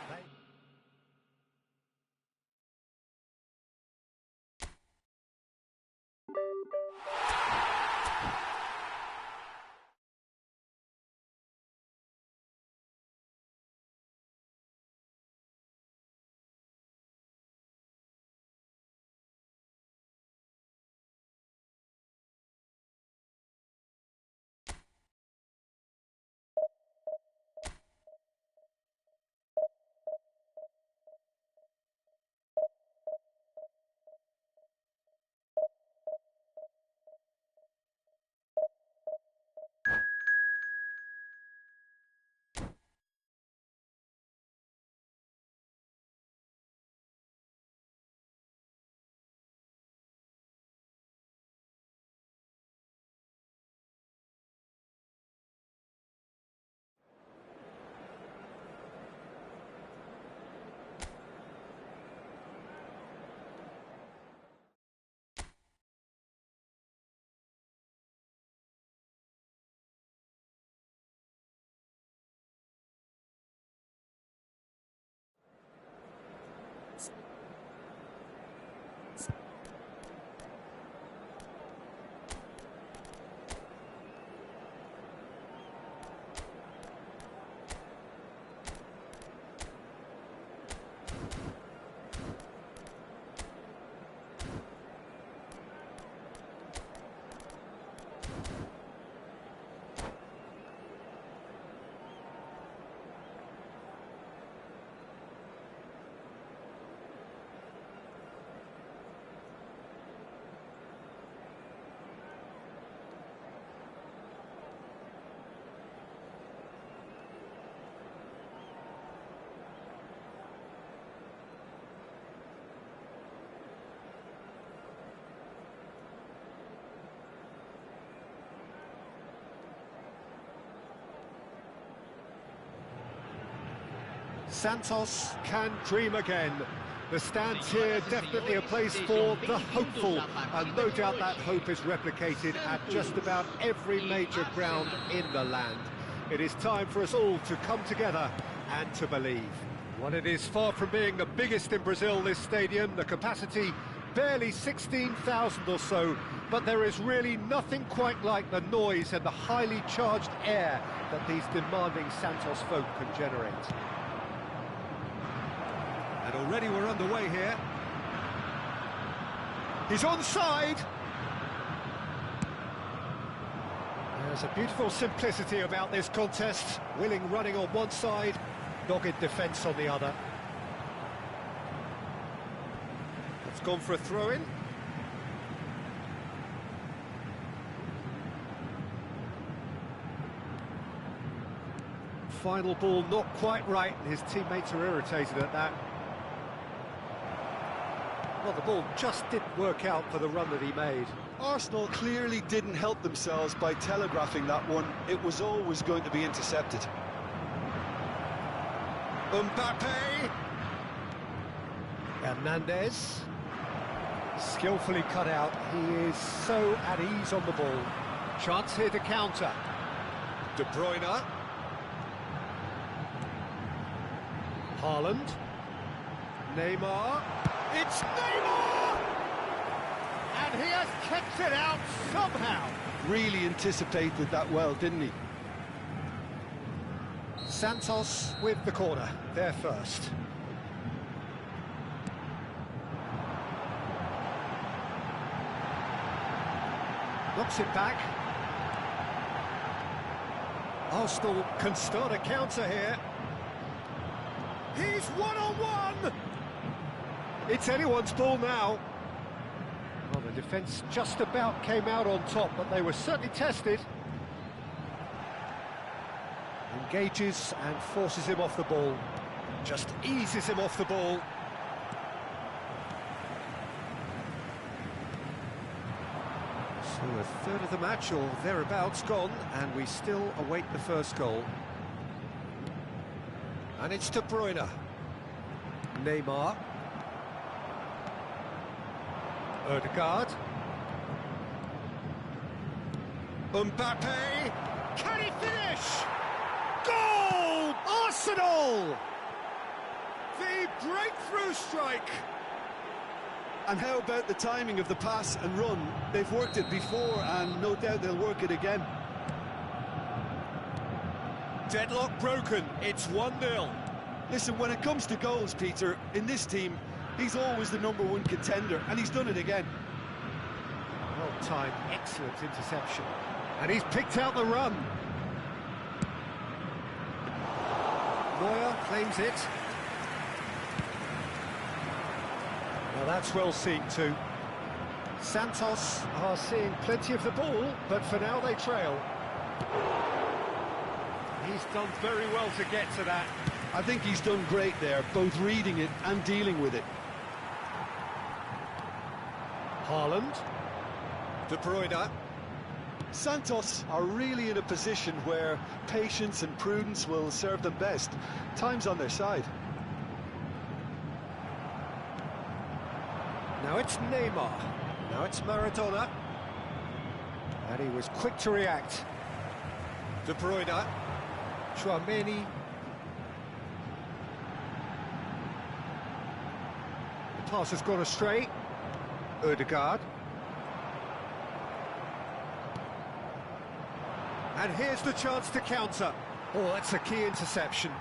Santos can dream again. The stands here definitely a place for the hopeful, and no doubt that hope is replicated at just about every major ground in the land. It is time for us all to come together and to believe. Well, it is far from being the biggest in Brazil, this stadium. The capacity barely 16,000 or so, but there is really nothing quite like the noise and the highly charged air that these demanding Santos folk can generate. And already we're underway here. He's onside. There's a beautiful simplicity about this contest. Willing running on one side, dogged defence on the other. It's gone for a throw-in. Final ball not quite right, and his teammates are irritated at that. Well, the ball just didn't work out for the run that he made. Arsenal clearly didn't help themselves by telegraphing that one. It was always going to be intercepted. Mbappe. Hernandez. Skillfully cut out. He is so at ease on the ball. Chance here to counter. De Bruyne. Haaland. Neymar. It's Neymar! And he has kept it out somehow. Really anticipated that well, didn't he? Santos with the corner, there first. Knocks it back. Arsenal can start a counter here. He's one-on-one! It's anyone's ball now. Well, the defence just about came out on top, but they were certainly tested. Engages and forces him off the ball. Just eases him off the ball. So a third of the match or thereabouts gone, and we still await the first goal. And it's De Bruyne. Neymar. Odegaard. Mbappe. Can he finish? Goal! Arsenal! The breakthrough strike. And how about the timing of the pass and run? They've worked it before, and no doubt they'll work it again. Deadlock broken. It's 1-0. Listen, when it comes to goals, Peter, in this team, he's always the #1 contender, and he's done it again. Well-timed, excellent interception. And he's picked out the run. Neuer claims it. Well, that's well seen too. Santos are seeing plenty of the ball, but for now they trail. He's done very well to get to that. I think he's done great there, both reading it and dealing with it. Haaland. De Bruyne. Santos are really in a position where patience and prudence will serve them best. Time's on their side. Now it's Neymar. Now it's Maradona. And he was quick to react. De Bruyne. Tchouaméni. The pass has gone astray. Odegaard. And here's the chance to counter. Oh, that's a key interception.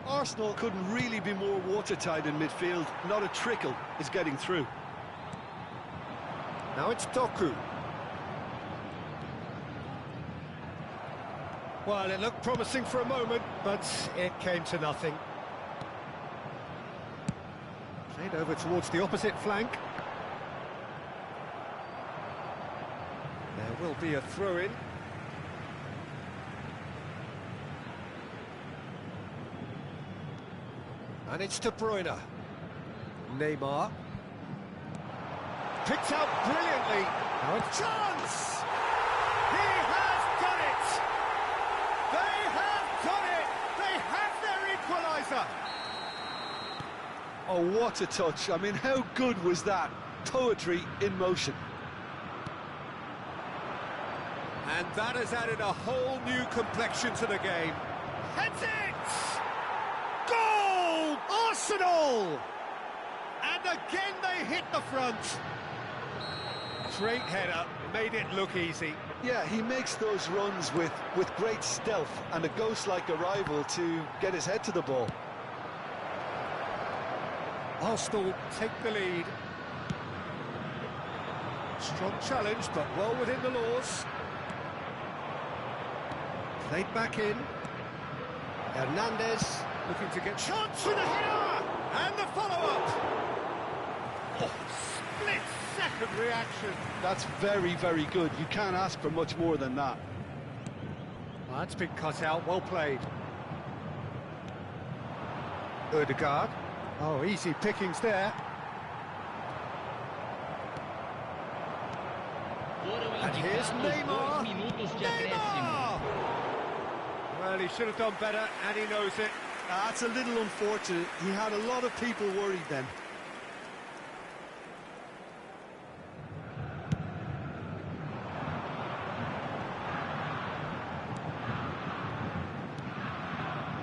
Arsenal couldn't really be more watertight in midfield. Not a trickle is getting through. Now it's Doku. Well, it looked promising for a moment, but it came to nothing. Played over towards the opposite flank. There will be a throw-in. And it's De Bruyne. Neymar. Picked out brilliantly. Now a chance! He has done it! They have done it! They have their equaliser! Oh, what a touch. I mean, how good was that? Poetry in motion. And that has added a whole new complexion to the game. Heads it! Goal! Arsenal! And again they hit the front. Great header, made it look easy. Yeah, he makes those runs with great stealth and a ghost-like arrival to get his head to the ball. Arsenal take the lead. Strong challenge, but well within the laws. Played back in. Hernandez looking to get chance with a header! And the follow-up! Oh, split-second reaction. That's very, very good. You can't ask for much more than that. Well, that's been cut out, well played. Odegaard. Oh, easy pickings there. And here's Neymar. Neymar! Well, he should have done better, and he knows it. That's a little unfortunate. He had a lot of people worried then.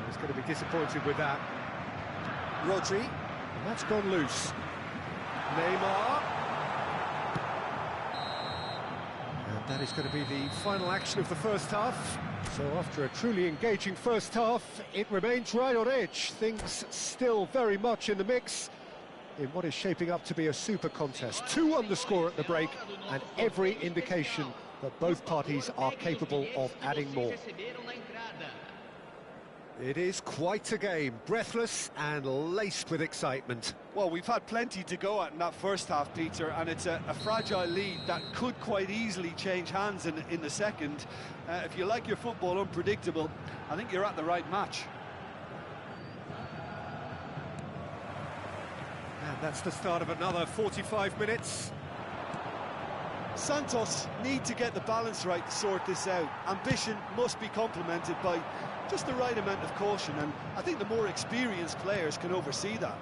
He's going to be disappointed with that. Rodri, and that's gone loose. Neymar. And that is going to be the final action of the first half. So after a truly engaging first half, it remains right on edge. Things still very much in the mix in what is shaping up to be a super contest. 2 on the score at the break, and every indication that both parties are capable of adding more. It is quite a game, breathless and laced with excitement. Well, we've had plenty to go at in that first half, Peter, and it's a fragile lead that could quite easily change hands in the second. If you like your football unpredictable, I think you're at the right match. And that's the start of another 45 minutes. Santos need to get the balance right to sort this out. Ambition must be complemented by just the right amount of caution, and I think the more experienced players can oversee that.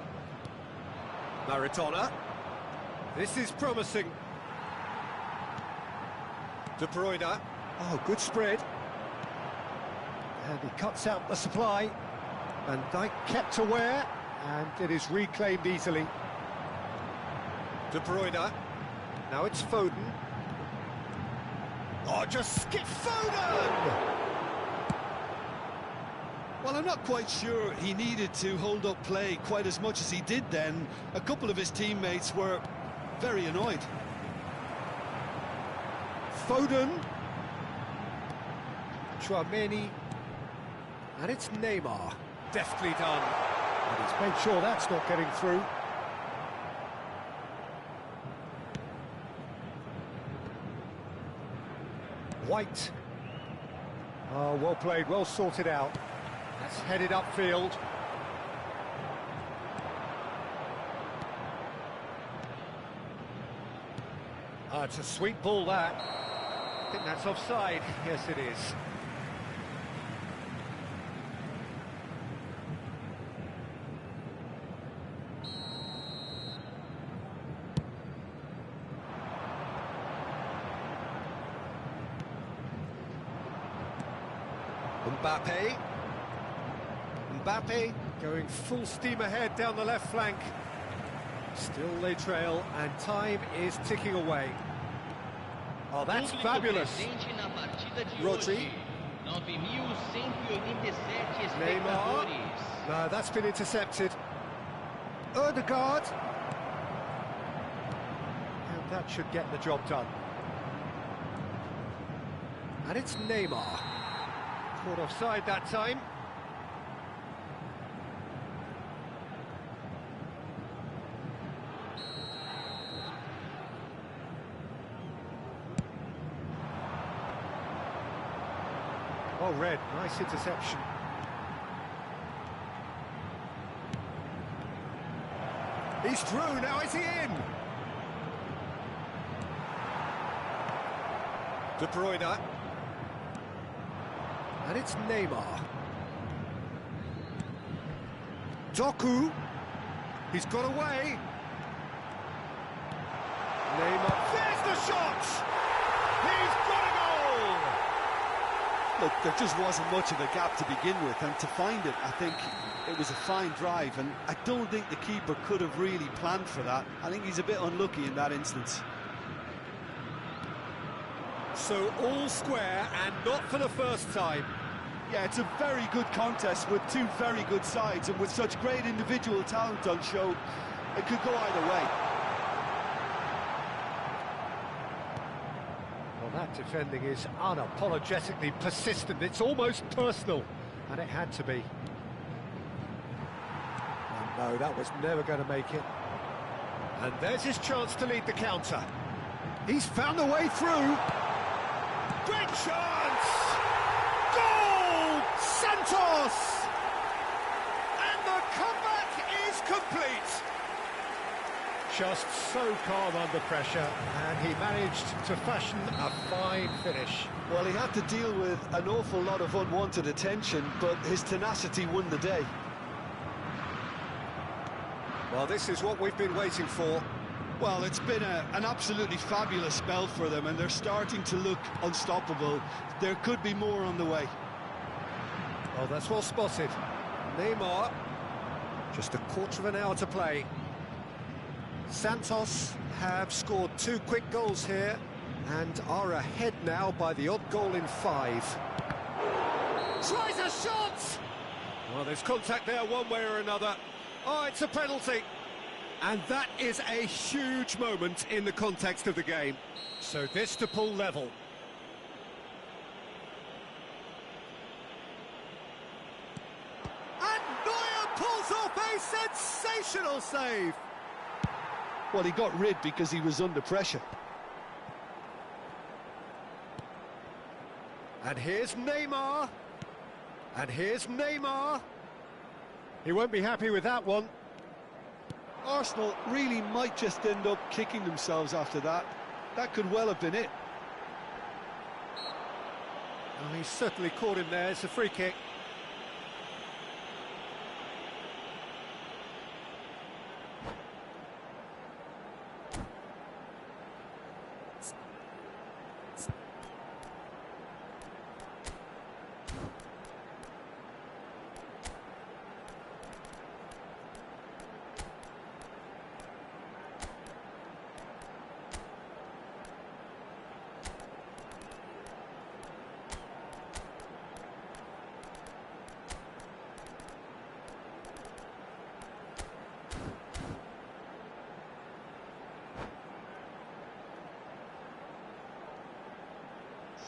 Maradona. This is promising. De Bruyne. Oh, good spread. And he cuts out the supply. Van Dijk kept aware, and it is reclaimed easily. De Bruyne. Now it's Foden. Oh, just skip Foden! Well, I'm not quite sure he needed to hold up play quite as much as he did then. A couple of his teammates were very annoyed. Foden. Tchouameni. And it's Neymar. Deftly done. And he's made sure that's not getting through. White. Oh, well played, well sorted out. That's headed upfield. Oh, it's a sweet ball, that. I think that's offside. Yes, it is. Mbappe going full steam ahead down the left flank. Still they trail, and time is ticking away. Oh, that's fabulous. Rodri. Neymar. No, that's been intercepted. Odegaard. And that should get the job done. And it's Neymar. Caught offside that time. Oh, red, nice interception. He's through, now is he in? De Bruyne. And it's Neymar. Doku. He's got away. Neymar. There's the shot! He's got a goal! Look, there just wasn't much of a gap to begin with, and to find it, I think it was a fine drive, and I don't think the keeper could have really planned for that. I think he's a bit unlucky in that instance. So all square, and not for the first time. Yeah, it's a very good contest with two very good sides, and with such great individual talent on show, it could go either way. Well, that defending is unapologetically persistent. It's almost personal, and it had to be. And no, that was never going to make it. And there's his chance to lead the counter. He's found a way through. Great chance! Goal! Santos! And the comeback is complete. Just so calm under pressure, and he managed to fashion a fine finish. Well, he had to deal with an awful lot of unwanted attention, but his tenacity won the day. Well, this is what we've been waiting for. Well, it's been an absolutely fabulous spell for them, and they're starting to look unstoppable. There could be more on the way. Oh, that's well spotted. Neymar, just a quarter of an hour to play. Santos have scored 2 quick goals here and are ahead now by the odd goal in 5. Tries a shot! Well, there's contact there one way or another. Oh, it's a penalty. And that is a huge moment in the context of the game. So this to pull level. And Neuer pulls off a sensational save. Well, he got rid because he was under pressure. And here's Neymar. And here's Neymar. He won't be happy with that one. Arsenal really might just end up kicking themselves after that. That could well have been it. Oh, he's certainly caught him there. It's a free kick.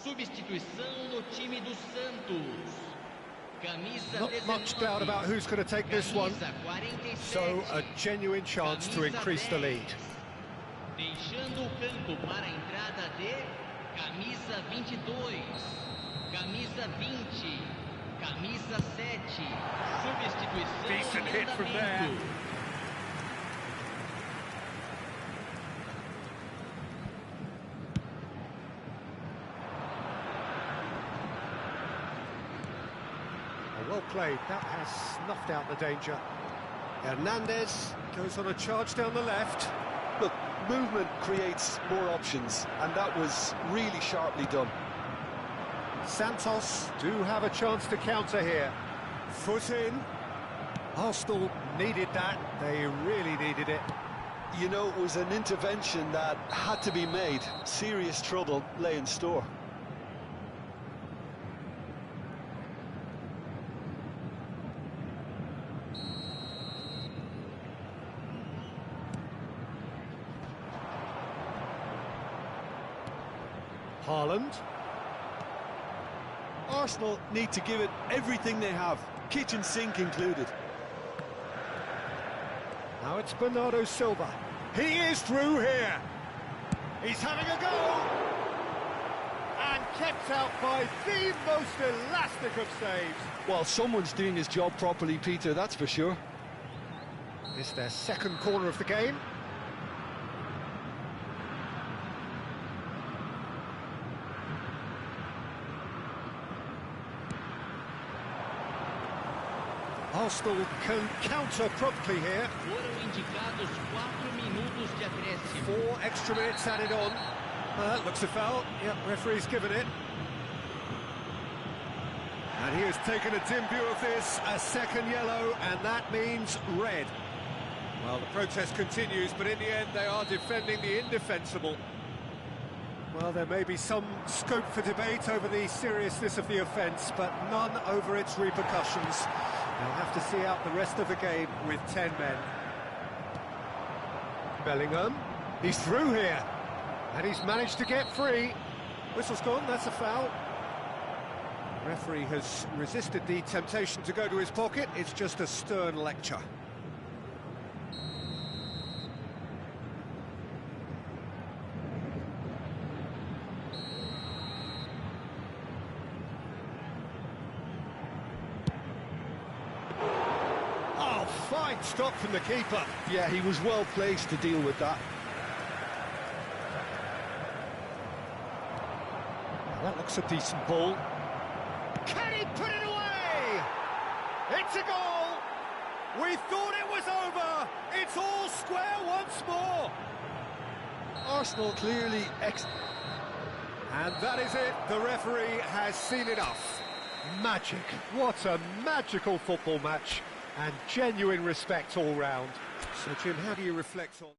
Substituição no time do Santos. Camisa Not much doubt about who's going to take this one. So a genuine chance to increase the lead. Deixando o campo para a entrada de camisa 22, camisa 20, camisa 7. Substituição. Decent hit from there. Well played, that has snuffed out the danger. Hernandez goes on a charge down the left. Look, movement creates more options, and that was really sharply done. Santos do have a chance to counter here. Foot in. Arsenal needed that, they really needed it. You know, it was an intervention that had to be made. Serious trouble lay in store. Haaland. Arsenal need to give it everything they have, kitchen sink included. Now it's Bernardo Silva. He is through here. He's having a go. And kept out by the most elastic of saves. Well, someone's doing his job properly, Peter, that's for sure. It's their second corner of the game. Arsenal can counter promptly here. Foram indicados 4 minutos de acréscimo. 4 extra minutes added on. Looks a foul. Yep, referee's given it. And he has taken a dim view of this, a second yellow, and that means red. Well, the protest continues, but in the end they are defending the indefensible. Well, there may be some scope for debate over the seriousness of the offence, but none over its repercussions. They'll have to see out the rest of the game with 10 men. Bellingham, he's through here, and he's managed to get free. Whistle's gone, that's a foul. The referee has resisted the temptation to go to his pocket. It's just a stern lecture. Fine stop from the keeper. Yeah, he was well placed to deal with that. Now that looks a decent ball. Can he put it away? It's a goal! We thought it was over! It's all square once more! Arsenal clearly And that is it. The referee has seen enough. Magic. What a magical football match. And genuine respect all round. So, Jim, how do you reflect on...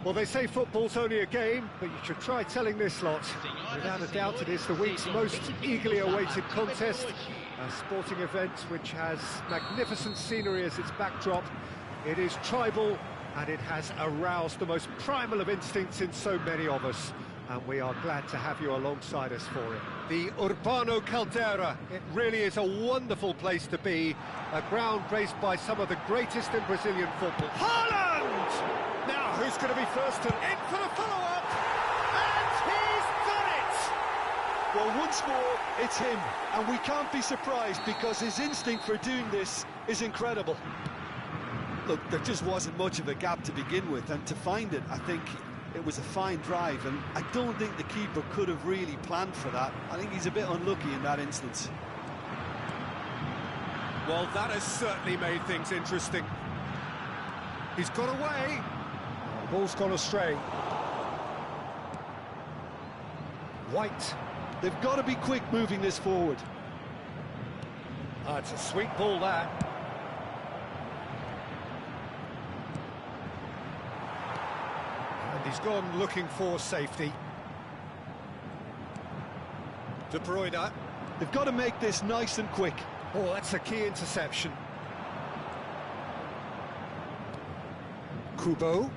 Well, they say football's only a game, but you should try telling this lot. Without a doubt, it is the week's most eagerly awaited contest. A sporting event which has magnificent scenery as its backdrop. It is tribal, and it has aroused the most primal of instincts in so many of us. And we are glad to have you alongside us for it. The Urbano Caldera, it really is a wonderful place to be. A ground graced by some of the greatest in Brazilian football. Haaland! Now, who's going to be first and in for the follow-up? And he's done it! Well, once more, it's him. And we can't be surprised because his instinct for doing this is incredible. Look, there just wasn't much of a gap to begin with, and to find it, I think it was a fine drive, and I don't think the keeper could have really planned for that. I think he's a bit unlucky in that instance. Well, that has certainly made things interesting. He's got away. Ball's gone astray. White. They've got to be quick moving this forward. It's a sweet ball, that. And he's gone looking for safety. De Bruyne. They've got to make this nice and quick. Oh, that's a key interception. Kubo.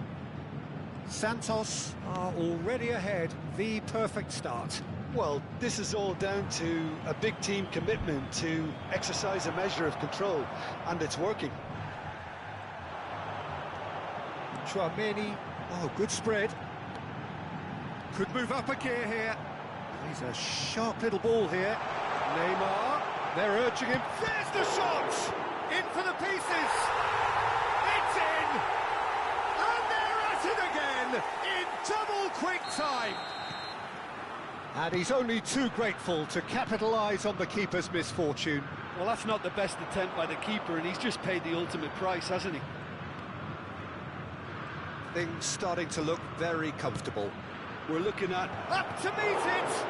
Santos are already ahead. The perfect start. Well, this is all down to a big team commitment to exercise a measure of control, and it's working. Chouameni. Oh, good spread. Could move up a gear here. He's a sharp little ball here. Neymar. They're urging him. There's the shot! In for the pieces! It's in! And they're at it again! In double quick time! And he's only too grateful to capitalise on the keeper's misfortune. Well, that's not the best attempt by the keeper, and he's just paid the ultimate price, hasn't he? Things starting to look very comfortable. We're looking at... Up to meet it!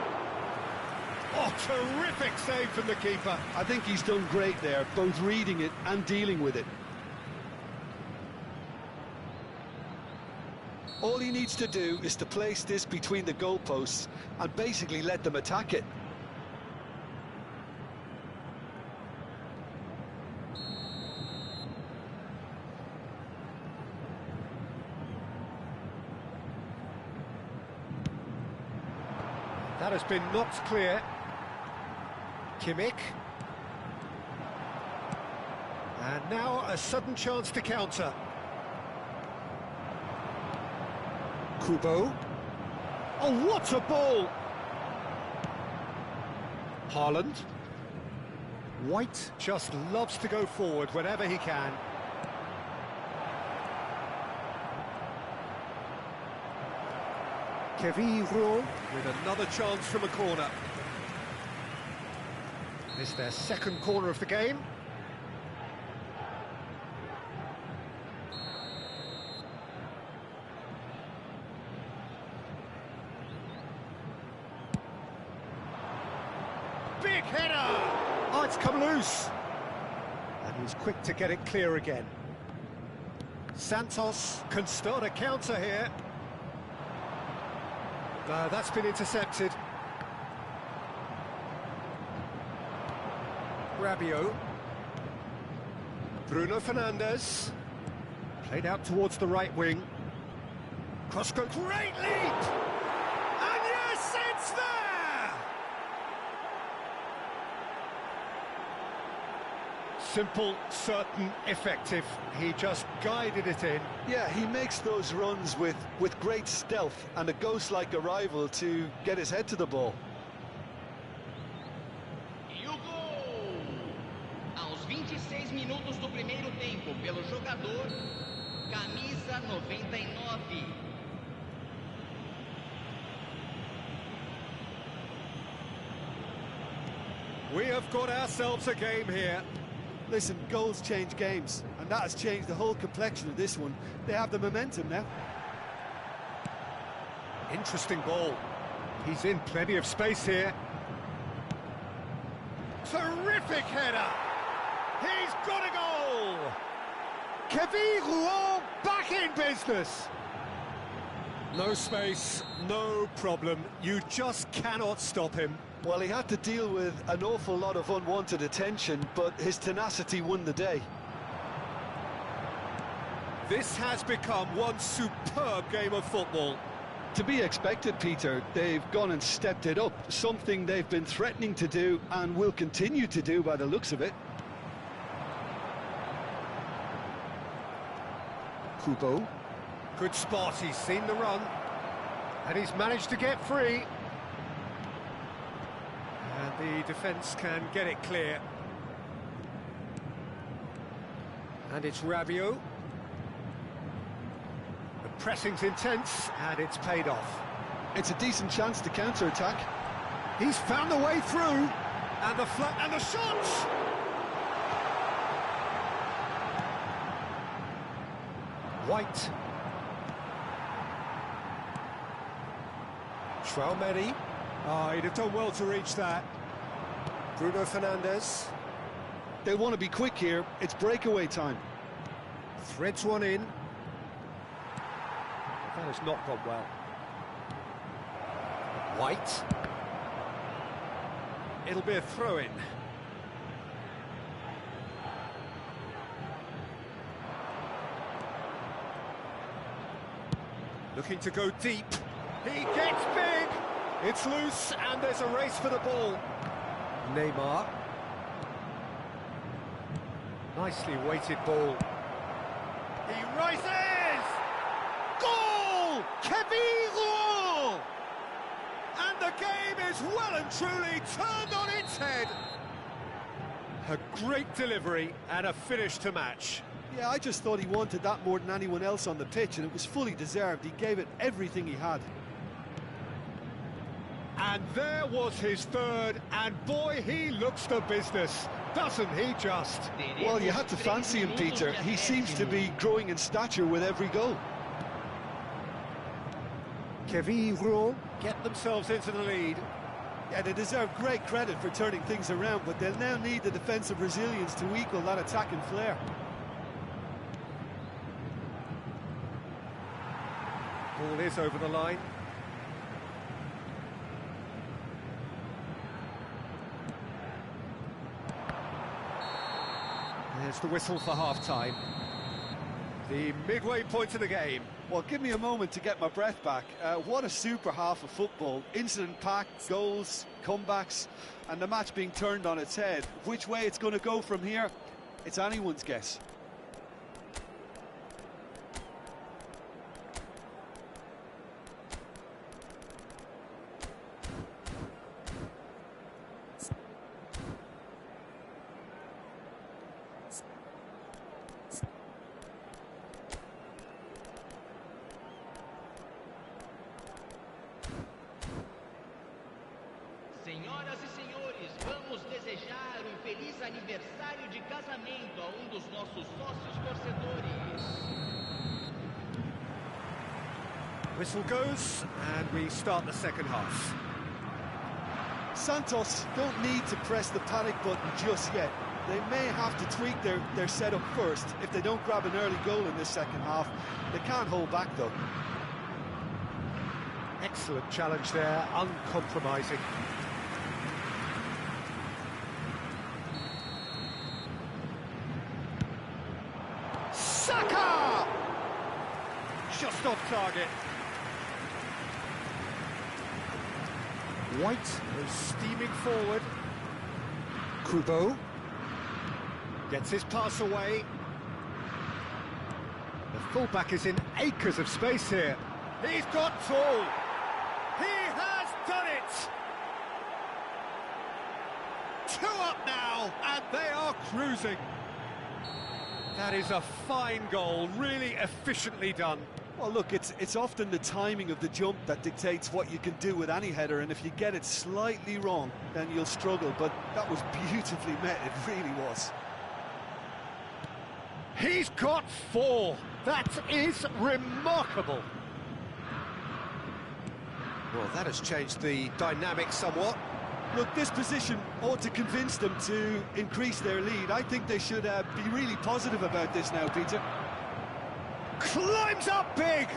Oh, terrific save from the keeper. I think he's done great there, both reading it and dealing with it. All he needs to do is to place this between the goalposts and basically let them attack it. That has been knocked clear. Kimmich. And now a sudden chance to counter. Kubo. Oh, what a ball! Haaland. White just loves to go forward whenever he can. Keviro with another chance from a corner. This is their second corner of the game. Big header! Oh, it's come loose. And he's quick to get it clear again. Santos can start a counter here. That's been intercepted. Rabiot. Bruno Fernandes. Played out towards the right wing. Cross-go, great leap! And yes, it's there! Simple, certain, effective. He just guided it in. Yeah, he makes those runs with great stealth and a ghost-like arrival to get his head to the ball. E o gol! Aos 26 minutos do primeiro tempo, pelo jogador, camisa 99. We have got ourselves a game here. Listen, goals change games, and that has changed the whole complexion of this one. They have the momentum now. Interesting ball. He's in plenty of space here. Terrific header! He's got a goal! Kevin Rouen back in business! No space, no problem. You just cannot stop him. Well, he had to deal with an awful lot of unwanted attention, but his tenacity won the day. This has become one superb game of football. To be expected, Peter. They've gone and stepped it up, something they've been threatening to do and will continue to do by the looks of it. Kubo. Good spot, he's seen the run. And he's managed to get free. And the defence can get it clear. And it's Rabiot. The pressing's intense, and it's paid off. It's a decent chance to counter-attack. He's found the way through. And the flat and the shot! White. Traumeri. He'd have done well to reach that. Bruno Fernandes. They want to be quick here. It's breakaway time. Threads one in. That has not gone well. White. It'll be a throw-in. Looking to go deep. He gets big! It's loose, and there's a race for the ball. Neymar. Nicely weighted ball. He rises! Goal! Kevin! And the game is well and truly turned on its head. A great delivery and a finish to match. Yeah, I just thought he wanted that more than anyone else on the pitch, and it was fully deserved. He gave it everything he had. And there was his third, and boy, he looks the business, doesn't he just? Well, you had to fancy him, Peter. He seems to be growing in stature with every goal. Kevin get themselves into the lead. Yeah, they deserve great credit for turning things around, but they'll now need the defensive resilience to equal that attacking flair. Ball is over the line. There's the whistle for half-time. The midway point of the game. Well, give me a moment to get my breath back. What a super half of football. Incident-packed, goals, comebacks, and the match being turned on its head. Which way it's going to go from here, it's anyone's guess. Senhoras e senhores, vamos desejar feliz aniversário de casamento a dos nossos sócios torcedores. Whistle goes, and we start the second half. Santos don't need to press the panic button just yet. They may have to tweak their setup first. If they don't grab an early goal in this second half, they can't hold back though. Excellent challenge there, uncompromising. Saka! Just off target. White is steaming forward. Kubo gets his pass away. The fullback is in acres of space here. He's got tall. He has done it! 2 up now, and they are cruising. That is a fine goal, really efficiently done. Well, look, it's often the timing of the jump that dictates what you can do with any header, and if you get it slightly wrong, then you'll struggle, but that was beautifully met, it really was. He's got 4. That is remarkable. Well, that has changed the dynamic somewhat. Look, this position ought to convince them to increase their lead. I think they should be really positive about this now, Peter. Climbs up big!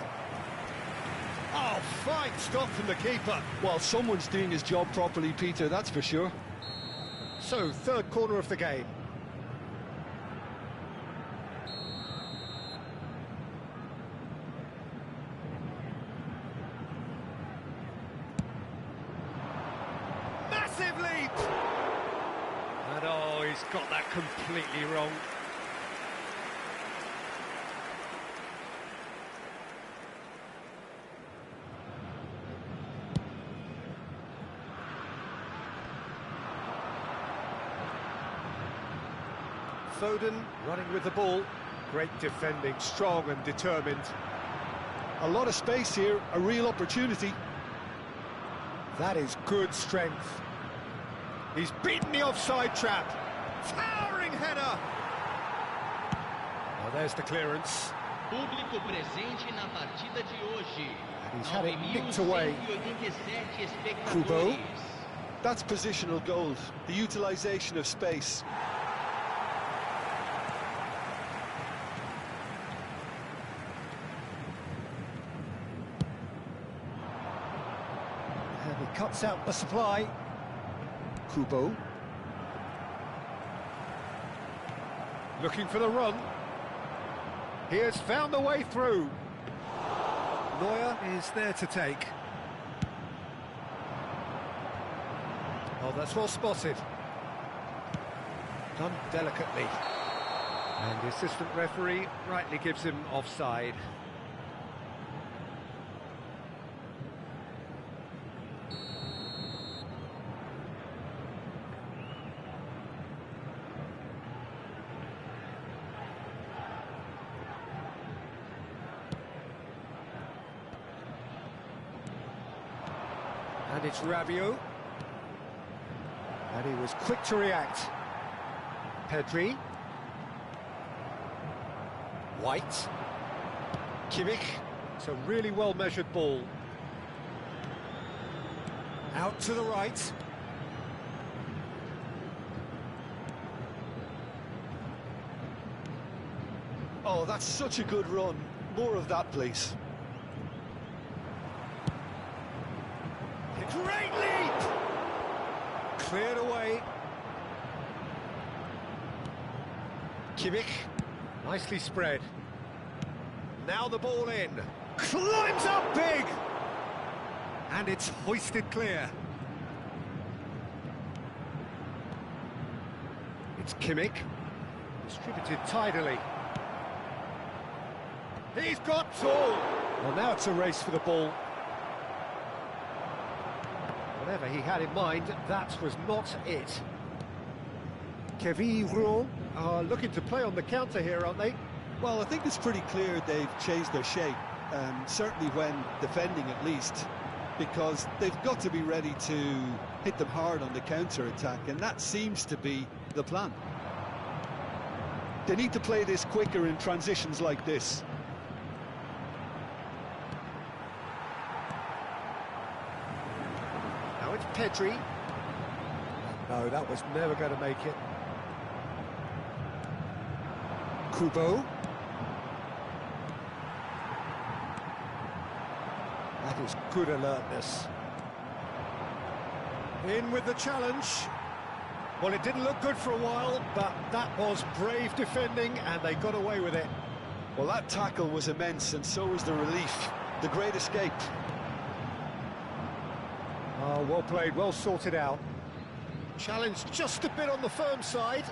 fine stop from the keeper. Well, someone's doing his job properly, Peter, that's for sure. So, third corner of the game. Massive leap! And oh, he's got that completely wrong. Foden running with the ball. Great defending, strong and determined. A lot of space here, a real opportunity. That is good strength. He's beaten the offside trap. Towering header. Oh, there's the clearance. Público presente na partida de hoje. And he's had it nicked away. Kubo. That's positional gold, the utilisation of space. And he cuts out the supply. Kubo. Looking for the run. He has found the way through. Neuer is there to take. Oh, that's well spotted. Done delicately. And the assistant referee rightly gives him offside. And it's Rabiot. And he was quick to react. Pedri. White. Kimmich. It's a really well-measured ball. Out to the right. Oh, that's such a good run. More of that, please. Great leap! Cleared away. Kimmich, nicely spread. Now the ball in. Climbs up big! And it's hoisted clear. It's Kimmich. Distributed tidily. He's got tall! Well, now it's a race for the ball. Whatever he had in mind, that was not it. Kevin Roux are looking to play on the counter here, aren't they? Well, I think it's pretty clear they've changed their shape, certainly when defending at least, because they've got to be ready to hit them hard on the counter-attack, and that seems to be the plan. They need to play this quicker in transitions like this. Now it's Pedri. No, that was never going to make it. Kubo. That is good alertness. In with the challenge. Well, it didn't look good for a while, but that was brave defending, and they got away with it. Well, that tackle was immense, and so was the relief. The great escape. Oh, well played, well sorted out. Challenge just a bit on the firm side.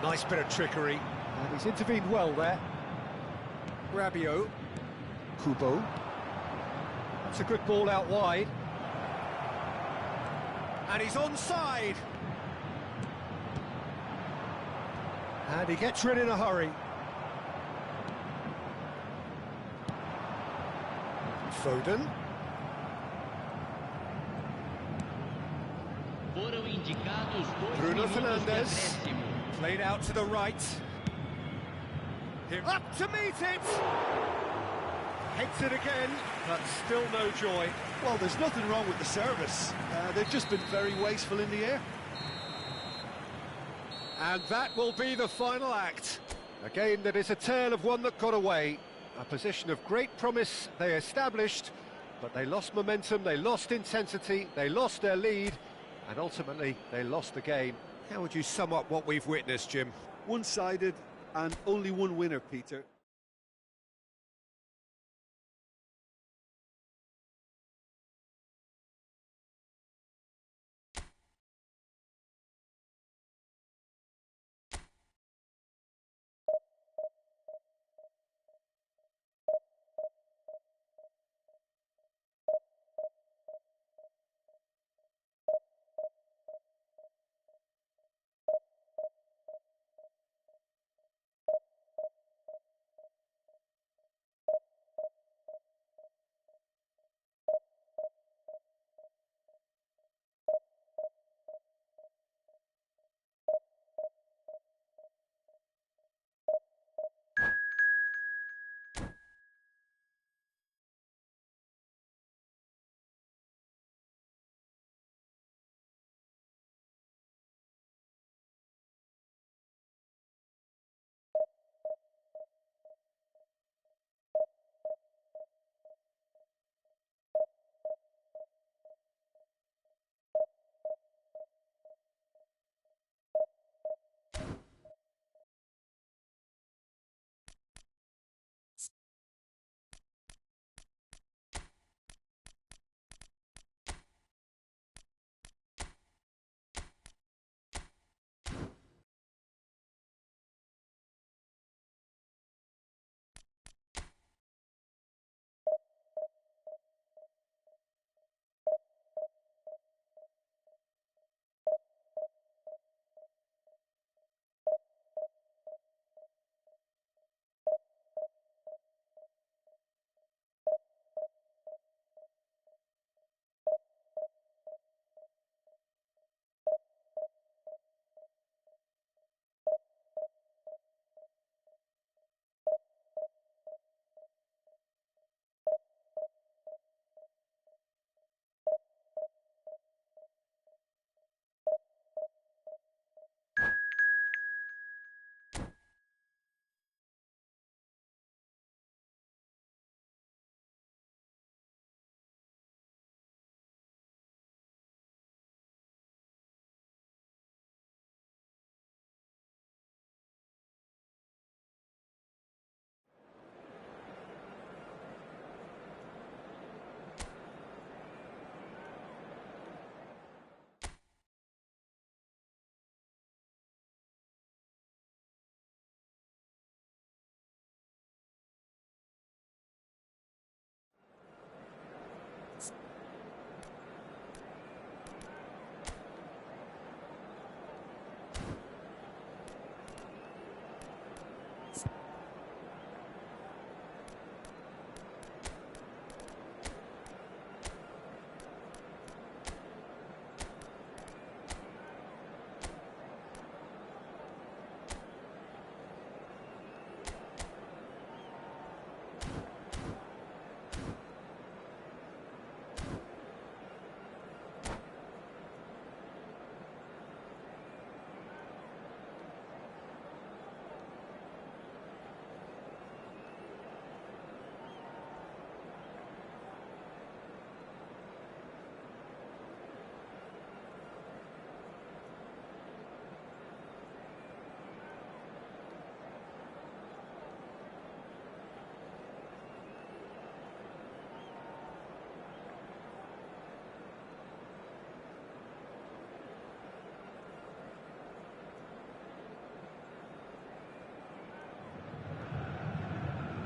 Nice bit of trickery. And he's intervened well there. Rabiot. Kubo. That's a good ball out wide. And he's onside. And he gets rid in a hurry. Foden. Bruno Fernandes. Played out to the right. Here up to meet it. Heads it again, but still no joy. Well, there's nothing wrong with the service. They've just been very wasteful in the air. And that will be the final act. A game that is a tale of one that got away. A position of great promise they established, But they lost momentum, they lost intensity, they lost their lead, and ultimately they lost the game. How would you sum up what we've witnessed, Jim? One-sided and only one winner, Peter.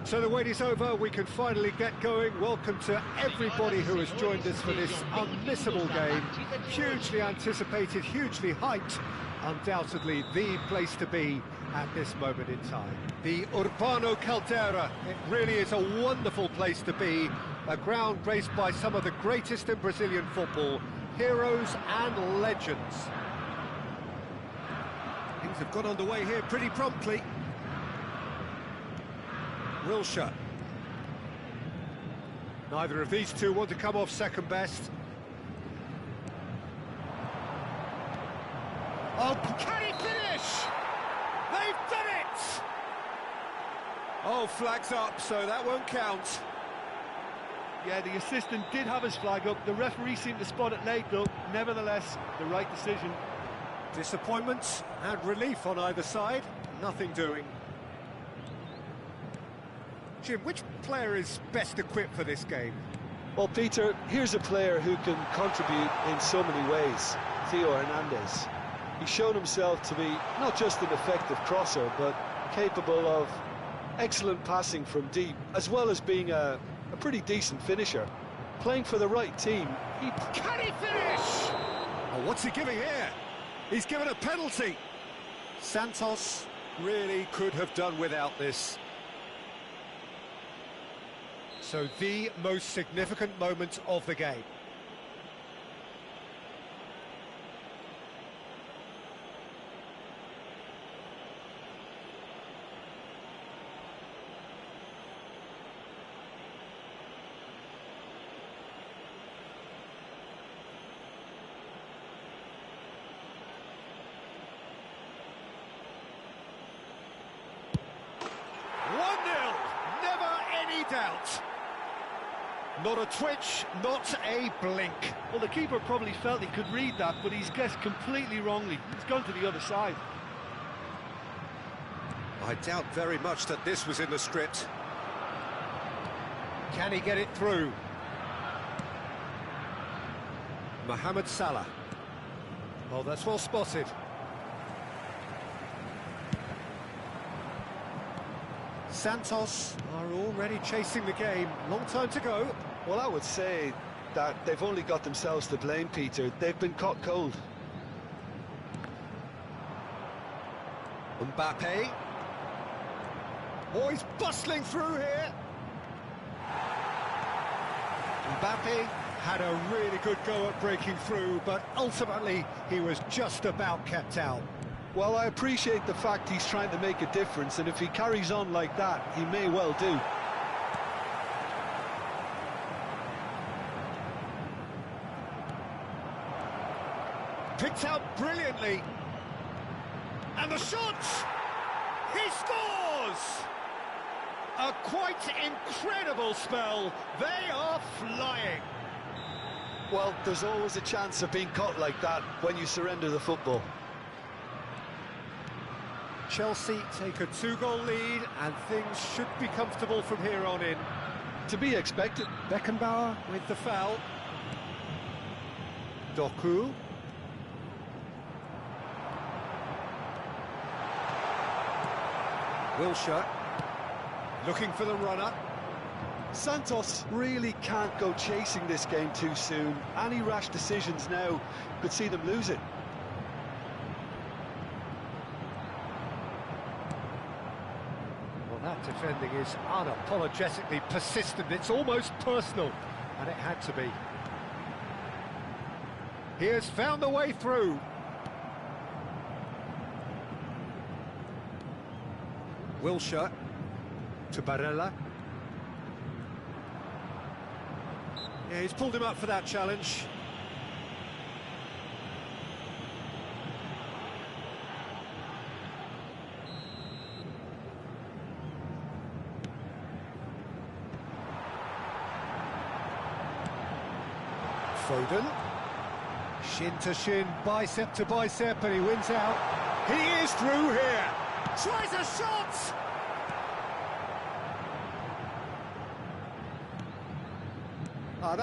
So the wait is over, we can finally get going. Welcome to everybody who has joined us for this unmissable game. Hugely anticipated, hugely hyped. Undoubtedly the place to be at this moment in time. The Urbano Caldera, it really is a wonderful place to be. A ground graced by some of the greatest in Brazilian football, heroes and legends. Things have got underway here pretty promptly. Wilshere. Neither of these two want to come off second best. Oh, can he finish? They've done it! Oh, flags up, so that won't count. Yeah, the assistant did have his flag up. The referee seemed to spot it late, though. Nevertheless, the right decision. Disappointment and relief on either side. Nothing doing. Jim, which player is best equipped for this game? Well, Peter, here's a player who can contribute in so many ways. Theo Hernandez. He's shown himself to be not just an effective crosser, but capable of excellent passing from deep, as well as being a pretty decent finisher. Playing for the right team, Can he finish? Oh, what's he giving here? He's given a penalty. Santos really could have done without this. So the most significant moment of the game. Doubt. Not a twitch, not a blink. well, the keeper probably felt he could read that, but he's guessed completely wrongly. He's gone to the other side. I doubt very much that this was in the script. Can he get it through? Mohamed Salah. Oh, that's well spotted. Santos are already chasing the game. Long time to go. Well, I would say that they've only got themselves to blame, Peter. They've been caught cold. Mbappe. Oh, he's bustling through here. Mbappe had a really good go at breaking through, but ultimately he was just about kept out. Well, I appreciate the fact he's trying to make a difference, and if he carries on like that, he may well do. Picked out brilliantly. And the shot! He scores! A quite incredible spell. They are flying. Well, there's always a chance of being caught like that when you surrender the football. Chelsea take a 2-goal lead and things should be comfortable from here on in. To be expected. Beckenbauer with the foul. Doku. Wilshere looking for the runner. Santos really can't go chasing this game too soon. Any rash decisions now could see them lose it. Well, that defending is unapologetically persistent. It's almost personal, and it had to be. He has found a way through. Wilshere to Barella. Yeah, he's pulled him up for that challenge. Foden. Shin to shin, bicep to bicep, and he wins out. He is through here. Tries a shot!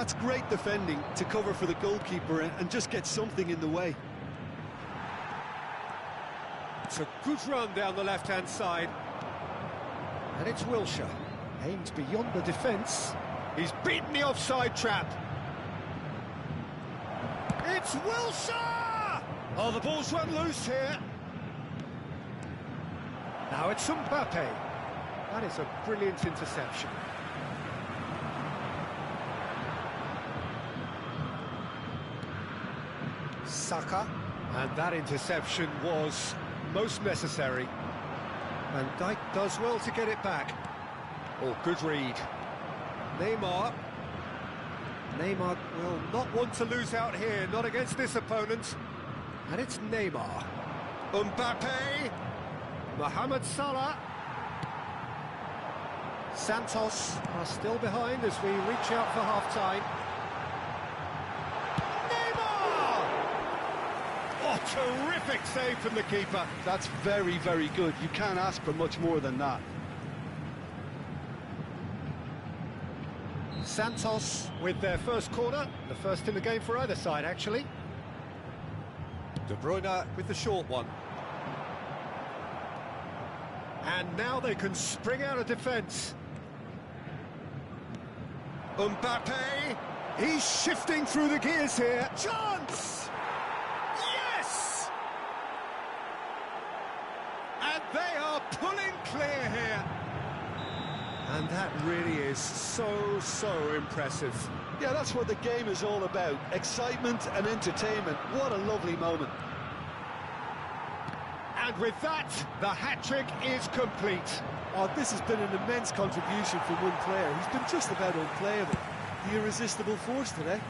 That's great defending to cover for the goalkeeper and just get something in the way. It's a good run down the left-hand side. And it's Wilshere. Aims beyond the defence. He's beaten the offside trap. It's Wilshere! Oh, the ball's run loose here. Now it's Mbappe. That is a brilliant interception. Saka. And that interception was most necessary. And Dijk does well to get it back. Oh, good read. Neymar. Neymar will not want to lose out here, not against this opponent. And it's Neymar. Mbappe. Mohamed Salah. Santos are still behind as we reach out for half-time. Neymar! Oh, terrific save from the keeper. That's very, very good. You can't ask for much more than that. Santos with their first corner, the first in the game for either side, actually. De Bruyne with the short one. And now they can spring out of defence. Mbappe, he's shifting through the gears here. Chance! Yes! And they are pulling clear here. And that really is so impressive. Yeah, that's what the game is all about. Excitement and entertainment. What a lovely moment. And with that, the hat-trick is complete. Oh, this has been an immense contribution from one player. He's been just about unplayable. The irresistible force today.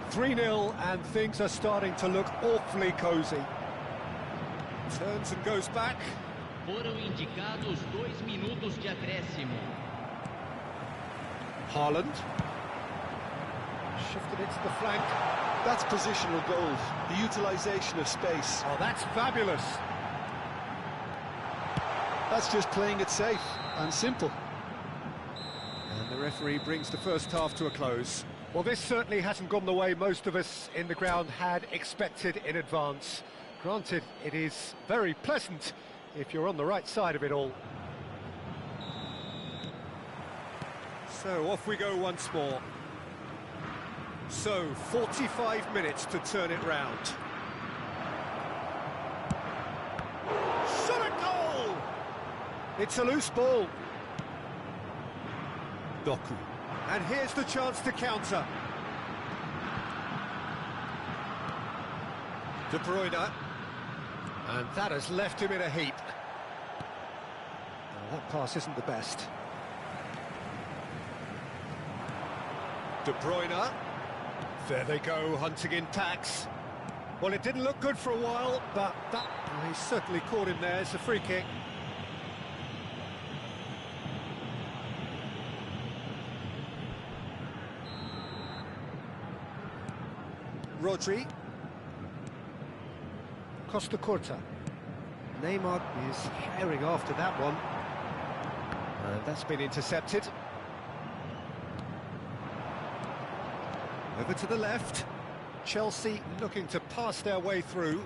3-0, and things are starting to look awfully cosy. Turns and goes back. Foram indicados 2 minutos de acréscimo. Haaland. Shifted it to the flank. That's positional goals, the utilisation of space. Oh, that's fabulous. That's just playing it safe and simple. And the referee brings the first half to a close. Well, this certainly hasn't gone the way most of us in the ground had expected in advance. Granted, it is very pleasant if you're on the right side of it all. So off we go once more. So 45 minutes to turn it round. Shot a goal! It's a loose ball. Doku. And here's the chance to counter. De Bruyne. And that has left him in a heap. Now, that pass isn't the best. De Bruyne. There they go, hunting in tacks. Well, it didn't look good for a while, but he certainly caught him there. It's a free kick. Rodri. Costa Curta. Neymar is herring after that one. And that's been intercepted. Over to the left. Chelsea looking to pass their way through.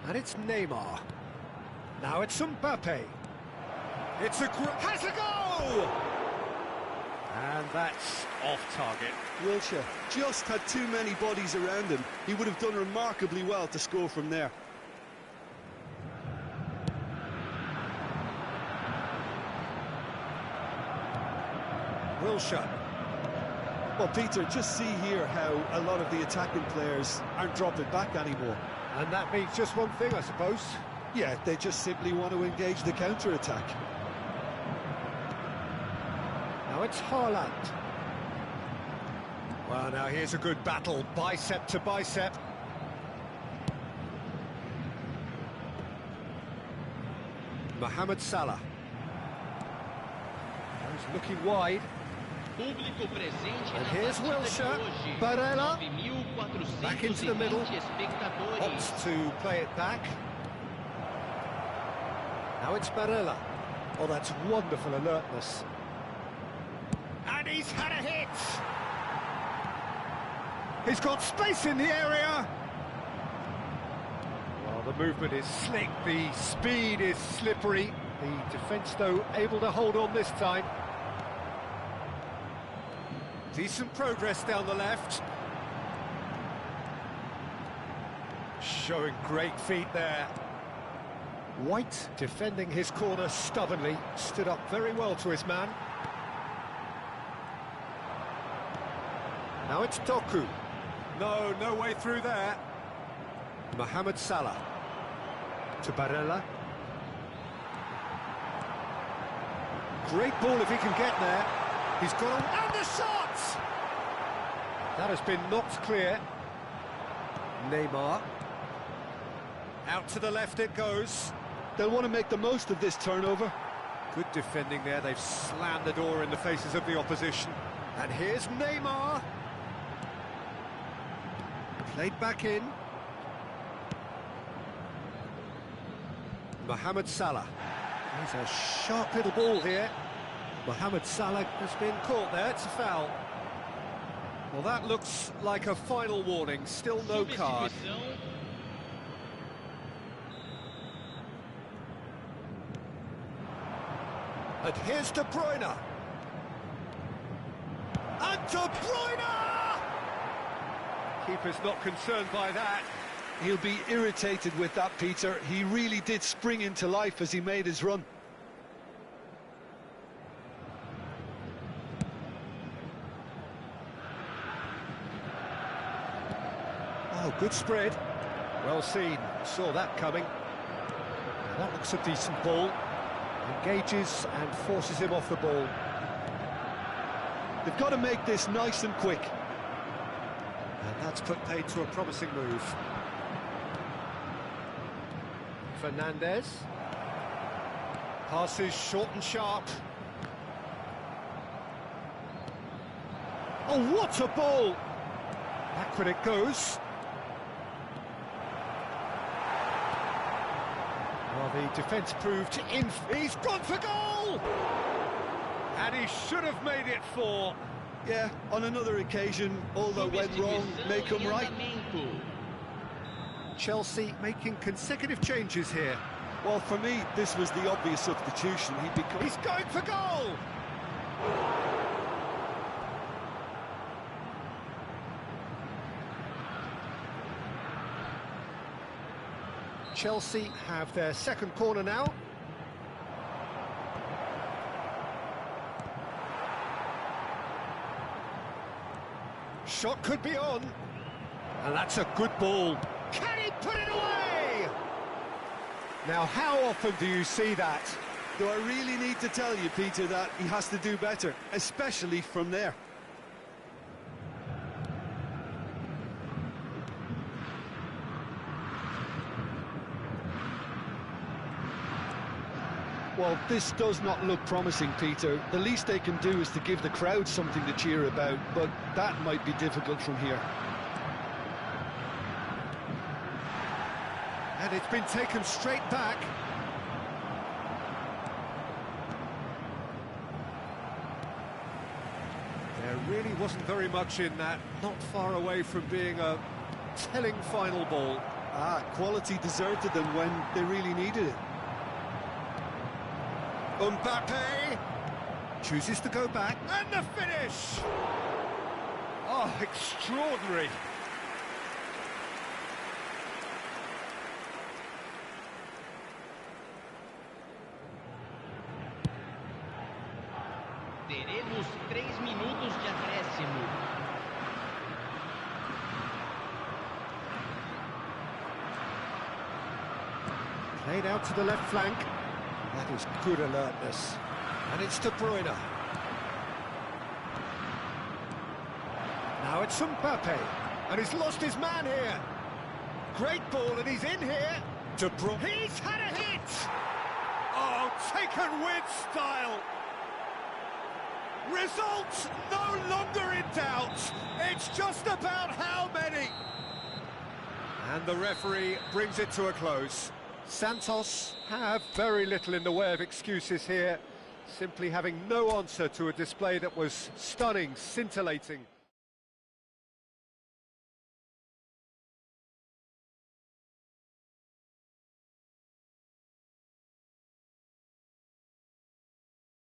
And it's Neymar. Now it's Mbappe. It's has a goal! And that's off target. Wilshere just had too many bodies around him. He would have done remarkably well to score from there. Wilshere. Well, Peter, just see here how a lot of the attacking players aren't dropping back anymore. And that means just one thing, I suppose. Yeah, they just simply want to engage the counter-attack. Now it's Haaland. Well, now here's a good battle, bicep to bicep. Mohamed Salah. He's looking wide. And here's Wilshere. Barella. Back into the middle. Opts to play it back. Now it's Barella. Oh, that's wonderful alertness. And he's had a hit! He's got space in the area! Well, the movement is slick, the speed is slippery. The defence, though, able to hold on this time. Decent progress down the left. Showing great feet there. White defending his corner stubbornly, stood up very well to his man. Now it's Doku. No way through there. Mohamed Salah. To Barella. Great ball if he can get there. He's gone, and the shot! That has been knocked clear. Neymar. Out to the left it goes. They'll want to make the most of this turnover. Good defending there, they've slammed the door in the faces of the opposition. And here's Neymar. Played back in. Mohamed Salah. He's a sharp little ball here. Mohamed Salah has been caught there, it's a foul. Well, that looks like a final warning, still no card. And here's De Bruyne. And De Bruyne! Keeper's not concerned by that. He'll be irritated with that, Peter. He really did spring into life as he made his run. Oh, good spread. Well seen. Saw that coming. That looks a decent ball. Engages and forces him off the ball. They've got to make this nice and quick. And that's put paid to a promising move. Fernandez. Passes short and sharp. Oh, what a ball! Backward it goes. Well, the defence proved he's gone for goal! And he should have made it 4. Yeah, on another occasion, all that went wrong may come right. Chelsea making consecutive changes here. Well, for me, this was the obvious substitution. He's going for goal! Chelsea have their second corner now. Shot could be on. And that's a good ball. Can he put it away? Now, how often do you see that? Do I really need to tell you, Peter, that he has to do better, especially from there? Well, this does not look promising, Peter. The least they can do is to give the crowd something to cheer about, but that might be difficult from here. And it's been taken straight back. There really wasn't very much in that, not far away from being a telling final ball. Quality deserted them when they really needed it. Mbappe chooses to go back, and the finish! Oh, extraordinary. Teremos 3 minutos de acréscimo. Played out to the left flank. That is good alertness. And it's De Bruyne. Now it's Mbappe. And he's lost his man here. Great ball, and he's in here. De Bruyne. He's had a hit! Oh, taken with style. Results no longer in doubt. It's just about how many. And the referee brings it to a close. Santos have very little in the way of excuses here, simply having no answer to a display that was stunning, scintillating.